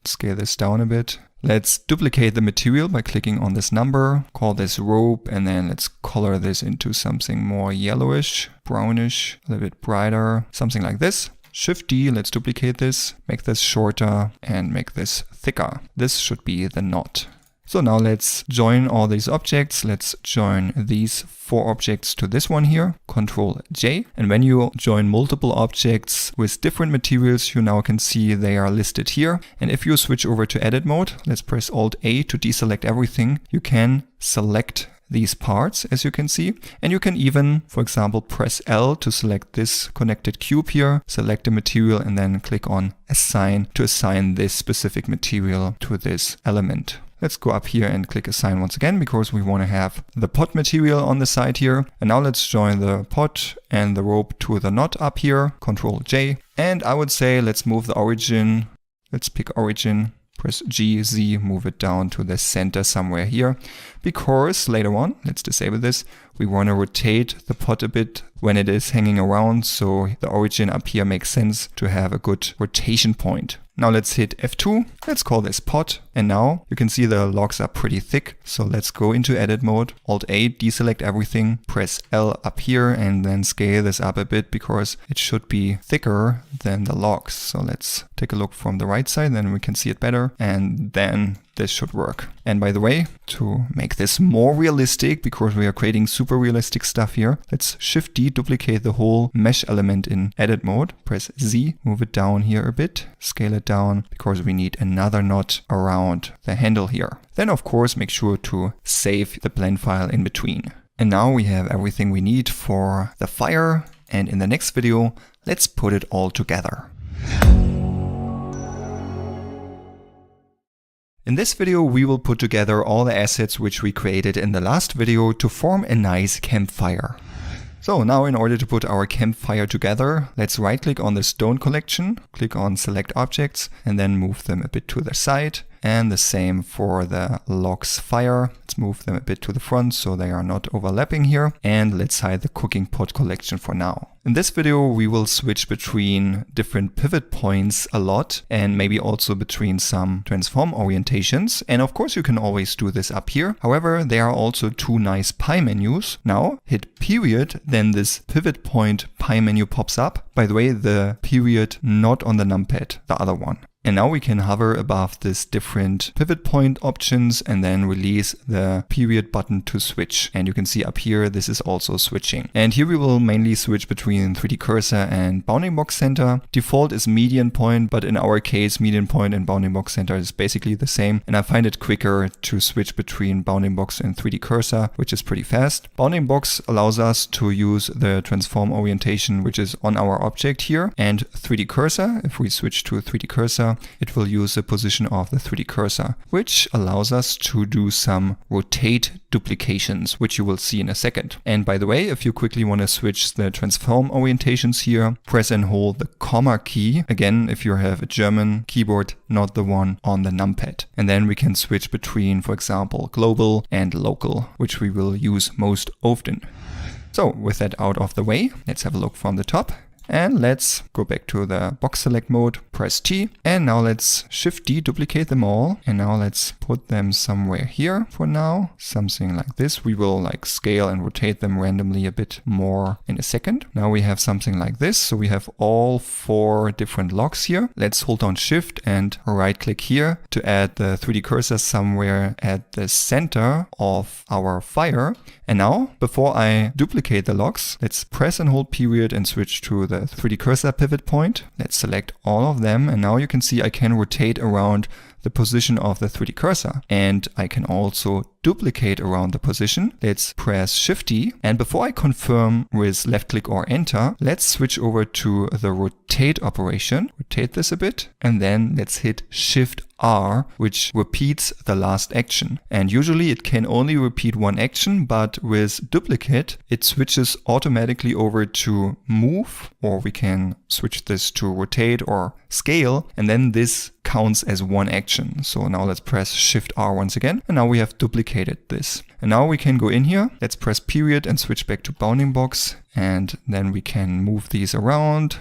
Speaker 2: Scale this down a bit. Let's duplicate the material by clicking on this number, call this rope, and then let's color this into something more yellowish, brownish, a little bit brighter, something like this. Shift D, let's duplicate this, make this shorter and make this thicker. This should be the knot. So now let's join all these objects. Let's join these 4 objects to this one here, Control J. And when you join multiple objects with different materials, you now can see they are listed here. And if you switch over to edit mode, let's press Alt A to deselect everything. You can select these parts, as you can see. And you can even, for example, press L to select this connected cube here, select a material and then click on Assign to assign this specific material to this element. Let's go up here and click assign once again because we want to have the pot material on the side here. And now let's join the pot and the rope to the knot up here, Control J. And I would say let's move the origin. Let's pick origin, press G, Z, move it down to the center somewhere here. Because later on, let's disable this, we want to rotate the pot a bit when it is hanging around. So the origin up here makes sense to have a good rotation point. Now let's hit F2, let's call this pot, and now you can see the logs are pretty thick, so let's go into edit mode, Alt A, deselect everything, press L up here and then scale this up a bit because it should be thicker than the logs. So let's take a look from the right side, then we can see it better, and then this should work. And by the way, to make this more realistic, because we are creating super realistic stuff here, let's Shift D, duplicate the whole mesh element in edit mode, press Z, move it down here a bit, scale it down, because we need another knot around the handle here. Then of course, make sure to save the blend file in between. And now we have everything we need for the fire. And in the next video, let's put it all together. In this video, we will put together all the assets which we created in the last video to form a nice campfire. So now in order to put our campfire together, let's right click on the stone collection, click on select objects and then move them a bit to the side. and the same for the logs fire. Let's move them a bit to the front so they are not overlapping here. And let's hide the cooking pot collection for now. In this video, we will switch between different pivot points a lot and maybe also between some transform orientations. And of course, you can always do this up here. However, there are also two nice pie menus. Now hit period, then this pivot point pie menu pops up. By the way, the period not on the numpad, the other one. And now we can hover above this different pivot point options and then release the period button to switch. And you can see up here, this is also switching. And here we will mainly switch between 3D cursor and bounding box center. Default is median point, but in our case, median point and bounding box center is basically the same. And I find it quicker to switch between bounding box and 3D cursor, which is pretty fast. Bounding box allows us to use the transform orientation, which is on our object here. And 3D cursor, if we switch to 3D cursor, it will use the position of the 3D cursor, which allows us to do some rotate duplications, which you will see in a second. And by the way, if you quickly want to switch the transform orientations here, press and hold the comma key. Again, if you have a German keyboard, not the one on the numpad. And then we can switch between, for example, global and local, which we will use most often. So with that out of the way, let's have a look from the top. And let's go back to the box select mode, press T, and now let's Shift D, duplicate them all. And now let's put them somewhere here for now, something like this. We will like scale and rotate them randomly a bit more in a second. Now we have something like this. So we have all 4 different logs here. Let's hold down Shift and right click here to add the 3D cursor somewhere at the center of our fire. And now, before I duplicate the logs, let's press and hold period and switch to the 3D cursor pivot point. Let's select all of them. And now you can see I can rotate around the position of the 3D cursor. And I can also duplicate around the position. Let's press Shift D. And before I confirm with left click or enter, let's switch over to the rotate operation. Rotate this a bit. And then let's hit Shift R, which repeats the last action. And usually it can only repeat one action, but with duplicate, it switches automatically over to move, or we can switch this to rotate or scale. And then this counts as one action. So now let's press Shift R once again. And now we have duplicated this. And now we can go in here. Let's press period and switch back to bounding box. And then we can move these around.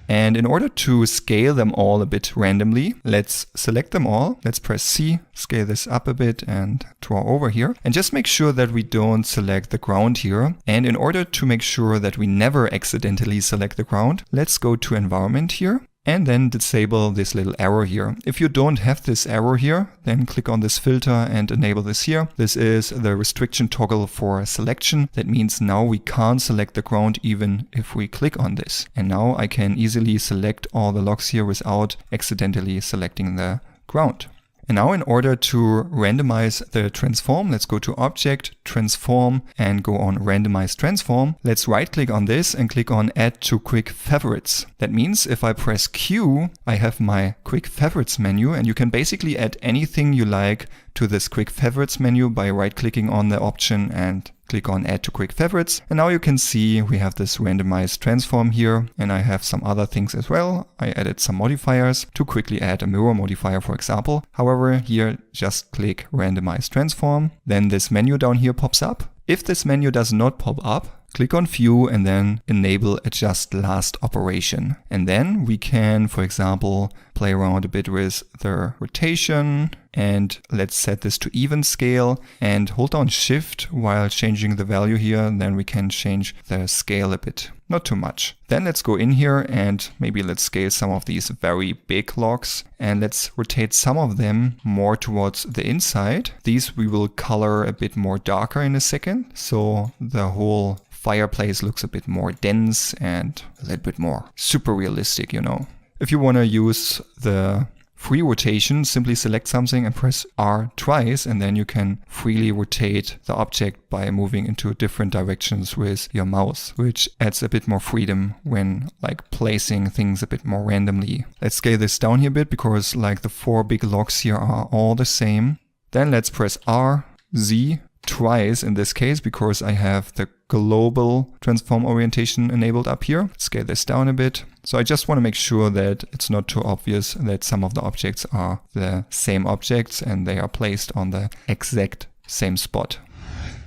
Speaker 2: And in order to scale them all a bit randomly, let's select them all. Let's press C, scale this up a bit and draw over here. And just make sure that we don't select the ground here. And in order to make sure that we never accidentally select the ground, let's go to environment here. And then disable this little arrow here. If you don't have this arrow here, then click on this filter and enable this here. This is the restriction toggle for selection. That means now we can't select the ground even if we click on this. And now I can easily select all the logs here without accidentally selecting the ground. And now in order to randomize the transform, let's go to Object, Transform, and go on Randomize Transform. Let's right click on this and click on Add to Quick Favorites. That means if I press Q, I have my Quick Favorites menu, and you can basically add anything you like to this Quick Favorites menu by right clicking on the option and click on Add to Quick Favorites. And now you can see we have this randomized transform here, and I have some other things as well. I added some modifiers to quickly add a mirror modifier, for example. However, here just click Randomize Transform. Then this menu down here pops up. If this menu does not pop up, click on View and then enable Adjust Last Operation. And then we can, for example, play around a bit with the rotation, and let's set this to even scale and hold down Shift while changing the value here. Then we can change the scale a bit, not too much. Then let's go in here and maybe let's scale some of these very big logs, and let's rotate some of them more towards the inside. These we will color a bit more darker in a second, so the whole fireplace looks a bit more dense and a little bit more super realistic, you know. If you want to use the free rotation, simply select something and press R twice, and then you can freely rotate the object by moving into different directions with your mouse, which adds a bit more freedom when like placing things a bit more randomly. Let's scale this down here a bit because like the 4 big logs here are all the same. Then let's press R, Z twice in this case because I have the global transform orientation enabled up here. Scale this down a bit. So I just want to make sure that it's not too obvious that some of the objects are the same objects and they are placed on the exact same spot.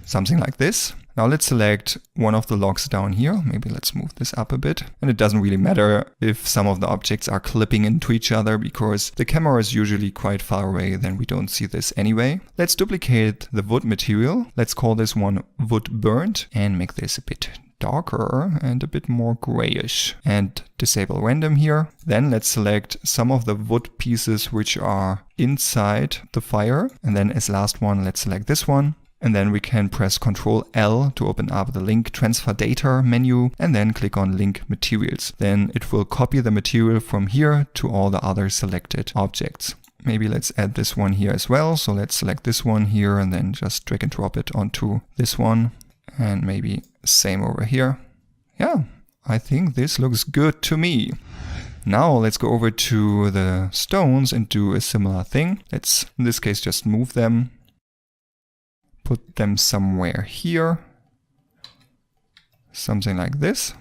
Speaker 2: Something like this. Now let's select one of the logs down here. Maybe let's move this up a bit. And it doesn't really matter if some of the objects are clipping into each other because the camera is usually quite far away, then we don't see this anyway. Let's duplicate the wood material. Let's call this one wood burnt and make this a bit darker and a bit more grayish, and disable random here. Then let's select some of the wood pieces which are inside the fire. And then as last one, let's select this one. And then we can press Ctrl L to open up the link transfer data menu and then click on link materials. Then it will copy the material from here to all the other selected objects. Maybe let's add this one here as well. So let's select this one here and then just drag and drop it onto this one. And maybe same over here. Yeah, I think this looks good to me. Now let's go over to the stones and do a similar thing. Let's, in this case, just move them. Put them somewhere here, something like this.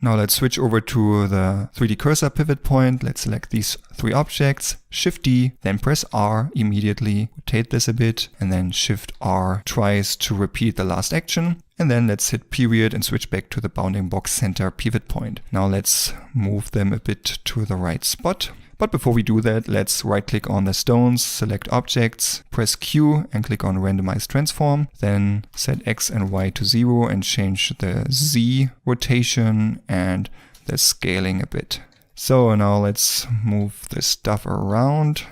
Speaker 2: Now let's switch over to the 3D cursor pivot point. Let's select these three objects, Shift D, then press R immediately, rotate this a bit, and then Shift R twice to repeat the last action. And then let's hit period and switch back to the bounding box center pivot point. Now let's move them a bit to the right spot. But before we do that, let's right click on the stones, select objects, press Q and click on randomize transform. Then set X and Y to 0 and change the Z rotation and the scaling a bit. So now let's move this stuff around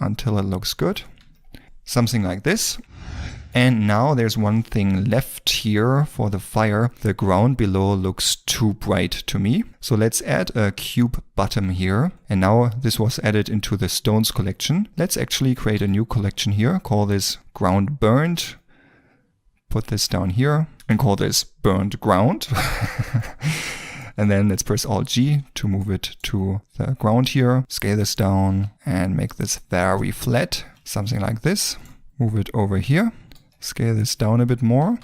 Speaker 2: until it looks good. Something like this. And now there's one thing left here for the fire. The ground below looks too bright to me. So let's add a cube bottom here. And now this was added into the stones collection. Let's actually create a new collection here. Call this ground burnt. Put this down here and call this burnt ground. And then let's press Alt G to move it to the ground here. Scale this down and make this very flat. Something like this. Move it over here. Scale this down a bit more,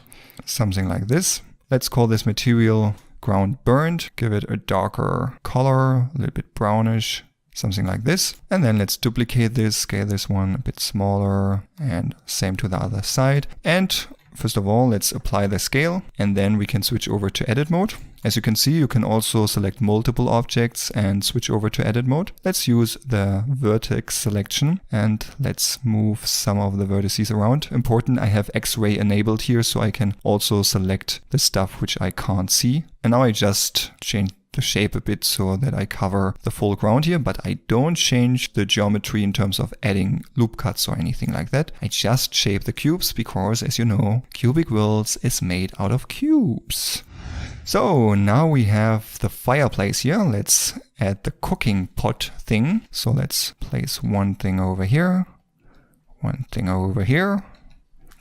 Speaker 2: something like this. Let's call this material ground burnt, give it a darker color, a little bit brownish, something like this. And then let's duplicate this, scale this one a bit smaller, and same to the other side. And first of all, let's apply the scale, and then we can switch over to edit mode. As you can see, you can also select multiple objects and switch over to edit mode. Let's use the vertex selection and let's move some of the vertices around. Important, I have X-ray enabled here, so I can also select the stuff which I can't see. And now I just change the shape a bit so that I cover the full ground here, but I don't change the geometry in terms of adding loop cuts or anything like that. I just shape the cubes because, as you know, Cubic Worlds is made out of cubes. So now we have the fireplace here. Let's add the cooking pot thing. So let's place one thing over here, one thing over here,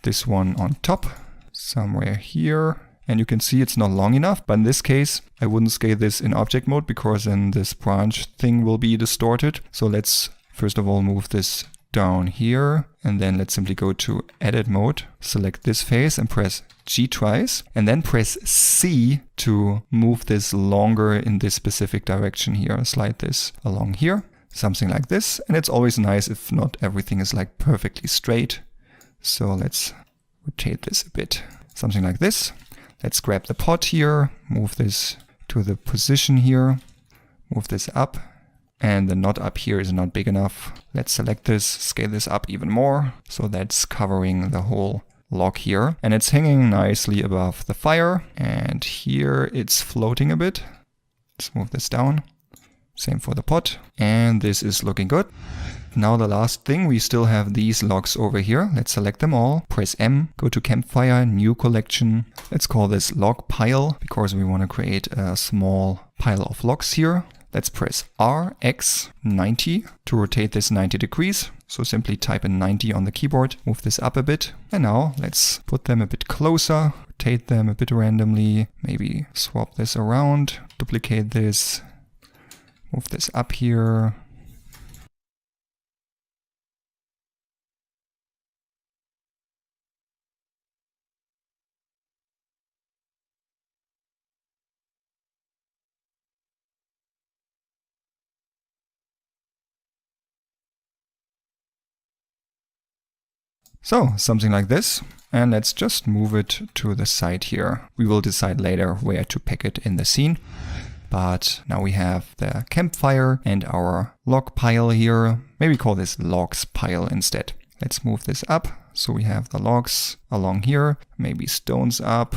Speaker 2: this one on top, somewhere here. And you can see it's not long enough, but in this case, I wouldn't scale this in object mode because then this branch thing will be distorted. So let's first of all move this down here, and then let's simply go to edit mode, select this face and press G twice, and then press C to move this longer in this specific direction here. Slide this along here, something like this. And it's always nice if not everything is like perfectly straight. So let's rotate this a bit, something like this. Let's grab the pot here, move this to the position here, move this up. And the knot up here is not big enough. Let's select this, scale this up even more. So that's covering the whole log here. And it's hanging nicely above the fire. And here it's floating a bit. Let's move this down. Same for the pot. And this is looking good. Now the last thing, we still have these logs over here. Let's select them all. Press M, go to Campfire, New Collection. Let's call this log pile because we want to create a small pile of logs here. Let's press RX 90 to rotate this 90 degrees. So simply type in 90 on the keyboard, move this up a bit. And now let's put them a bit closer, rotate them a bit randomly, maybe swap this around, duplicate this, move this up here. So something like this. And let's just move it to the side here. We will decide later where to pack it in the scene. But now we have the campfire and our log pile here. Maybe call this logs pile instead. Let's move this up. So we have the logs along here, maybe stones up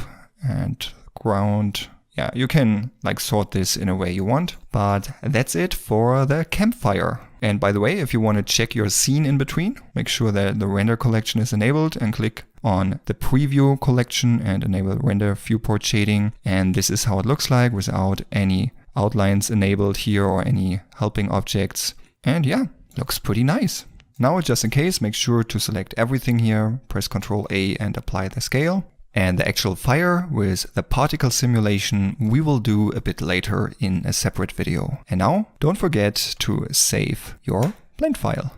Speaker 2: and ground. Yeah, you can like sort this in a way you want, but that's it for the campfire. And by the way, if you want to check your scene in between, make sure that the render collection is enabled and click on the preview collection and enable render viewport shading. And this is how it looks like without any outlines enabled here or any helping objects. And yeah, looks pretty nice. Now, just in case, make sure to select everything here, press Ctrl A and apply the scale. And the actual fire with the particle simulation we will do a bit later in a separate video. And now, don't forget to save your blend file.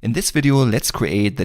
Speaker 2: In this video, let's create the